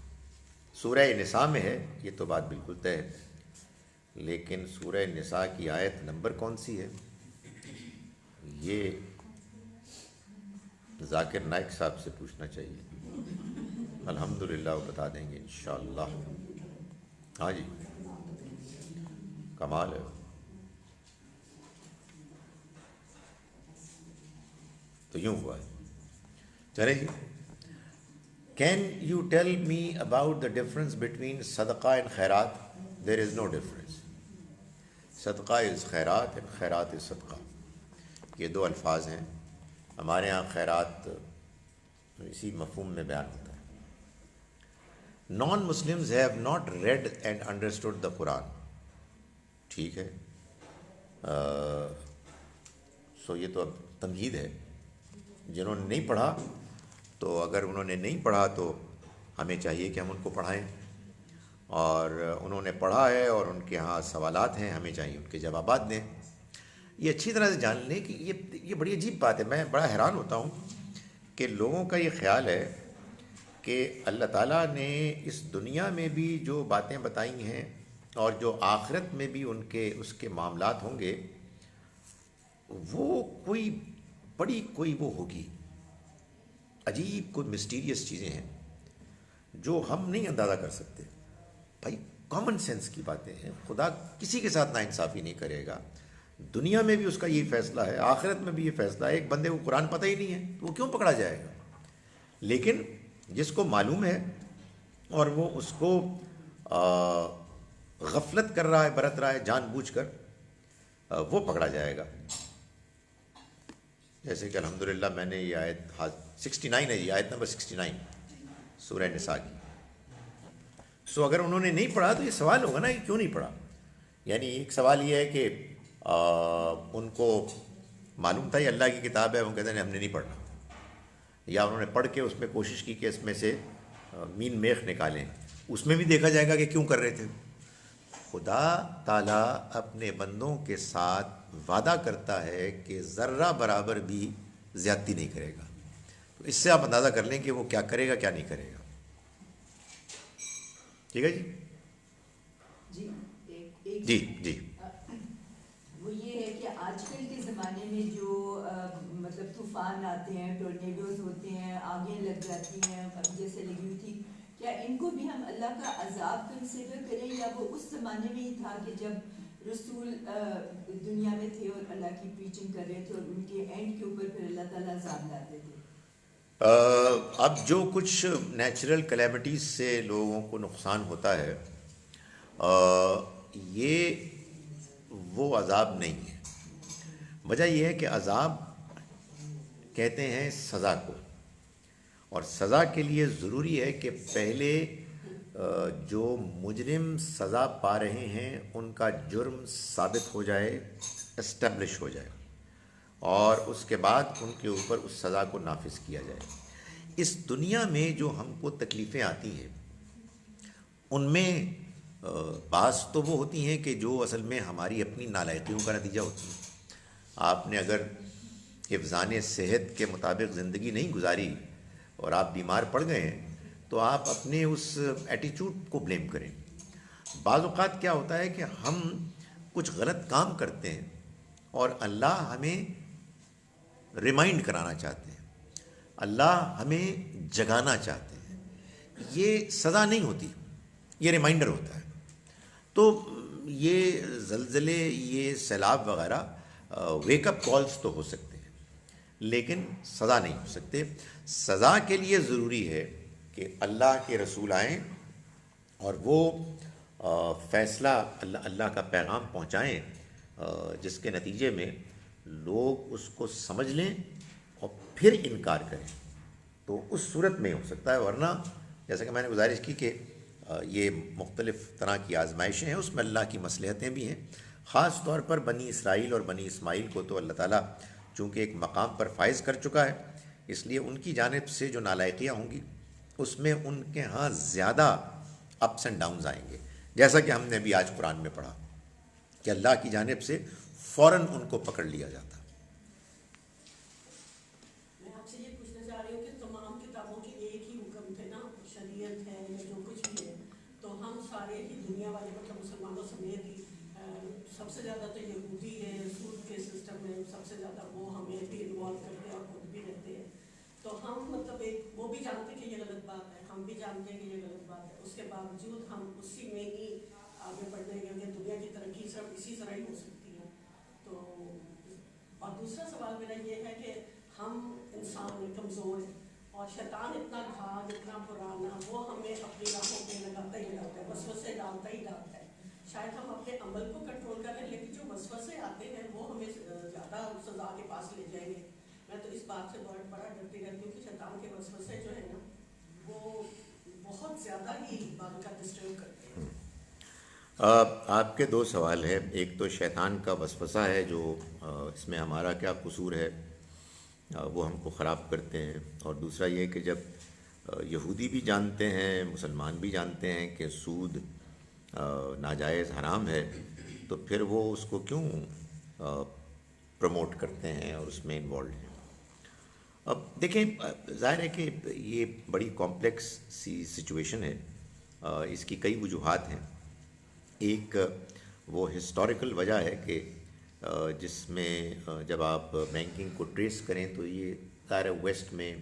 سورہ نساء میں ہے یہ تو بات بالکل طے ہے، لیکن سورہ نساء کی آیت نمبر کون سی ہے یہ ذاکر نائک صاحب سے پوچھنا چاہیے. الحمدللہ وہ بتا دیں گے انشاءاللہ. ہاں جی، کمال ہے. تو یوں ہوا ہے. چلے جی. Can you tell me about the difference between صدقہ اینڈ خیرات؟ There is no difference. صدقہ از خیرات اینڈ خیرات از صدقہ. یہ دو الفاظ ہیں. ہمارے ہاں خیرات اسی مفہوم میں بیان ہوتا ہے. Non Muslims have not read and understood the Quran. ٹھیک ہے، سو یہ تو اب تمہید ہے. جنہوں نے نہیں پڑھا، تو اگر انہوں نے نہیں پڑھا تو ہمیں چاہیے کہ ہم ان کو پڑھائیں، اور انہوں نے پڑھا ہے اور ان کے ہاں سوالات ہیں، ہمیں چاہیے ان کے جوابات دیں. یہ اچھی طرح سے جان لیں کہ یہ بڑی عجیب بات ہے. میں بڑا حیران ہوتا ہوں کہ لوگوں کا یہ خیال ہے کہ اللہ تعالیٰ نے اس دنیا میں بھی جو باتیں بتائی ہیں اور جو آخرت میں بھی اس کے معاملات ہوں گے، وہ کوئی وہ ہوگی عجیب، کوئی مسٹیریس چیزیں ہیں جو ہم نہیں اندازہ کر سکتے. بھائی کامن سینس کی باتیں ہیں. خدا کسی کے ساتھ ناانصافی نہیں کرے گا. دنیا میں بھی اس کا یہ فیصلہ ہے، آخرت میں بھی یہ فیصلہ ہے. ایک بندے کو قرآن پتہ ہی نہیں ہے تو وہ کیوں پکڑا جائے گا؟ لیکن جس کو معلوم ہے اور وہ اس کو غفلت کر رہا ہے، برت رہا ہے جان بوجھ کر، وہ پکڑا جائے گا. جیسے کہ الحمدللہ میں نے یہ آیت 69 ہے جی، آیت نمبر 69 سورہ نساء کی. سو اگر انہوں نے نہیں پڑھا تو یہ سوال ہوگا نا کہ کیوں نہیں پڑھا. یعنی ایک سوال یہ ہے کہ ان کو معلوم تھا یہ اللہ کی کتاب ہے، وہ کہتے ہیں ہم نے نہیں پڑھنا، یا انہوں نے پڑھ کے اس میں کوشش کی کہ اس میں سے مین میخ نکالیں، اس میں بھی دیکھا جائے گا کہ کیوں کر رہے تھے۔ خدا تعالیٰ اپنے بندوں کے ساتھ وعدہ کرتا ہے کہ ذرہ برابر بھی زیادتی نہیں کرے گا، تو اس سے آپ اندازہ کر لیں کہ وہ کیا کرے گا کیا نہیں کرے گا۔ ٹھیک ہے جی جی ایک جی جی وہ یہ ہے کہ آج کل کے زمانے میں جو مطلب طوفان آتے ہیں، ٹورنیڈوز ہوتے ہیں، آگیں لگ جاتی ہیں جیسے لگی ہوئی تھی، کیا ان کو بھی ہم اللہ کا عذاب کنسیڈر کریں، یا وہ اس زمانے میں ہی تھا کہ جب رسول دنیا میں تھے اور اللہ کی پریچنگ کر رہے تھے اور ان کے اینڈ کے اوپر پھر اللہ تعالیٰ عذاب لاتے تھے؟ اب جو کچھ نیچرل کلیمٹیز سے لوگوں کو نقصان ہوتا ہے یہ وہ عذاب نہیں ہے۔ وجہ یہ ہے کہ عذاب کہتے ہیں سزا کو، اور سزا کے لیے ضروری ہے کہ پہلے جو مجرم سزا پا رہے ہیں ان کا جرم ثابت ہو جائے، اسٹیبلش ہو جائے، اور اس کے بعد ان کے اوپر اس سزا کو نافذ کیا جائے۔ اس دنیا میں جو ہم کو تکلیفیں آتی ہیں ان میں بعض تو وہ ہوتی ہیں کہ جو اصل میں ہماری اپنی نالائقیوں کا نتیجہ ہوتی ہیں۔ آپ نے اگر حفظان صحت کے مطابق زندگی نہیں گزاری اور آپ بیمار پڑ گئے ہیں تو آپ اپنے اس ایٹیچیوڈ کو بلیم کریں۔ بعض اوقات کیا ہوتا ہے کہ ہم کچھ غلط کام کرتے ہیں اور اللہ ہمیں ریمائنڈ کرانا چاہتے ہیں، اللہ ہمیں جگانا چاہتے ہیں۔ یہ سزا نہیں ہوتی، یہ ریمائنڈر ہوتا ہے۔ تو یہ زلزلے، یہ سیلاب وغیرہ ویک اپ کالز تو ہو سکتے ہیں لیکن سزا نہیں ہو سکتے۔ سزا کے لیے ضروری ہے کہ اللہ کے رسول آئیں اور وہ فیصلہ اللہ کا پیغام پہنچائیں جس کے نتیجے میں لوگ اس کو سمجھ لیں اور پھر انکار کریں، تو اس صورت میں ہو سکتا ہے۔ ورنہ جیسا کہ میں نے گزارش کی کہ یہ مختلف طرح کی آزمائشیں ہیں، اس میں اللہ کی مصلحتیں بھی ہیں۔ خاص طور پر بنی اسرائیل اور بنی اسماعیل کو تو اللہ تعالیٰ چونکہ ایک مقام پر فائز کر چکا ہے، اس لیے ان کی جانب سے جو نالائقیاں ہوں گی اس میں ان کے ہاں زیادہ اپس اینڈ ڈاؤنز آئیں گے، جیسا کہ ہم نے بھی آج قرآن میں پڑھا کہ اللہ کی جانب سے فوراً ان کو پکڑ لیا جاتا۔ میں آپ سے یہ پوچھنا چاہ رہی ہوں کہ تمام کتابوں کے ایک ہی حکم تھے نا، شریعت ہے یا جو کچھ بھی ہے، تو ہم سارے ہی دنیا والے مطلب مسلمانوں سمیت ہی سب سے زیادہ تو یہودی ہے، سود کے سسٹم میں سب سے زیادہ وہ ہمیں بھی انوالو کرتے ہیں اور خود بھی رہتے ہیں، تو ہم مطلب ایک وہ بھی جانتے ہیں کہ یہ غلط بات ہے، ہم بھی جانتے ہیں کہ یہ غلط بات ہے، اس کے باوجود ہم اسی میں ہی آگے بڑھنے کے لیے دنیا کی ترقی صرف اسی طرح ہی ہو سکتی ہے۔ تو اور دوسرا سوال میرا یہ ہے کہ ہم انسان کمزور ہیں اور شیطان اتنا گھاٹ، اتنا پرانا، وہ ہمیں اپنی راہوں پہ لگاتا ہی لگاتا ہے، وسوسے ڈالتا ہی ڈالتا ہے۔ شاید ہم اپنے عمل کو کنٹرول کر رہے ہیں لیکن جو وسوسے آتے ہیں وہ ہمیں زیادہ سزا کے پاس لے جائیں گے۔ میں تو اس بات سے بہت بڑا ڈرتی رہتی ہوں کہ شیطان کے وسوسے جو ہیں نا وہ بہت زیادہ ہی بات کا ڈسٹرب کرتے ہیں۔ آپ کے دو سوال ہیں، ایک تو شیطان کا وسوسہ ہے جو اس میں ہمارا کیا قصور ہے، وہ ہم کو خراب کرتے ہیں، اور دوسرا یہ کہ جب یہودی بھی جانتے ہیں، مسلمان بھی جانتے ہیں کہ سود ناجائز حرام ہے، تو پھر وہ اس کو کیوں پروموٹ کرتے ہیں اور اس میں انوالوڈ ہیں۔ اب دیکھیں، ظاہر ہے کہ یہ بڑی کمپلیکس سی سچویشن ہے، اس کی کئی وجوہات ہیں۔ ایک وہ ہسٹوریکل وجہ ہے کہ جس میں جب آپ بینکنگ کو ٹریس کریں تو یہ ظاہر ویسٹ میں،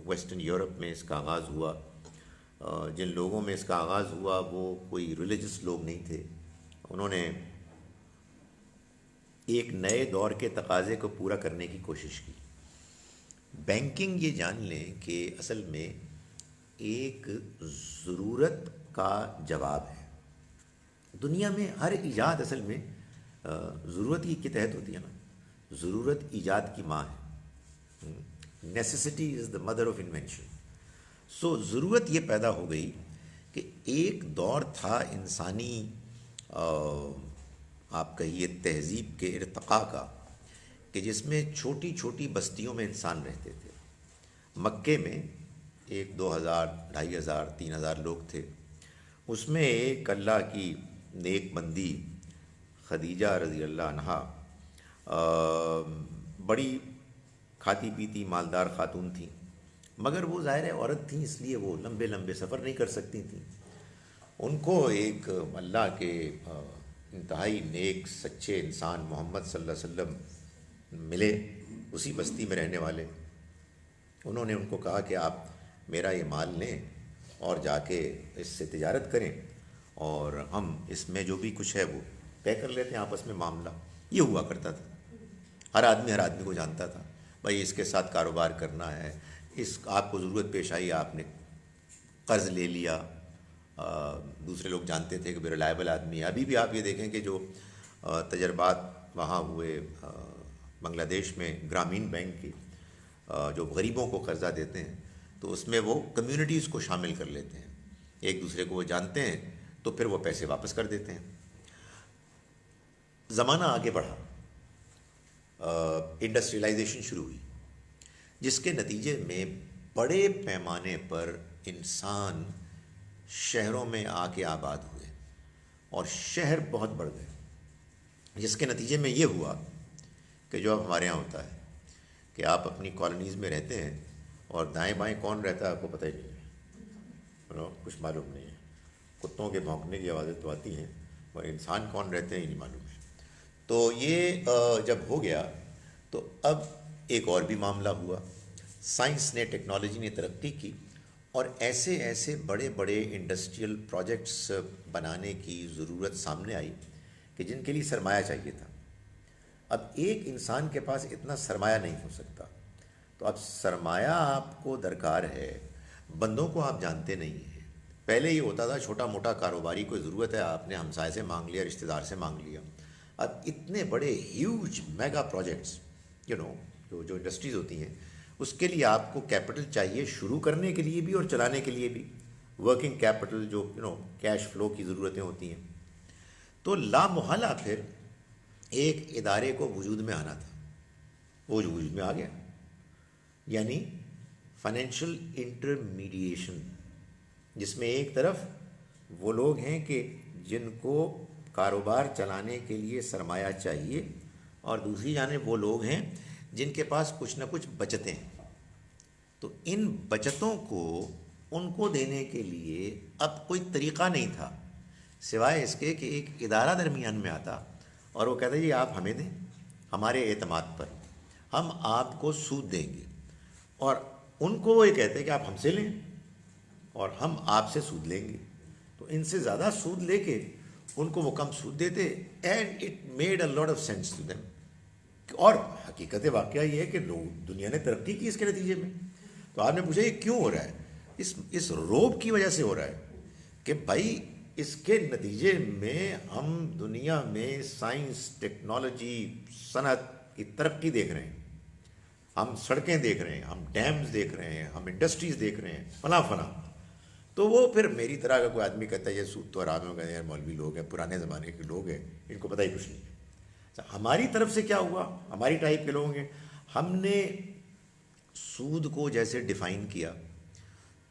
ویسٹرن یورپ میں اس کا آغاز ہوا۔ جن لوگوں میں اس کا آغاز ہوا وہ کوئی ریلیجس لوگ نہیں تھے، انہوں نے ایک نئے دور کے تقاضے کو پورا کرنے کی کوشش کی۔ بینکنگ یہ جان لیں کہ اصل میں ایک ضرورت کا جواب ہے۔ دنیا میں ہر ایجاد اصل میں ضرورت ہی کے تحت ہوتی ہے نا، ضرورت ایجاد کی ماں ہے، necessity is the mother of invention. So ضرورت یہ پیدا ہو گئی کہ ایک دور تھا انسانی آپ کہیے تہذیب کے ارتقاء کا، کہ جس میں چھوٹی چھوٹی بستیوں میں انسان رہتے تھے. مکے میں 1-2 ہزار 2,500 3,000 لوگ تھے. اس میں ایک اللہ کی نیک بندی خدیجہ رضی اللہ عنہا بڑی کھاتی پیتی مالدار خاتون تھیں، مگر وہ ظاہر عورت تھیں، اس لیے وہ لمبے لمبے سفر نہیں کر سکتی تھیں. ان کو ایک اللہ کے انتہائی نیک سچے انسان محمد صلی اللہ علیہ وسلم ملے، اسی بستی میں رہنے والے. انہوں نے ان کو کہا کہ آپ میرا یہ مال لیں اور جا کے اس سے تجارت کریں، اور ہم اس میں جو بھی کچھ ہے وہ طے کر لیتے ہیں آپس میں. معاملہ یہ ہوا کرتا تھا. ہر آدمی کو جانتا تھا بھائی اس کے ساتھ کاروبار کرنا ہے، اس آپ کو ضرورت پیش آئی، آپ نے قرض لے لیا. دوسرے لوگ جانتے تھے کہ وہ ریلائبل آدمی ہے. ابھی بھی آپ یہ دیکھیں کہ جو تجربات وہاں ہوئے بنگلہ دیش میں گرامین بینک کی، جو غریبوں کو قرضہ دیتے ہیں تو اس میں وہ کمیونٹیز کو شامل کر لیتے ہیں، ایک دوسرے کو وہ جانتے ہیں تو پھر وہ پیسے واپس کر دیتے ہیں. زمانہ آگے بڑھا، انڈسٹریلائزیشن شروع ہوئی، جس کے نتیجے میں بڑے پیمانے پر انسان شہروں میں آ کے آباد ہوئے اور شہر بہت بڑھ گئے، جس کے نتیجے میں یہ ہوا کہ جو اب ہمارے یہاں ہوتا ہے کہ آپ اپنی کالونیز میں رہتے ہیں اور دائیں بائیں کون رہتا ہے آپ کو پتہ ہی نہیں ہے، کچھ معلوم نہیں ہے. کتوں کے بھونکنے کی آوازیں تو آتی ہیں اور انسان کون رہتے ہیں ہی نہیں معلوم ہے. تو یہ جب ہو گیا تو اب ایک اور بھی معاملہ ہوا. سائنس نے، ٹیکنالوجی نے ترقی کی اور ایسے ایسے بڑے بڑے انڈسٹریل پروجیکٹس بنانے کی ضرورت سامنے آئی کہ جن کے لیے سرمایہ چاہیے تھا. اب ایک انسان کے پاس اتنا سرمایہ نہیں ہو سکتا، تو اب سرمایہ آپ کو درکار ہے، بندوں کو آپ جانتے نہیں ہیں. پہلے یہ ہوتا تھا چھوٹا موٹا کاروباری کوئی ضرورت ہے آپ نے ہمسائے سے مانگ لیا، رشتہ دار سے مانگ لیا. اب اتنے بڑے ہیوج میگا پروجیکٹس جو انڈسٹریز ہوتی ہیں اس کے لیے آپ کو کیپٹل چاہیے، شروع کرنے کے لیے بھی اور چلانے کے لیے بھی. ورکنگ کیپٹل جو کیش فلو کی ضرورتیں ہوتی ہیں. تو لامحالہ پھر ایک ادارے کو وجود میں آنا تھا، وہ جو وجود میں آ گیا، یعنی فائنینشیل انٹرمیڈیشن، جس میں ایک طرف وہ لوگ ہیں کہ جن کو کاروبار چلانے کے لیے سرمایہ چاہیے، اور دوسری جانب وہ لوگ ہیں جن کے پاس کچھ نہ کچھ بچتیں ہیں. تو ان بچتوں کو ان کو دینے کے لیے اب کوئی طریقہ نہیں تھا سوائے اس کے کہ ایک ادارہ درمیان میں آتا اور وہ کہتا جی آپ ہمیں دیں، ہمارے اعتماد پر ہم آپ کو سود دیں گے. اور ان کو وہ یہ کہتے ہیں کہ آپ ہم سے لیں اور ہم آپ سے سود لیں گے. تو ان سے زیادہ سود لے کے ان کو وہ کم سود دیتے. And it made a lot of sense to them. اور حقیقت واقعہ یہ ہے کہ دنیا نے ترقی کی اس کے نتیجے میں. تو آپ نے پوچھا یہ کیوں ہو رہا ہے؟ اس روب کی وجہ سے ہو رہا ہے کہ بھائی اس کے نتیجے میں ہم دنیا میں سائنس، ٹیکنالوجی، صنعت کی ترقی دیکھ رہے ہیں. ہم سڑکیں دیکھ رہے ہیں، ہم ڈیمز دیکھ رہے ہیں، ہم انڈسٹریز دیکھ رہے ہیں، فلاں. تو وہ پھر میری طرح کا کوئی آدمی کہتا ہے یہ سود تو حرام ہے، یار مولوی لوگ ہیں، پرانے زمانے کے لوگ ہیں، ان کو پتہ ہی کچھ نہیں ہے. ہماری طرف سے کیا ہوا، ہماری ٹائپ کے لوگ ہیں، ہم نے سود کو جیسے ڈیفائن کیا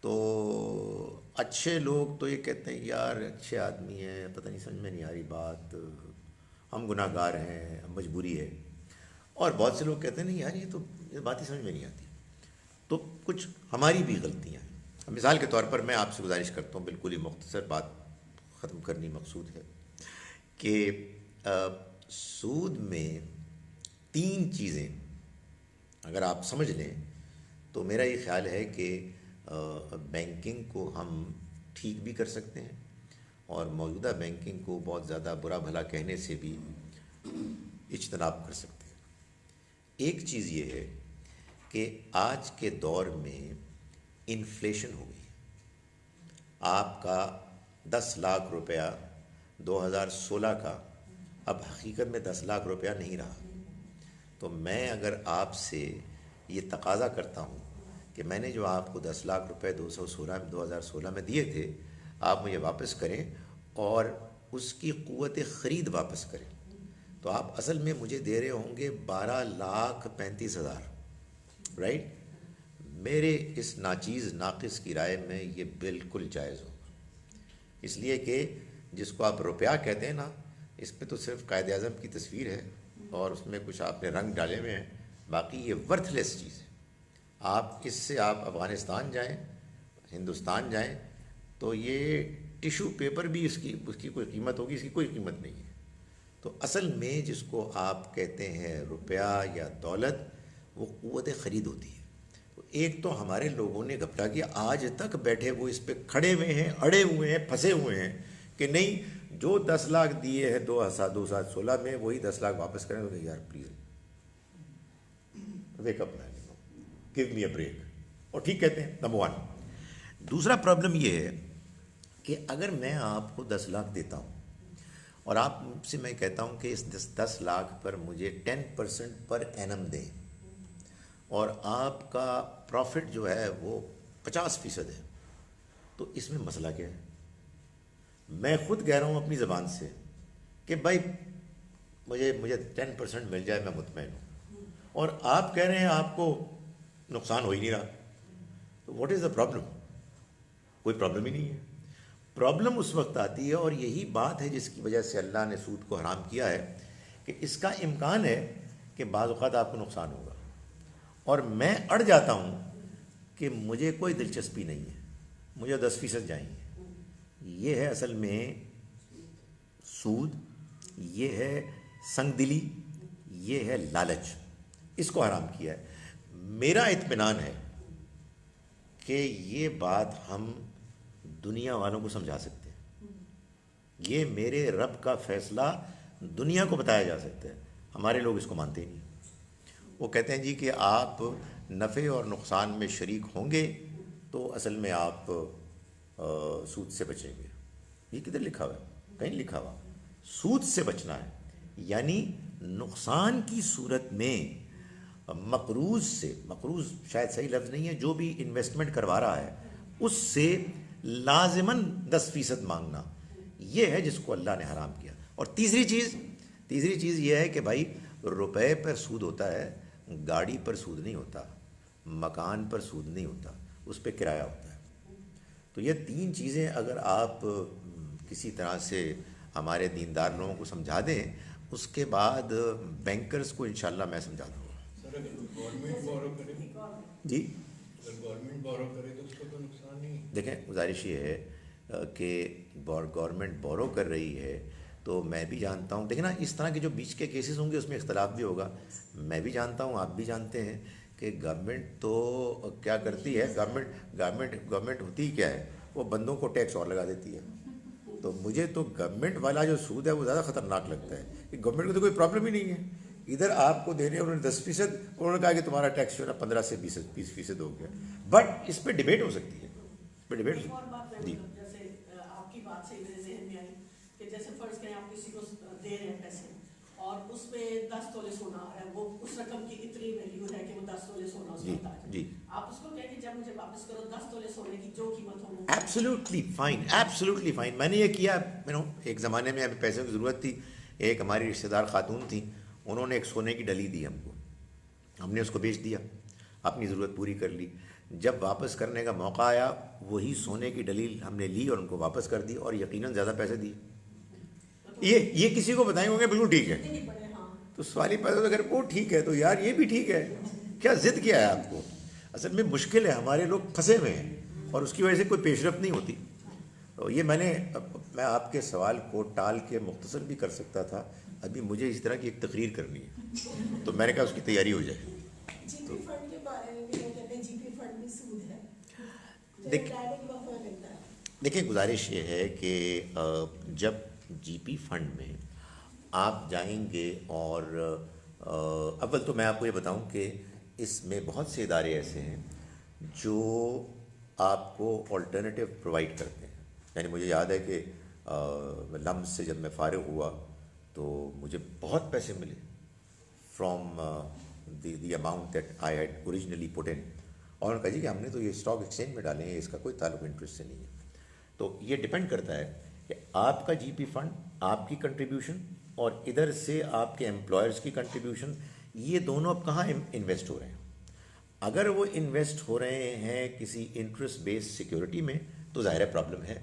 تو اچھے لوگ تو یہ کہتے ہیں یار اچھے آدمی ہیں، پتہ نہیں سمجھ میں نہیں آ رہی بات، ہم گناہ گار ہیں، مجبوری ہے. اور بہت سے لوگ کہتے ہیں نہیں یار یہ بات ہی سمجھ میں نہیں آتی. تو کچھ ہماری بھی غلطیاں ہیں. مثال کے طور پر میں آپ سے گزارش کرتا ہوں، بالکل ہی مختصر بات ختم کرنی مقصود ہے کہ سود میں 3 چیزیں اگر آپ سمجھ لیں تو میرا یہ خیال ہے کہ بینکنگ کو ہم ٹھیک بھی کر سکتے ہیں اور موجودہ بینکنگ کو بہت زیادہ برا بھلا کہنے سے بھی اجتناب کر سکتے ہیں. ایک چیز یہ ہے کہ آج کے دور میں انفلیشن ہو گئی. آپ کا 10 لاکھ روپیہ 2016 کا اب حقیقت میں 10 لاکھ روپیہ نہیں رہا. تو میں اگر آپ سے یہ تقاضا کرتا ہوں کہ میں نے جو آپ کو 10 لاکھ روپے 2016 میں دیے تھے آپ مجھے واپس کریں اور اس کی قوت خرید واپس کریں. تو آپ اصل میں مجھے دے رہے ہوں گے 12,35,000، رائٹ؟ میرے اس ناچیز ناقص کی رائے میں یہ بالکل جائز ہوگا، اس لیے کہ جس کو آپ روپیہ کہتے ہیں نا، اس پہ تو صرف قائد اعظم کی تصویر ہے اور اس میں کچھ آپ نے رنگ ڈالے ہوئے ہیں، باقی یہ ورتھ لیس چیز ہے۔ آپ اس سے آپ افغانستان جائیں، ہندوستان جائیں، تو یہ ٹیشو پیپر بھی اس کی کوئی قیمت ہوگی، اس کی کوئی قیمت نہیں ہے۔ تو اصل میں جس کو آپ کہتے ہیں روپیہ یا دولت، وہ قوت خرید ہوتی ہے۔ ایک تو ہمارے لوگوں نے گھپٹا کیا، آج تک بیٹھے وہ اس پہ کھڑے ہوئے ہیں، اڑے ہوئے ہیں، پھنسے ہوئے ہیں کہ نہیں جو 10 لاکھ دیے ہیں 2016 میں وہی 10 لاکھ واپس کریں۔ تو یار please wake up man, give me a break. اور ٹھیک کہتے ہیں، نمبر 1۔ دوسرا پرابلم یہ ہے کہ اگر میں آپ کو 10 لاکھ دیتا ہوں اور آپ سے میں کہتا ہوں کہ اس 10 لاکھ پر مجھے 10% پر اینم دیں، اور آپ کا پروفٹ جو ہے وہ 50% ہے، تو اس میں مسئلہ کیا ہے؟ میں خود کہہ رہا ہوں اپنی زبان سے کہ بھائی مجھے 10% مل جائے، میں مطمئن ہوں، اور آپ کہہ رہے ہیں آپ کو نقصان ہو ہی نہیں رہا، تو واٹ از دا پرابلم؟ کوئی پرابلم ہی نہیں ہے۔ پرابلم اس وقت آتی ہے، اور یہی بات ہے جس کی وجہ سے اللہ نے سود کو حرام کیا ہے، کہ اس کا امکان ہے کہ بعض اوقات آپ کو نقصان ہوگا، اور میں اڑ جاتا ہوں کہ مجھے کوئی دلچسپی نہیں ہے، مجھے 10% چاہیے۔ یہ ہے اصل میں سود، یہ ہے سنگ دلی، یہ ہے لالچ، اس کو حرام کیا ہے۔ میرا اطمینان ہے کہ یہ بات ہم دنیا والوں کو سمجھا سکتے ہیں، یہ میرے رب کا فیصلہ دنیا کو بتایا جا سکتا ہے۔ ہمارے لوگ اس کو مانتے ہی نہیں، وہ کہتے ہیں جی کہ آپ نفع اور نقصان میں شریک ہوں گے تو اصل میں آپ سود سے بچیں گے۔ یہ کدھر لکھا ہوا ہے؟ کہیں لکھا ہوا سود سے بچنا ہے، یعنی نقصان کی صورت میں مقروض سے، مقروض شاید صحیح لفظ نہیں ہے، جو بھی انویسٹمنٹ کروا رہا ہے اس سے لازماً 10% مانگنا، یہ ہے جس کو اللہ نے حرام کیا۔ اور تیسری چیز یہ ہے کہ بھائی روپے پر سود ہوتا ہے، گاڑی پر سود نہیں ہوتا، مکان پر سود نہیں ہوتا، اس پہ کرایہ ہوتا ہے۔ تو یہ 3 چیزیں اگر آپ کسی طرح سے ہمارے دیندار لوگوں کو سمجھا دیں، اس کے بعد بینکرز کو انشاءاللہ میں سمجھا دوں گا۔ سر اگر گورنمنٹ بورو کرے جی اگر گورنمنٹ بورو کرے تو اس کو تو نقصان نہیں ہے۔ دیکھیں، گزارش یہ ہے کہ گورنمنٹ بورو کر رہی ہے تو میں بھی جانتا ہوں، دیکھیں نا اس طرح کے جو بیچ کے کیسز ہوں گے اس میں اختلاف بھی ہوگا، میں بھی جانتا ہوں، آپ بھی جانتے ہیں کہ گورنمنٹ تو کیا کرتی ہے، گورنمنٹ ہوتی کیا ہے، وہ بندوں کو ٹیکس اور لگا دیتی ہے۔ تو مجھے تو گورنمنٹ والا جو سود ہے وہ زیادہ خطرناک لگتا ہے کہ گورنمنٹ کو تو کوئی پرابلم ہی نہیں ہے، ادھر آپ کو دینے انہوں نے 10%، انہوں نے کہا کہ تمہارا ٹیکس جو ہے نا 15 سے 20% ہو گیا، بٹ اس پہ ڈبیٹ ہو سکتی ہے، اس پہ ڈبیٹ ایک اور بات میں جی جیسے آپ کی بات سے میرے ذہن میں آئی کہ جیسے فرض کریں آپ کسی کو دے رہے ہیں پیسے اور اس میں 10 تولے سونا آ رہا ہے، وہ اس رقم کی اتنی ویلیو ہے کہ وہ 10 تولے سونا اس وقت آ جائے، جی آپ اس کو کہیں کہ جب مجھے واپس کرو 10 تولے سونے کی جو قیمت ہو وہ ایبسلیوٹلی فائن، میں نے یہ کیا، ایک زمانے میں ابھی پیسوں کی ضرورت تھی، ایک ہماری رشتہ دار خاتون تھیں، انہوں نے ایک سونے کی ڈلی دی ہم کو، ہم نے اس کو بیچ دیا، اپنی ضرورت پوری کر لی۔ جب واپس کرنے کا موقع آیا وہی سونے کی ڈلیل ہم نے لی اور ان کو واپس کر دی، اور یقیناً زیادہ پیسے دیے۔ یہ کسی کو بتائیں گے بالکل ٹھیک ہے، نہیں پڑے۔ ہاں تو سوالی پیدا ہوتا ہے، اگر وہ ٹھیک ہے تو یار یہ بھی ٹھیک ہے، کیا ضد کیا ہے آپ کو؟ اصل میں مشکل ہے، ہمارے لوگ پھنسے ہوئے ہیں اور اس کی وجہ سے کوئی پیش رفت نہیں ہوتی۔ تو یہ میں آپ کے سوال کو ٹال کے مختصر بھی کر سکتا تھا، ابھی مجھے اس طرح کی ایک تقریر کرنی ہے تو میں نے کہا اس کی تیاری ہو جائے۔ جی پی فنڈ کے بارے میں بھی لوگ کہتے ہیں جی پی فنڈ بھی سود ہے، دیکھیں گزارش یہ ہے کہ جب جی پی فنڈ میں آپ جائیں گے، اور اول تو میں آپ کو یہ بتاؤں کہ اس میں بہت سے ادارے ایسے ہیں جو آپ کو آلٹرنیٹیو پرووائڈ کرتے ہیں، یعنی مجھے یاد ہے کہ لمس سے جب میں فارغ ہوا تو مجھے بہت پیسے ملے from the amount that I had originally put in, اور انہوں نے کہا جی کہ ہم نے تو یہ اسٹاک ایکسچینج میں ڈالے ہیں، اس کا کوئی تعلق انٹرسٹ سے نہیں ہے۔ تو یہ ڈپینڈ کرتا ہے کہ آپ کا جی پی فنڈ، آپ کی کنٹریبیوشن اور ادھر سے آپ کے امپلائرز کی کنٹریبیوشن، یہ دونوں اب کہاں انویسٹ ہو رہے ہیں؟ اگر وہ انویسٹ ہو رہے ہیں کسی انٹرسٹ بیس سیکیورٹی میں تو ظاہر پرابلم ہے،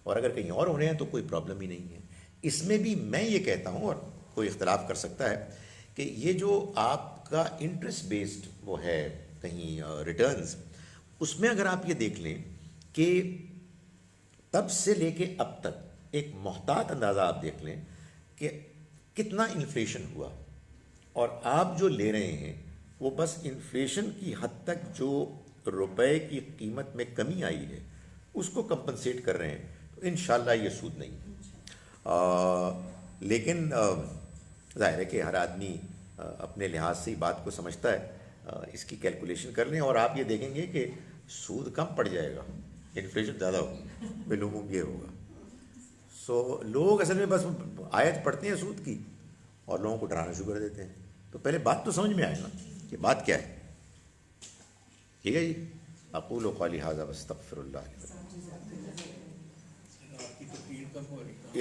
اور اگر کہیں اور ہو رہے ہیں تو کوئی پرابلم ہی نہیں ہے۔ اس میں بھی میں یہ کہتا ہوں، اور کوئی اختلاف کر سکتا ہے، کہ یہ جو آپ کا انٹرسٹ بیسڈ وہ ہے کہیں ریٹرنز، اس میں اگر آپ یہ دیکھ لیں کہ تب سے لے کے اب تک ایک محتاط اندازہ آپ دیکھ لیں کہ کتنا انفلیشن ہوا، اور آپ جو لے رہے ہیں وہ بس انفلیشن کی حد تک جو روپے کی قیمت میں کمی آئی ہے اس کو کمپنسیٹ کر رہے ہیں، تو انشاءاللہ یہ سود نہیں ہے۔ لیکن ظاہر ہے کہ ہر آدمی اپنے لحاظ سے ہی بات کو سمجھتا ہے، اس کی کیلکولیشن کر لیں اور آپ یہ دیکھیں گے کہ سود کم پڑ جائے گا، انفلیشن زیادہ ہوگا، بے لوگوں یہ ہوگا۔ سو لوگ اصل میں بس آیت پڑھتے ہیں سود کی اور لوگوں کو ڈرانا شروع کر دیتے ہیں، تو پہلے بات تو سمجھ میں آئے نا کہ بات کیا ہے۔ ٹھیک ہے جی، اقول قولی ھذا واستغفر اللہ۔ آپ کی تقریر کب ہو رہی ہے؟